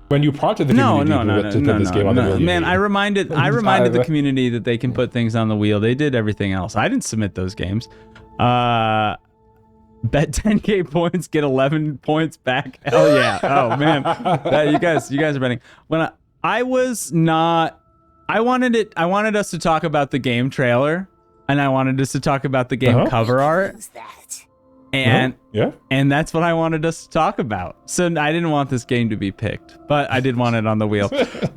When you prompted the community to put this game on the wheel, man, I reminded the community that they can put things on the wheel. They did everything else. I didn't submit those games. Bet 10k points, get 11 points back. Hell yeah! Oh man, you guys are betting. When I was not. I wanted us to talk about the game trailer, and I wanted us to talk about the game cover art. Who's that? And yeah, and that's what I wanted us to talk about. So I didn't want this game to be picked, but I did want it on the wheel.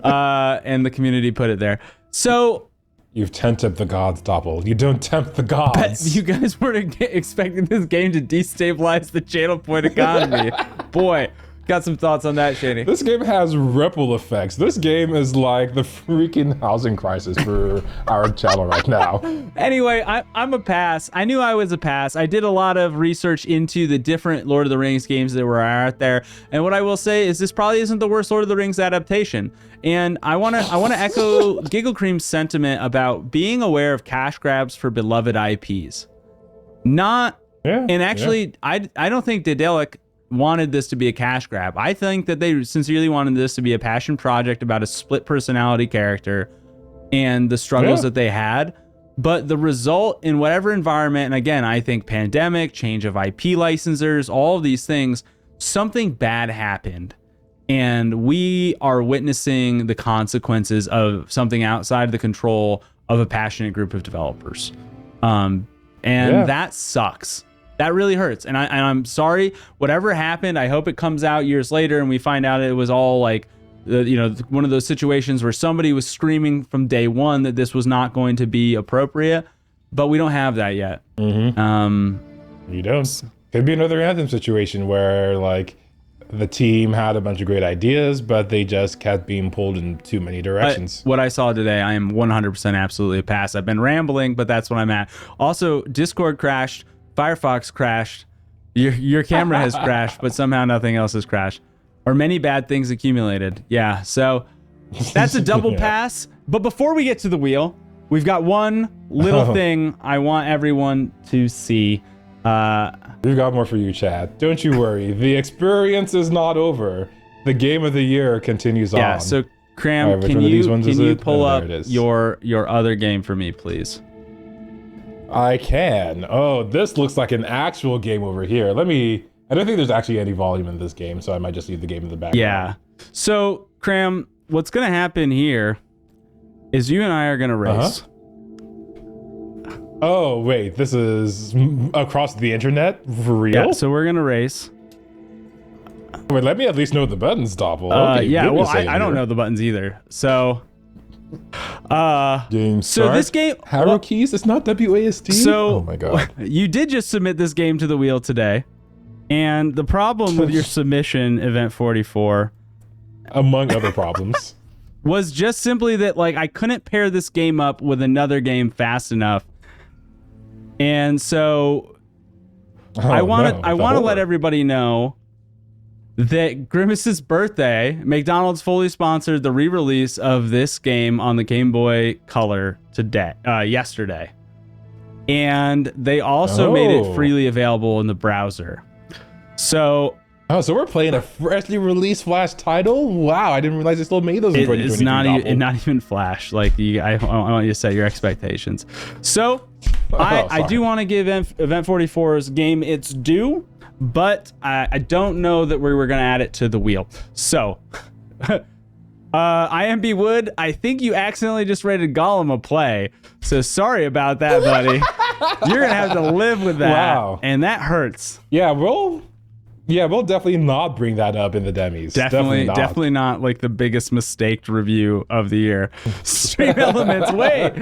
And the community put it there. So you've tempted the gods, Doppel. You don't tempt the gods. You guys weren't expecting this game to destabilize the channel point economy. Boy. Got some thoughts on that, Shady. This game has ripple effects. This game is like the freaking housing crisis for our channel right now. Anyway, I'm a pass. I knew I was a pass. I did a lot of research into the different Lord of the Rings games that were out there. And what I will say is this probably isn't the worst Lord of the Rings adaptation. And I wanna echo Giggle Cream's sentiment about being aware of cash grabs for beloved IPs. I don't think Daedalic wanted this to be a cash grab. I think that they sincerely wanted this to be a passion project about a split personality character and the struggles that they had. But the result in whatever environment, and again, I think pandemic, change of IP licensors, all of these things, something bad happened. And we are witnessing the consequences of something outside the control of a passionate group of developers. That sucks. That really hurts. And I'm sorry, whatever happened, I hope it comes out years later and we find out it was all like, one of those situations where somebody was screaming from day one that this was not going to be appropriate, but we don't have that yet. Mm-hmm. You don't. Could be another Anthem situation where like the team had a bunch of great ideas, but they just kept being pulled in too many directions. What I saw today, I am 100% absolutely a pass. I've been rambling, but that's what I'm at. Also, Discord crashed. Firefox crashed, your camera has crashed, but somehow nothing else has crashed, or many bad things accumulated. Yeah, so that's a double pass. But before we get to the wheel, we've got one little thing I want everyone to see. We've got more for you, Chad. Don't you worry. The experience is not over. The game of the year continues on. Yeah, so Cram, can you pull up your other game for me, please? I can. Oh, this looks like an actual game over here. I don't think there's actually any volume in this game, so I might just leave the game in the background. Yeah. So, Cram, what's going to happen here is you and I are going to race. Oh, wait. This is across the internet? For real? Yeah, so we're going to race. Wait, let me at least know the buttons, Doppel. Okay, yeah, well, I don't know the buttons either. So... game start. So this game arrow keys, it's not WASD. So oh my god, you did just submit this game to the wheel today, and the problem with your submission, Event 44, among other problems, was just simply that like I couldn't pair this game up with another game fast enough, and so I want to let everybody know that Grimace's birthday, McDonald's fully sponsored the re-release of this game on the Game Boy Color yesterday. And they also made it freely available in the browser. So we're playing a freshly released Flash title? Wow, I didn't realize they still made those in 2023. It's not even Flash. Like I want you to set your expectations. So I do want to give Event 44's game its due. But I don't know that we were going to add it to the wheel. So, IMB Wood, I think you accidentally just rated Gollum a play. So sorry about that, buddy. You're going to have to live with that. Wow. And that hurts. Yeah, we'll Yeah, we'll definitely not bring that up in the demis. Definitely not like the biggest mistaked review of the year. Stream Elements, wait.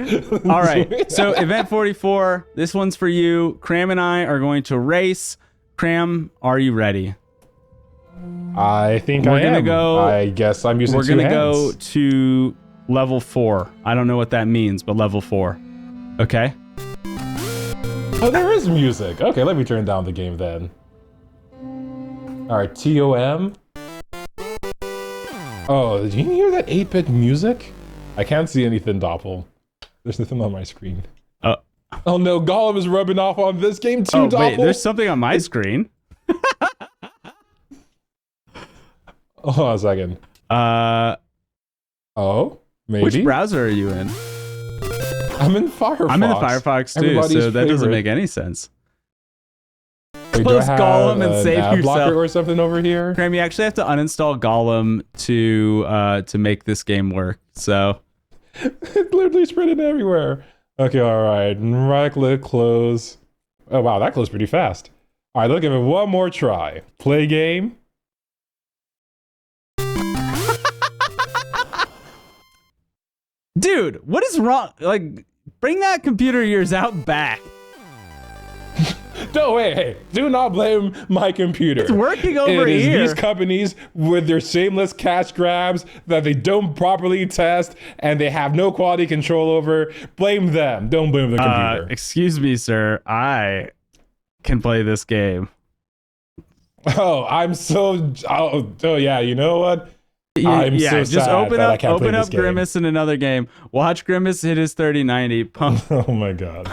All right, so event 44, this one's for you. Cram and I are going to race. Cram, are you ready? I think We're I gonna am. go- I guess I'm using We're two going to hands. go to level 4. I don't know what that means, but level 4. Okay? Oh, there is music. Okay, let me turn down the game then. Alright, TOM. Oh, did you hear that 8-bit music? I can't see anything, Doppel. There's nothing on my screen. Oh no, Gollum is rubbing off on this game too, Doppel. Wait, there's something on my screen. Hold on a second. Oh, maybe. Which browser are you in? I'm in Firefox. I'm in the Firefox too, Everybody's so that doesn't favorite. make any sense. Wait, do I Close have Gollum and an save ad blocker yourself. or something over here? Graham, you actually have to uninstall Gollum to make this game work. So It literally spread everywhere. Okay, alright. Right click, close. Oh wow, that closed pretty fast. Alright, let's give it one more try. Play game. dude, what is wrong? Like, bring that computer of yours out back. No, wait, hey, do not blame my computer. It's working over It is here. these companies with their shameless cash grabs that they don't properly test and they have no quality control over. Blame them. Don't blame the computer. Excuse me, sir. I can play this game. Oh, I'm so... Oh, yeah, you know what? I'm so just sad open that I up can't play open this up game. Grimace in another game. Watch Grimace hit his 3090. Pump. Oh my god.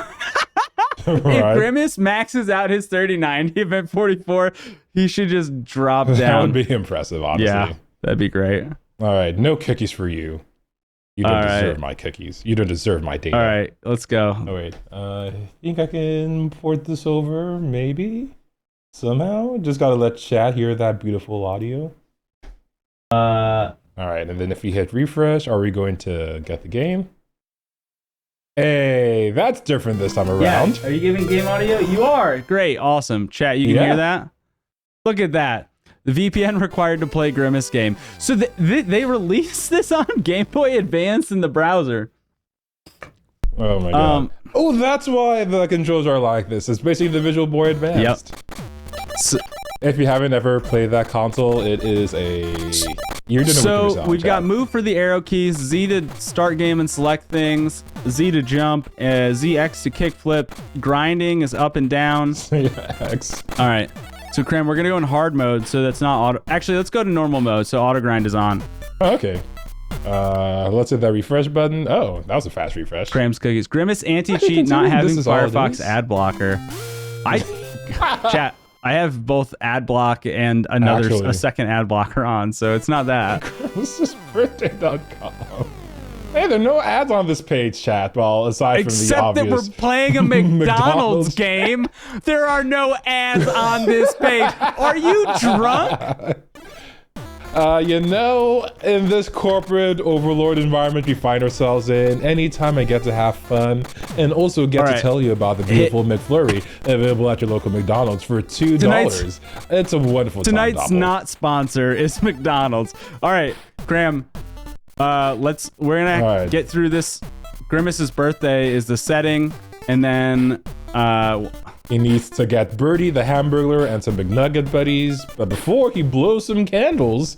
If Right. Grimace maxes out his 3090 event 44, he should just drop down. That would be impressive, honestly. Yeah, that'd be great. All right, no cookies for you. You don't All right. deserve my cookies. You don't deserve my data. All right, let's go. Oh wait, I think I can port this over, maybe? Somehow? Just gotta let chat hear that beautiful audio. All right, and then if we hit refresh, are we going to get the game? Hey, that's different this time around. Yeah. Are you giving game audio? You are. Great. Awesome. Chat, you can Yeah. hear that? Look at that. The VPN required to play Grimace game. So they released this on Game Boy Advance in the browser. Oh my god. Oh, that's why the controls are like this. It's basically the Visual Boy Advanced. So, If you haven't ever played that console, it is a... You're doing so we've got move for the arrow keys, Z to start game and select things, Z to jump, ZX to kickflip, grinding is up and down. X. All right. So Cram, we're gonna go in hard mode, so that's not auto. Actually, let's go to normal mode, so auto grind is on. Okay. Let's hit that refresh button. Oh, that was a fast refresh. Cram's cookies. Grimace anti-cheat, considering not this having is all it Firefox is. ad blocker. Chat. I have both ad block and another Actually. a second ad blocker on, so it's not that. This is birthday.com. Hey, there are no ads on this page, chat. Well, aside from the Except obvious. that we're playing a McDonald's McDonald's. game. There are no ads on this page. Are you drunk? You know, in this corporate overlord environment we find ourselves in, anytime I get to have fun and also get to tell you about the beautiful McFlurry available at your local McDonald's for $2, it's a wonderful time. Tonight's not sponsor is McDonald's. All right, Graham. We're gonna get through this. Grimace's birthday is the setting, and then he needs to get Birdie the Hamburglar and some McNugget buddies. But before he blows some candles,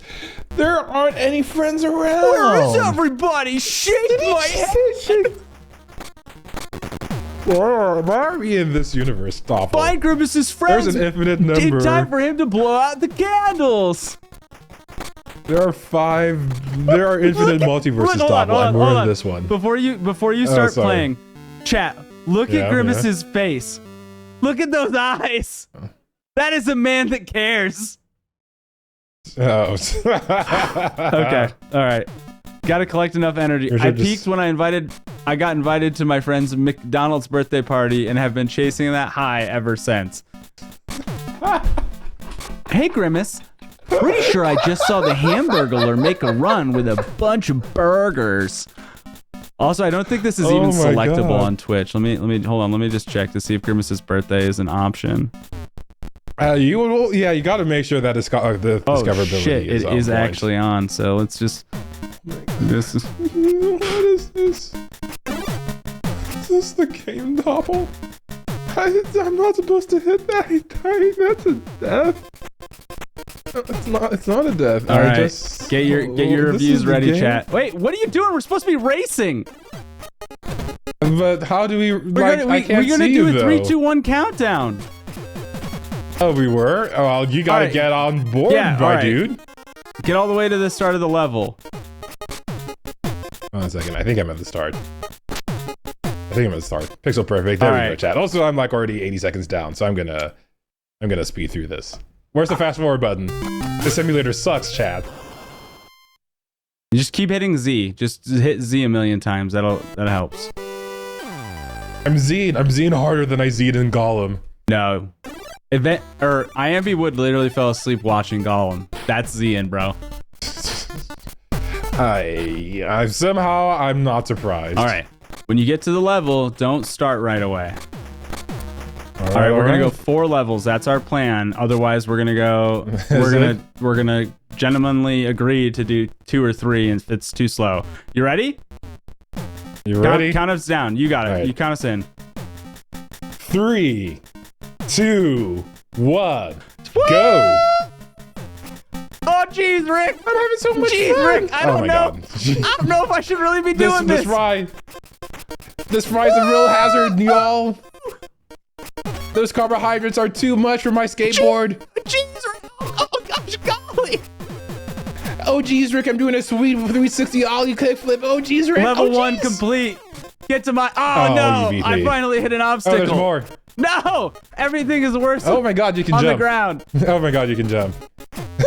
there aren't any friends around. Where is everybody? Shake my head. Why are we in this universe, Stoffel? Find Grimace's friends. There's an infinite number. In time for him to blow out the candles. There are infinite multiverses, Stoffel, and we're in this one. Before you start sorry. playing, chat, look at Grimace's face. Look at those eyes. That is a man that cares. Oh. Okay. All right. Got to collect enough energy. I peaked when I got invited to my friend's McDonald's birthday party and have been chasing that high ever since. Hey, Grimace. Pretty sure I just saw the Hamburglar make a run with a bunch of burgers. Also, I don't think this is even selectable on Twitch. Let me hold on. Let me just check to see if Grimace's birthday is an option. You got to make sure that the discoverability shit, is it on is point. actually on. So let's just. This is. What is this? Is this the game topple? I'm not supposed to hit that. That's a death. It's not a death. All right, just get your this reviews is the ready, game? chat. Wait, what are you doing? We're supposed to be racing. But how do we? We're gonna do a 3, 2, 1 countdown. Oh, we were. Oh, well, you gotta Alright. get on board, Yeah, my alright. dude. Get all the way to the start of the level. 1 second. I think I'm at the start. Pixel perfect. There we go, Alright. chat. Also, I'm like already 80 seconds down, so I'm gonna speed through this. Where's the fast forward button? This simulator sucks, chat. You just keep hitting Z. Just hit Z a million times. That helps. I'm Z'ing harder than I Z'd in Gollum. No. IMB Wood literally fell asleep watching Gollum. That's Zian, bro. I'm not surprised. All right. When you get to the level, don't start right away. All right, we're gonna go 4 levels. That's our plan. Otherwise, we're gonna go. We're gonna gentlemanly agree to do 2 or 3, and if it's too slow. You ready? You ready? Count us down. You got it. Right. You count us in. 3, 2, 1, go! Oh, jeez, Rick. I'm having so much fun. Rick. I don't know. God. I don't know if I should really be doing this. This fry's a real hazard, y'all. Those carbohydrates are too much for my skateboard. Jeez, Rick. Oh gosh, golly. Oh geez, Rick, I'm doing a sweet 360 ollie kickflip. Oh geez, Rick. Level oh, 1 geez. complete. Get to my. Oh, Oh, no. you beat I me. finally hit an Oh, obstacle. there's more. No. Everything is worse Oh my god, you can on jump. the ground. Oh my god, you can jump.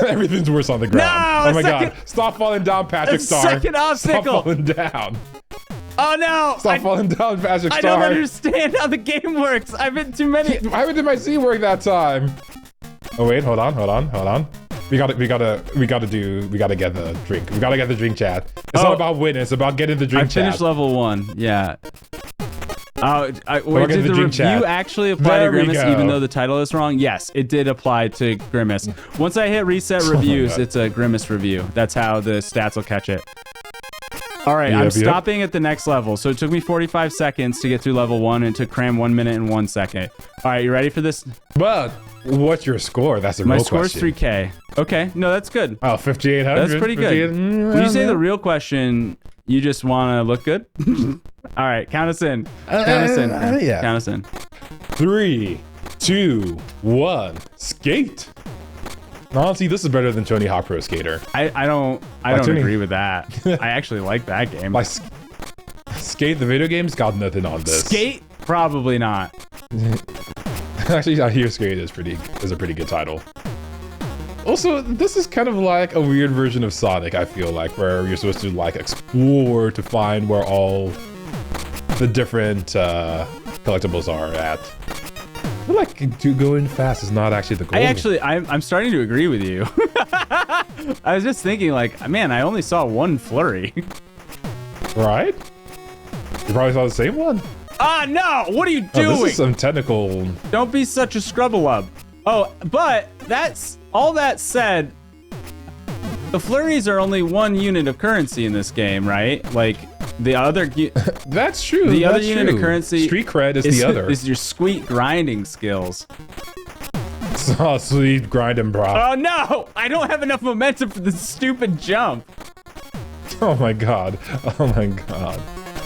Everything's worse on the ground. No, oh my second- god. Stop falling down, Patrick a Star. second obstacle. Stop falling down. Oh no. Stop falling down, Patrick I Star. don't understand how the game works. I've been too many. Why did my Z work that time? Oh wait, hold on. We gotta get the drink. We gotta get the drink, chat. It's not about winning, it's about getting the drink, I finished chat. level 1. Yeah. Wait, at did the the drink review chat. actually apply There to we Grimace go. even though the title is wrong? Yes, it did apply to Grimace. Once I hit reset reviews, God. it's a Grimace review. That's how the stats will catch it. All right, Yep, I'm yep. stopping at the next level. So it took me 45 seconds to get through level 1 and it took Cram 1 minute and 1 second. All right, you ready for this? But what's your score? That's the My real score is question. 3K. Okay, no, that's good. Oh, 5,800. That's pretty good. When you say the real question, you just want to look good? All right, count us in. Count us in. yeah. Count us in. 3, 2, 1, skate. Honestly, this is better than Tony Hawk Pro Skater. I don't Tony- agree with that. I actually like that game. Like, Skate, the video game's got nothing on this. Skate? Probably not. Actually, I hear Skate is a pretty good title. Also, this is kind of like a weird version of Sonic, I feel like, where you're supposed to like explore to find where all the different collectibles are at. I feel like going fast is not actually the goal. I'm starting to agree with you. I was just thinking like, man, I only saw 1 flurry. Right? You probably saw the same one. Ah, no! What are you Oh, doing? this is some technical. Don't be such a scrubbalub. Oh, but that's all that said. The flurries are only 1 unit of currency in this game, right? Like the other. That's true. The other that's unit true. of currency. Street cred is the other. Is your sweet grinding skills. Oh, sweet grinding, bro. Oh no! I don't have enough momentum for this stupid jump. Oh my god. Oh my god.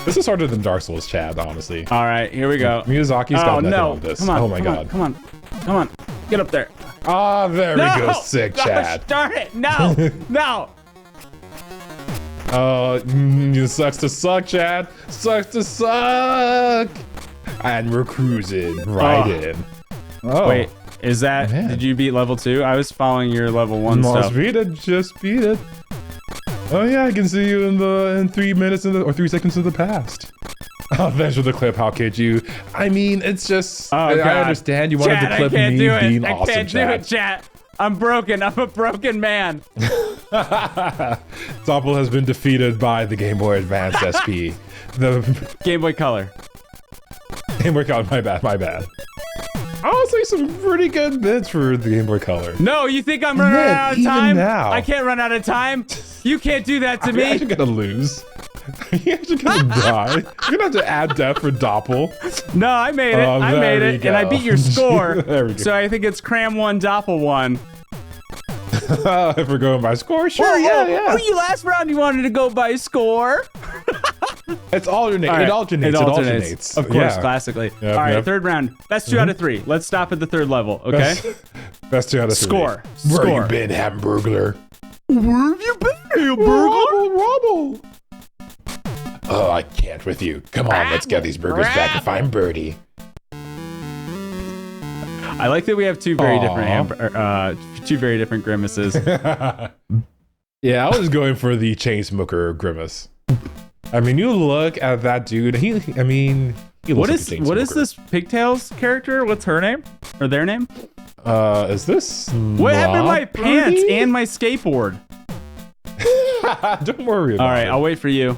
This is harder than Dark Souls, Chad, honestly. All right, here we go. Miyazaki's got nothing on this. Come on, oh my come god. on, come on. Get up there. Ah, there we go. Sick, Gosh, Chad. darn it. No, no. It sucks to suck, Chad. Sucks to suck. And we're cruising right in. Oh. Wait, is that, Man. did you beat level 2? I was following your level 1 Must stuff. beat it. Just beat it. Oh yeah, I can see you in 3 minutes or 3 seconds in the past. Oh, thanks for the clip. How could you? I mean, it's just. I understand you wanted Chat, to clip I can't me do it. being I awesome, can't do it, chat. I'm broken. I'm a broken man. Doppel has been defeated by the Game Boy Advance SP. The Game Boy Color. Game Boy Color. My bad. Honestly, some pretty good bits for the Game Boy Color. No, you think I'm running Man, out of even time? now. I can't run out of time. You can't do that to You're me. actually gonna lose. You're actually gonna die. You're gonna have to add death for Doppel. No, I made it. I there made we it, and I go. beat your score. There we go. So I think it's Cram 1, Doppel 1. If we're going by score, sure, Oh, you last round you wanted to go by score. It's alternate. All right. It alternates. Of course, Yeah. classically. Yep, All right, yep. third round. Best 2 out of 3. Let's stop at the third level, okay? Best 2 out of 3. Score. Where Score. you been, Hamburglar? Where have you been, Rubble. Oh, I can't with you. Come on, let's get these burgers back and find Birdie. I like that we have two very Aw. different grimaces. Yeah, I was going for the chain smoker grimace. I mean, you look at that dude. He looks What like a is chain what is smoker. this Pigtails character? What's her name? Or their name? Is this? What happened to my pants Birdie? and my skateboard? Don't worry about All right, it. I'll wait for you.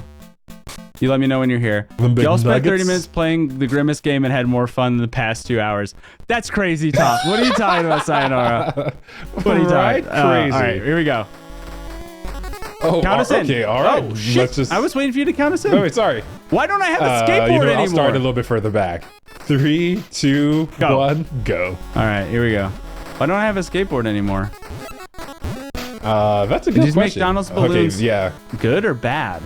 You let me know when you're here. The big Y'all spent 30 nuggets? minutes playing the Grimace game and had more fun than the past 2 hours. That's crazy talk. What are you talking about, Sayonara? What are you Right? talking? Crazy. All right, here we go. Oh, Count us in. okay, all right. Oh, shit. Let's just. I was waiting for you to count us in. No, wait, sorry. Why don't I have a skateboard you know, anymore? I'll start a little bit further back. 3, 2, Go. 1, go. All right, here we go. Why don't I have a skateboard anymore? That's a good These question. McDonald's balloons- Okay, yeah. Good or bad?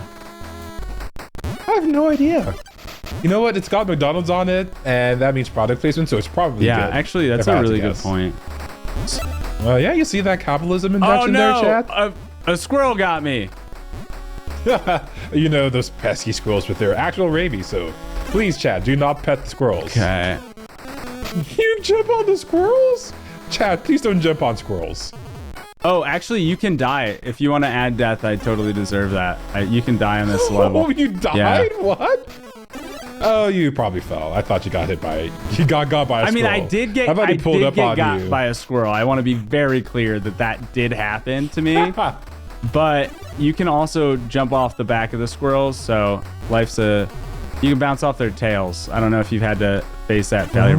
I have no idea. You know what? It's got McDonald's on it, and that means product placement, so it's probably Yeah, good. actually, that's if I a had to really good guess. point. Yeah, you see that capitalism Oh invention no! there, Chad? A squirrel got me. You know, those pesky squirrels with their actual rabies, so please, Chad, do not pet the squirrels. Okay. You jump on the squirrels? Chad, please don't jump on squirrels. Oh, actually, you can die. If you want to add death, I totally deserve that. You can die on this level. Oh, you died? Yeah. What? Oh, you probably fell. I thought you got hit by. You got by a I mean, squirrel. I did get. How about I he pulled did up get on got you? by a squirrel. I want to be very clear that that did happen to me. But you can also jump off the back of the squirrels. So life's a. You can bounce off their tails. I don't know if you've had to face that failure.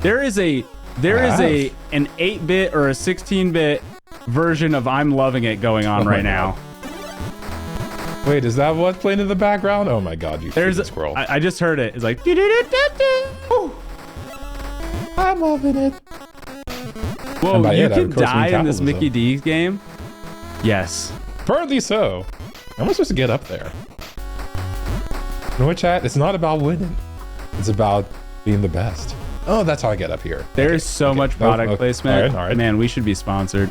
There is an 8-bit or a 16-bit version of I'm Loving It going on right now. Wait, is that what playing in the background? Oh my god, you There's freaking a squirrel. I just heard it. It's like I'm loving it. whoa, And by you it, I can would call it die in this capitalism. Mickey D's game? Yes. Apparently so. How am I supposed to get up there? You know what, chat? It's not about winning. It's about being the best. Oh, that's how I get up here. There is so much product Okay. placement. All right. Man, we should be sponsored.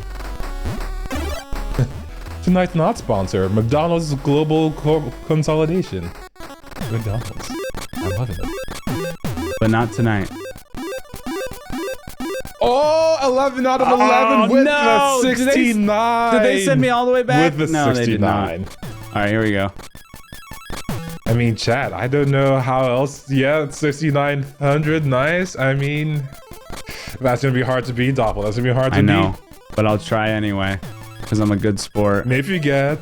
Tonight's not sponsored. McDonald's Global Consolidation. McDonald's. I'm loving it. But not tonight. Oh, 11 out of 11 Oh, with no! the 69. Did they send me all the way back? With the No, they did not. 69. All right, here we go. I mean, chat, I don't know how else. Yeah, it's 6,900. Nice. I mean, that's going to be hard to beat, Doppel. That's going to be hard to I know, beat. but I'll try anyway because I'm a good sport. Maybe if you get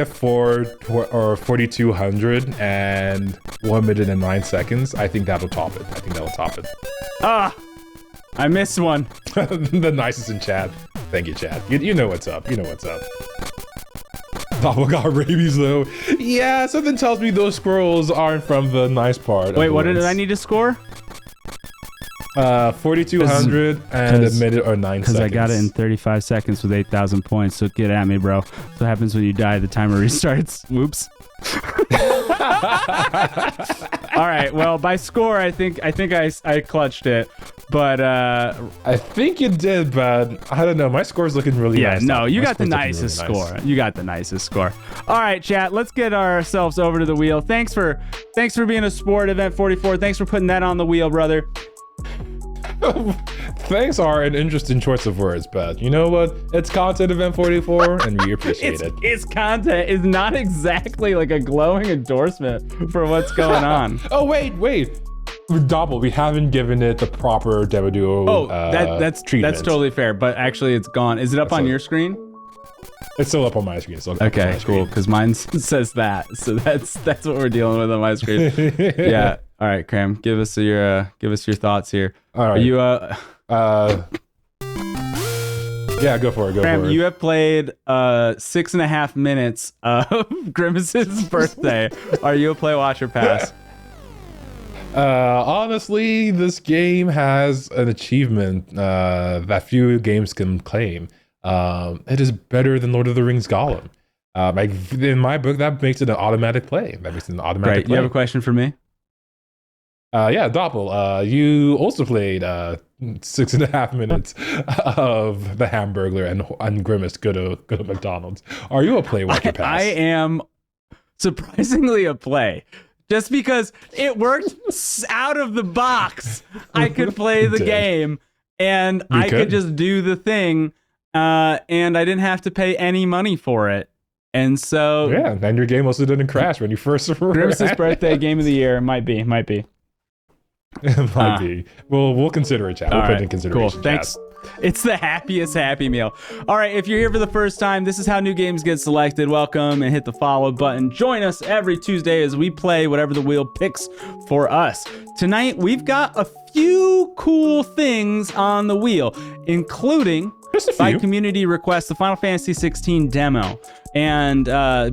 4,200 and 1 minute and 9 seconds, I think that'll top it. Ah, I missed one. The nicest in chat. Thank you, chat. You know what's up. Doppel got rabies though. Yeah, something tells me those squirrels aren't from the nice part. Wait, what did I need to score? 4,200 and a minute or 9 seconds. Because I got it in 35 seconds with 8,000 points. So get at me, bro. That's what happens when you die. The timer restarts. Whoops. All right. Well, by score, I think I clutched it. But I think you did, but I don't know. My score's looking really yeah, nice. no, you My got the score's looking nicest really nice. score. You got the nicest score. All right, chat. Let's get ourselves over to the wheel. Thanks for being a sport, Event 44. Thanks for putting that on the wheel, brother. Thanks are an interesting choice of words, but you know what? It's content, Event 44, and we appreciate it. Its content is not exactly like a glowing endorsement for what's going on. Oh, wait. Doppel, we haven't given it the proper DemoDuo Oh, treatment. that's totally fair. But actually, it's gone. Is it up on your screen? It's still up on my screen. Okay, cool. Because mine says that, so that's what we're dealing with on my screen. Yeah. All right, Cram, give us your thoughts here. All right. Are you Yeah, go for it. Cram, you have played 6.5 minutes of Grimace's birthday. Are you a play, watch, or pass? Honestly, this game has an achievement that few games can claim. It is better than Lord of the Rings Gollum. In my book, that makes it an automatic play. Great. You have a question for me? Yeah, Doppel, you also played 6.5 minutes of the Hamburglar and Grimace go to McDonald's. Are you a play, watch, or pass? I am surprisingly a play. Just because it worked out of the box, I could play the game and I could just do the thing, and I didn't have to pay any money for it. And so yeah, and your game also didn't crash when you first Grimace's birthday game of the year might be. It might be. We'll consider it, chat. We'll put it in consideration. Cool. Thanks. It's the happiest Happy Meal. All right, if you're here for the first time, this is how new games get selected. Welcome and hit the follow button. Join us every Tuesday as we play whatever the wheel picks for us. Tonight, we've got a few cool things on the wheel, including by community request, the Final Fantasy 16 demo. And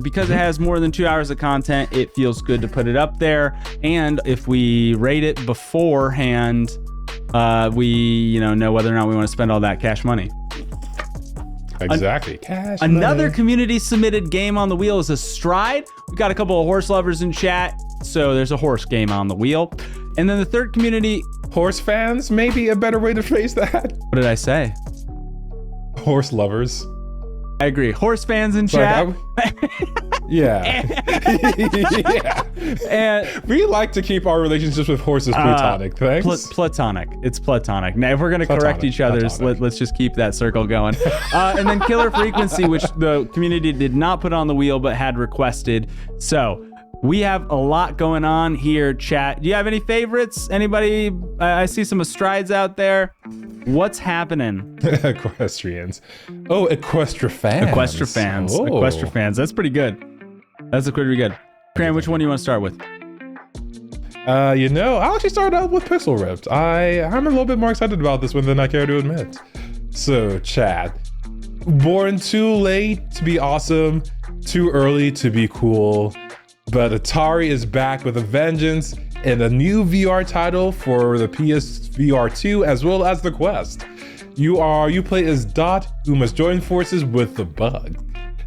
because it has more than 2 hours of content, it feels good to put it up there. And if we rate it beforehand, we know whether or not we want to spend all that cash money. Exactly. Another community submitted game on the wheel is a Stride. We got a couple of horse lovers in chat, so there's a horse game on the wheel. And then the third community, horse fans, maybe a better way to phrase that. What did I say? Horse lovers. I agree. Horse fans in chat. Yeah. Yeah. And we like to keep our relationships with horses platonic. Thanks. Platonic. It's platonic. Now, if we're going to correct each other, let's just keep that circle going. And then Killer Frequency, which the community did not put on the wheel, but had requested. So we have a lot going on here, chat. Do you have any favorites? Anybody? I see some Strides out there. What's happening? Equestrians. Oh, Equestrafans. Equestrafans. Oh. Equestrafans. That's pretty good. That's pretty good. Cram, which one do you want to start with? I'll actually start out with Pixel Ripped. I'm a little bit more excited about this one than I care to admit. So, chat. Born too late to be awesome, too early to be cool, but Atari is back with a vengeance and a new VR title for the PSVR 2 as well as the Quest. You play as Dot, who must join forces with the Bug.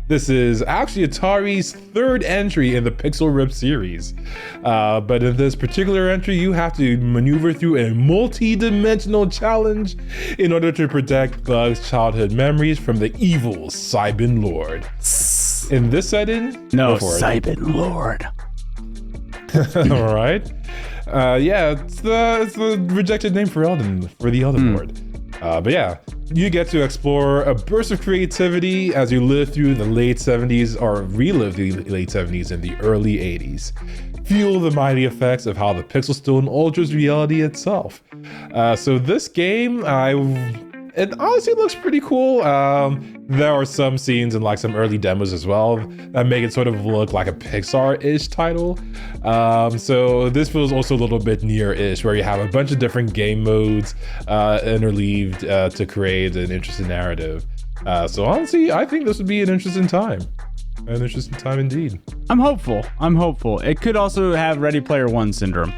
This is actually Atari's third entry in the Pixel Rip series. But in this particular entry, you have to maneuver through a multi-dimensional challenge in order to protect Bug's childhood memories from the evil Cybin Lord. In this setting, no, Cybin Lord. All right. It's the rejected name for the Elden Lord. But yeah, you get to explore a burst of creativity as you live through the late 70s or relive the late 70s and the early 80s. Feel the mighty effects of how the pixel stone alters reality itself. So this game, it honestly looks pretty cool. There are some scenes and some early demos as well that make it sort of look like a Pixar-ish title. So this feels also a little bit near-ish, where you have a bunch of different game modes interleaved to create an interesting narrative. So honestly, I think this would be an interesting time. An interesting time indeed. I'm hopeful. It could also have Ready Player One syndrome.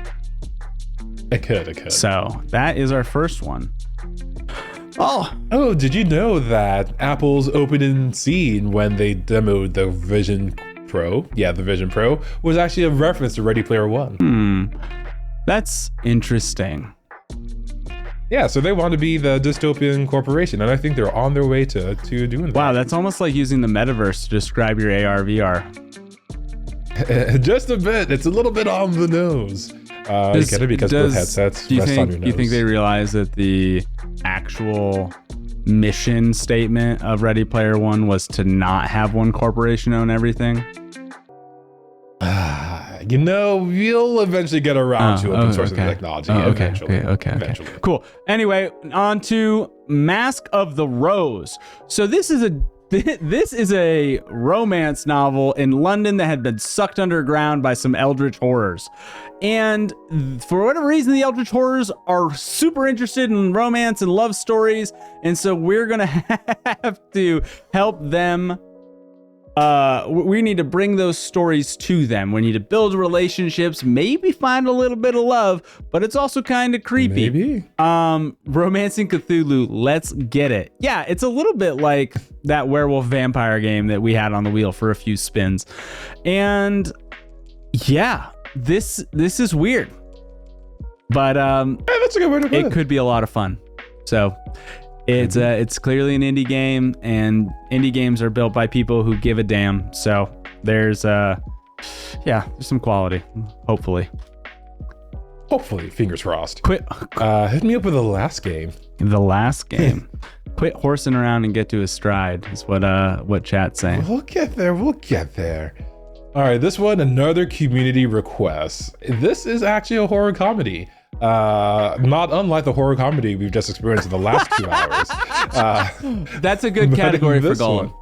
It could. So that is our first one. Oh, did you know that Apple's opening scene when they demoed the Vision Pro, the Vision Pro, was actually a reference to Ready Player One? That's interesting. Yeah, so they want to be the dystopian corporation, and I think they're on their way to doing that. Wow, that's almost like using the metaverse to describe your AR VR. Just a bit. It's a little bit on the nose. Get it because both headsets rest on your nose. Do you think they realize that the actual mission statement of Ready Player One was to not have one corporation own everything? We'll eventually get around to open sourcing technology. Cool. Anyway, on to Mask of the Rose. So this is a This is a romance novel in London that had been sucked underground by some eldritch horrors. And for whatever reason, the eldritch horrors are super interested in romance and love stories. And so we're going to have to help them. We need to bring those stories to them. We need to build relationships, maybe find a little bit of love, but it's also kind of creepy. Maybe. Romancing Cthulhu, let's get it. Yeah, it's a little bit like that werewolf vampire game that we had on the wheel for a few spins. And yeah, this is weird. But That's a good way to put it. It could be a lot of fun. So it's clearly an indie game, and indie games are built by people who give a damn. So there's some quality, hopefully. Hopefully, fingers crossed. Quit Hit me up with the last game. the last game. Quit horsing around and get to his stride is what chat's saying. We'll get there. All right, this one, another community request. This is actually a horror comedy. Not unlike the horror comedy we've just experienced in the last 2 hours. That's a good category for Gollum.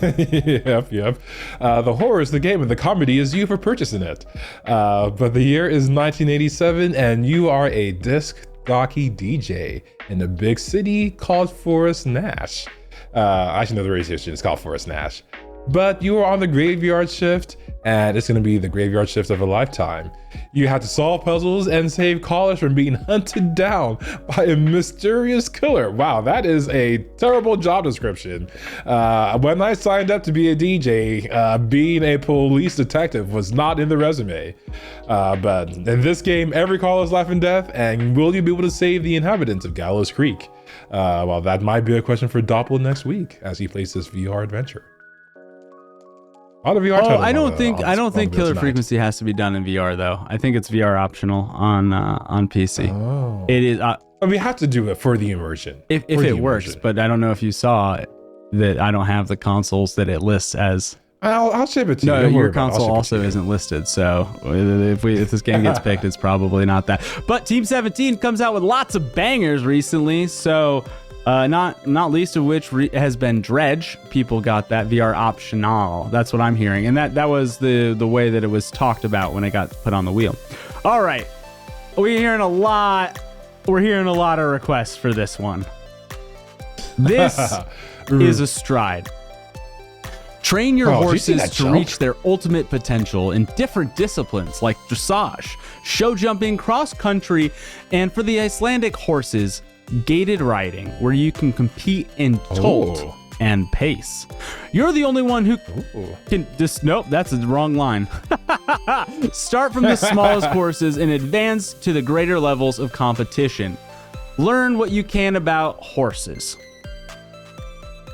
Yep. The horror is the game and the comedy is you for purchasing it. But the year is 1987 and you are a disc jockey DJ in a big city called Forest Nash. Actually, no, the radio station is called Forest Nash. But you are on the graveyard shift, and it's going to be the graveyard shift of a lifetime. You have to solve puzzles and save callers from being hunted down by a mysterious killer. Wow, that is a terrible job description. When I signed up to be a DJ, being a police detective was not in the resume. But in this game, every caller is life and death, and will you be able to save the inhabitants of Gallows Creek? Well, that might be a question for Doppel next week as he plays this VR adventure. I don't think Killer Frequency has to be done in VR though. I think it's VR optional on PC. Oh. It is. We have to do it for the immersion. If it works, but I don't know if you saw that I don't have the consoles that it lists as. I'll ship it to you. No, Don't worry your about it. console also isn't listed. So if this game gets picked, it's probably not that. But Team 17 comes out with lots of bangers recently. So. Not least of which has been Dredge. People got that VR optional. That's what I'm hearing, and that was the way that it was talked about when it got put on the wheel. All right, we're hearing a lot of requests for this one. This is a stride. Train your horses to reach their ultimate potential in different disciplines like dressage, show jumping, cross country, and for the Icelandic horses, gated riding, where you can compete in tolt and pace. You're the only one who can just, nope, that's the wrong line. Start from the smallest courses and advance to the greater levels of competition. Learn what you can about horses.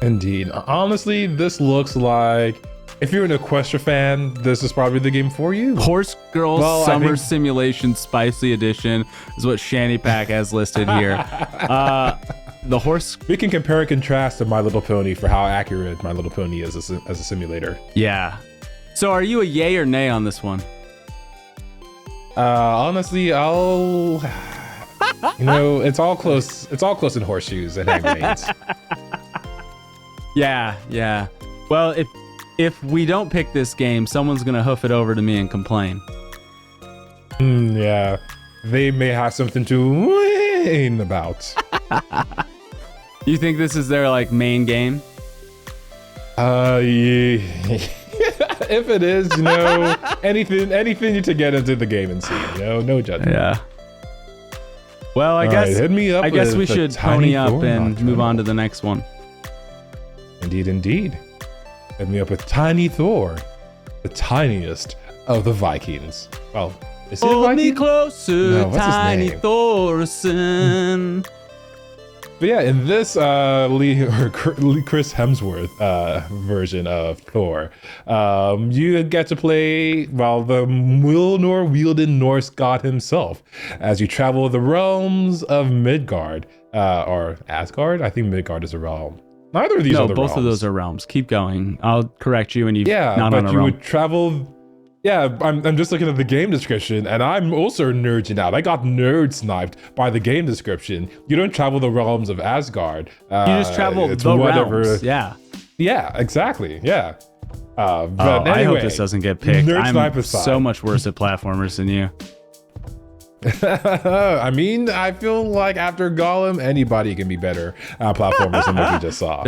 Indeed. Honestly, this looks like, if you're an Equestria fan, this is probably the game for you. Horse Girls Summer Simulation Spicy Edition is what Shanty Pack has listed here. The horse. We can compare and contrast to My Little Pony for how accurate My Little Pony is as a simulator. Yeah. So are you a yay or nay on this one? Honestly, it's all close. It's all close in horseshoes and hand grenades. Yeah. Well, if we don't pick this game, someone's gonna hoof it over to me and complain. Yeah, they may have something to whine about. You think this is their main game? Yeah. If it is, anything to get into the game and see, no judgment. Yeah. Well, I guess hit me up. I guess we should pony up and move on to the next one. Indeed. Hit me up with Tiny Thor, the tiniest of the Vikings. Well, is it Hold a Viking? me closer, No, what's his Tiny name? Thorson. But yeah, in this Chris Hemsworth version of Thor, you get to play, the Mjolnir-wielding Norse god himself as you travel the realms of Midgard, or Asgard. I think Midgard is a realm. Neither of these are the both realms. of those are realms. Keep going. I'll correct you when you not but on a you realm. would travel. Yeah, I'm just looking at the game description, and I'm also nerding out. I got nerd sniped by the game description. You don't travel the realms of Asgard. You just travel it's the whatever. realms. Yeah. Yeah, exactly. Yeah. But I anyway, hope this doesn't get picked. Nerd I'm Snipe aside. so much worse at platformers than you. I mean, I feel like after Gollum, anybody can be better at platformers than what we just saw.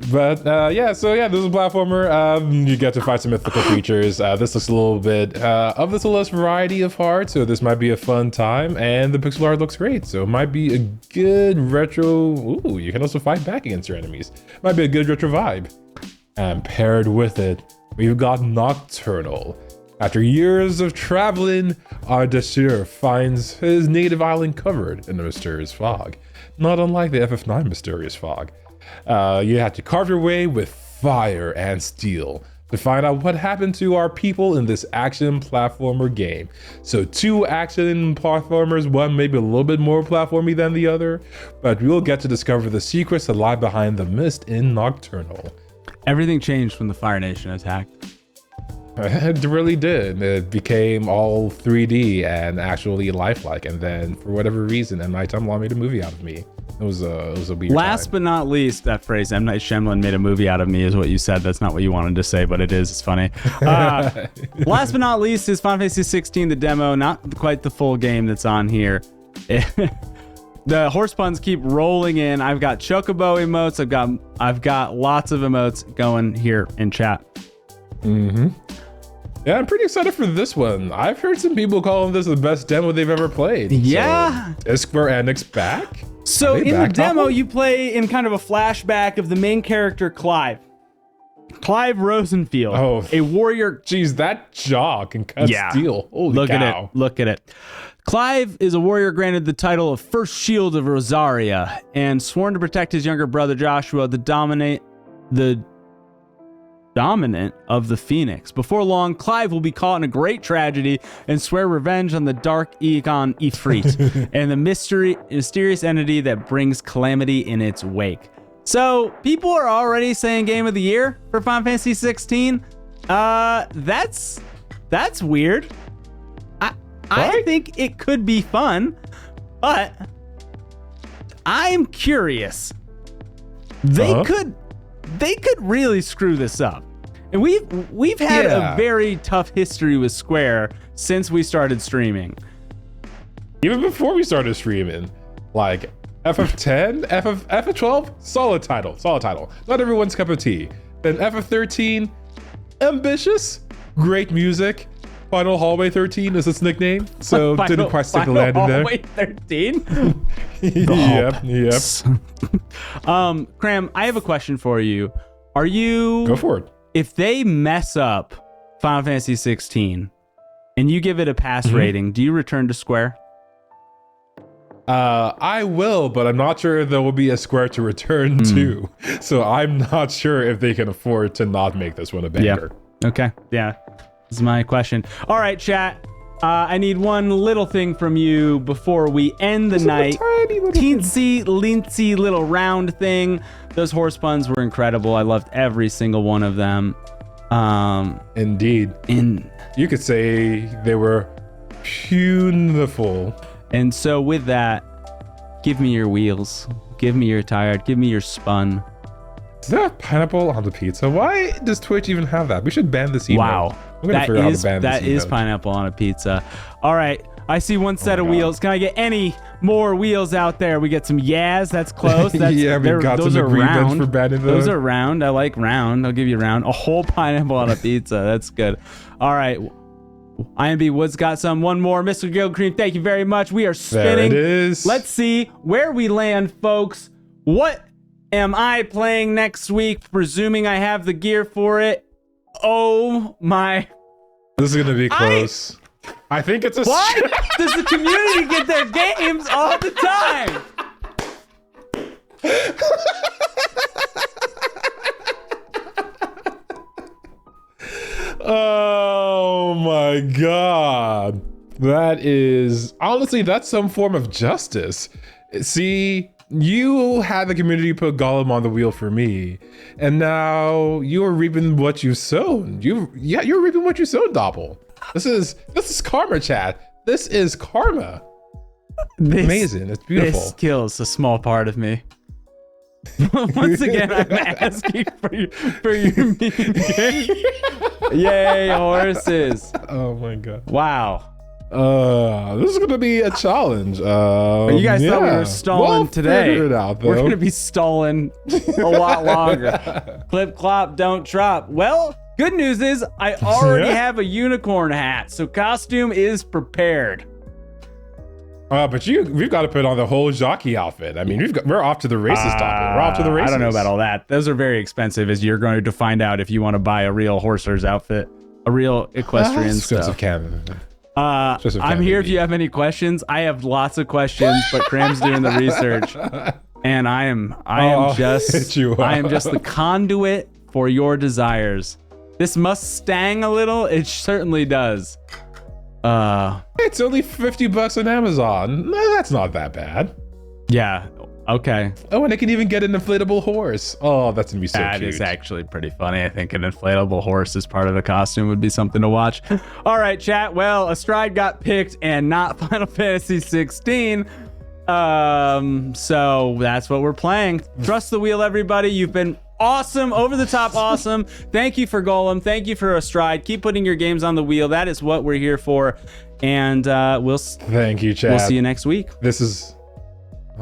But this is a platformer. You get to fight some mythical creatures. This looks a little bit of this less variety of heart, so this might be a fun time. And the pixel art looks great, so it might be a good retro. Ooh, you can also fight back against your enemies. Might be a good retro vibe. And paired with it, we've got Nocturnal. After years of traveling, our Dashir finds his native island covered in a mysterious fog, not unlike the FF9 mysterious fog. You have to carve your way with fire and steel to find out what happened to our people in this action platformer game. So 2 action platformers, one maybe a little bit more platformy than the other, but we'll get to discover the secrets that lie behind the mist in Nocturnal. Everything changed when the Fire Nation attacked. It really did. It became all 3D and actually lifelike, and then for whatever reason, M. Night Shyamalan made a movie out of me. It was a weird Last time. but not least, that phrase, M. Night Shyamalan made a movie out of me, is what you said. That's not what you wanted to say, but it is. It's funny. Last but not least is Final Fantasy 16, the demo, not quite the full game that's on here. The horse puns keep rolling in. I've got Chocobo emotes. I've got lots of emotes going here in chat. Mm-hmm. Yeah, I'm pretty excited for this one. I've heard some people calling this the best demo they've ever played. Yeah. So, is Square Enix back? So in the demo, you play in kind of a flashback of the main character, Clive. Clive Rosenfield, a warrior. Geez, that jaw can cut steel. Holy Look cow. at it. Look at it. Clive is a warrior granted the title of First Shield of Rosaria and sworn to protect his younger brother Joshua, the dominant of the Phoenix. Before long, Clive will be caught in a great tragedy and swear revenge on the dark Egon Ifrit and the mysterious entity that brings calamity in its wake. So people are already saying Game of the Year for Final Fantasy 16. That's weird. I think it could be fun, but I'm curious. They could really screw this up. And we've had a very tough history with Square since we started streaming. Even before we started streaming, like FF10, FF12, solid title. Not everyone's cup of tea. Then FF13, ambitious, great music. Final Hallway 13 is its nickname, so didn't quite stick the landing there. Hallway 13? Yep. Cram, I have a question for you. Are you... Go for it. If they mess up Final Fantasy 16 and you give it a pass rating, do you return to Square? I will, but I'm not sure there will be a Square to return to. So I'm not sure if they can afford to not make this one a banger. Yeah. Okay. Yeah. This is my question. All right, chat. I need one little thing from you before we end the night. Teensy, lincy little round thing. Those horse puns were incredible. I loved every single one of them. Indeed. You could say they were beautiful. And so with that, give me your wheels. Give me your tired. Give me your spun. Is that pineapple on the pizza? Why does Twitch even have that? We should ban this emote. Wow. I'm gonna figure out how to ban that this is emote. pineapple on a pizza. All right. I see one set of wheels. Can I get any more wheels out there? We get some Yaz. That's close. That's, yeah, we got those some are agreements round. for banning Those are round. I like round. I'll give you round. A whole pineapple on a pizza. That's good. All right. IMB Woods got some. One more. Mr. Guild Cream, thank you very much. We are spinning. There it is. Let's see where we land, folks. What am I playing next week? Presuming I have the gear for it. Oh my. This is going to be close. I think it's a... Why does the community get their games all the time? Oh my god. That is... Honestly, that's some form of justice. See, you had the community put Gollum on the wheel for me, and now you are reaping what you've sown. You're reaping what you sowed, Doppel. This is karma, chat. This is karma. Amazing. It's beautiful. This kills a small part of me. Once again, I'm asking for your meme game. Yay, horses. Oh my god. Wow. This is gonna be a challenge. You guys thought we were stalling we'll today. Figure it out, though. We're gonna be stalling a lot longer. Clip, clop, don't drop. Well, good news is I already have a unicorn hat, so costume is prepared. But we've got to put on the whole jockey outfit. I mean, we're off to the races, Toppin. We're off to the races. I don't know about all that. Those are very expensive, as you're going to find out if you want to buy a real horser's outfit, a real equestrian stuff. I'm here if you have any questions. I have lots of questions, but Cram's doing the research, and I am just the conduit for your desires. This must sting a little. It certainly does. It's only $50 on Amazon. No, that's not that bad. Yeah. Okay. Oh, and I can even get an inflatable horse. Oh, that's gonna be so cute. That is actually pretty funny. I think an inflatable horse as part of the costume would be something to watch. All right, chat. Well, Astride got picked and not Final Fantasy 16. So that's what we're playing. Trust the wheel, everybody. You've been awesome, over the top awesome. Thank you for Gollum. Thank you for Astride. Keep putting your games on the wheel. That is what we're here for. And thank you, chat. We'll see you next week. This is,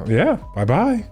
yeah. Bye bye.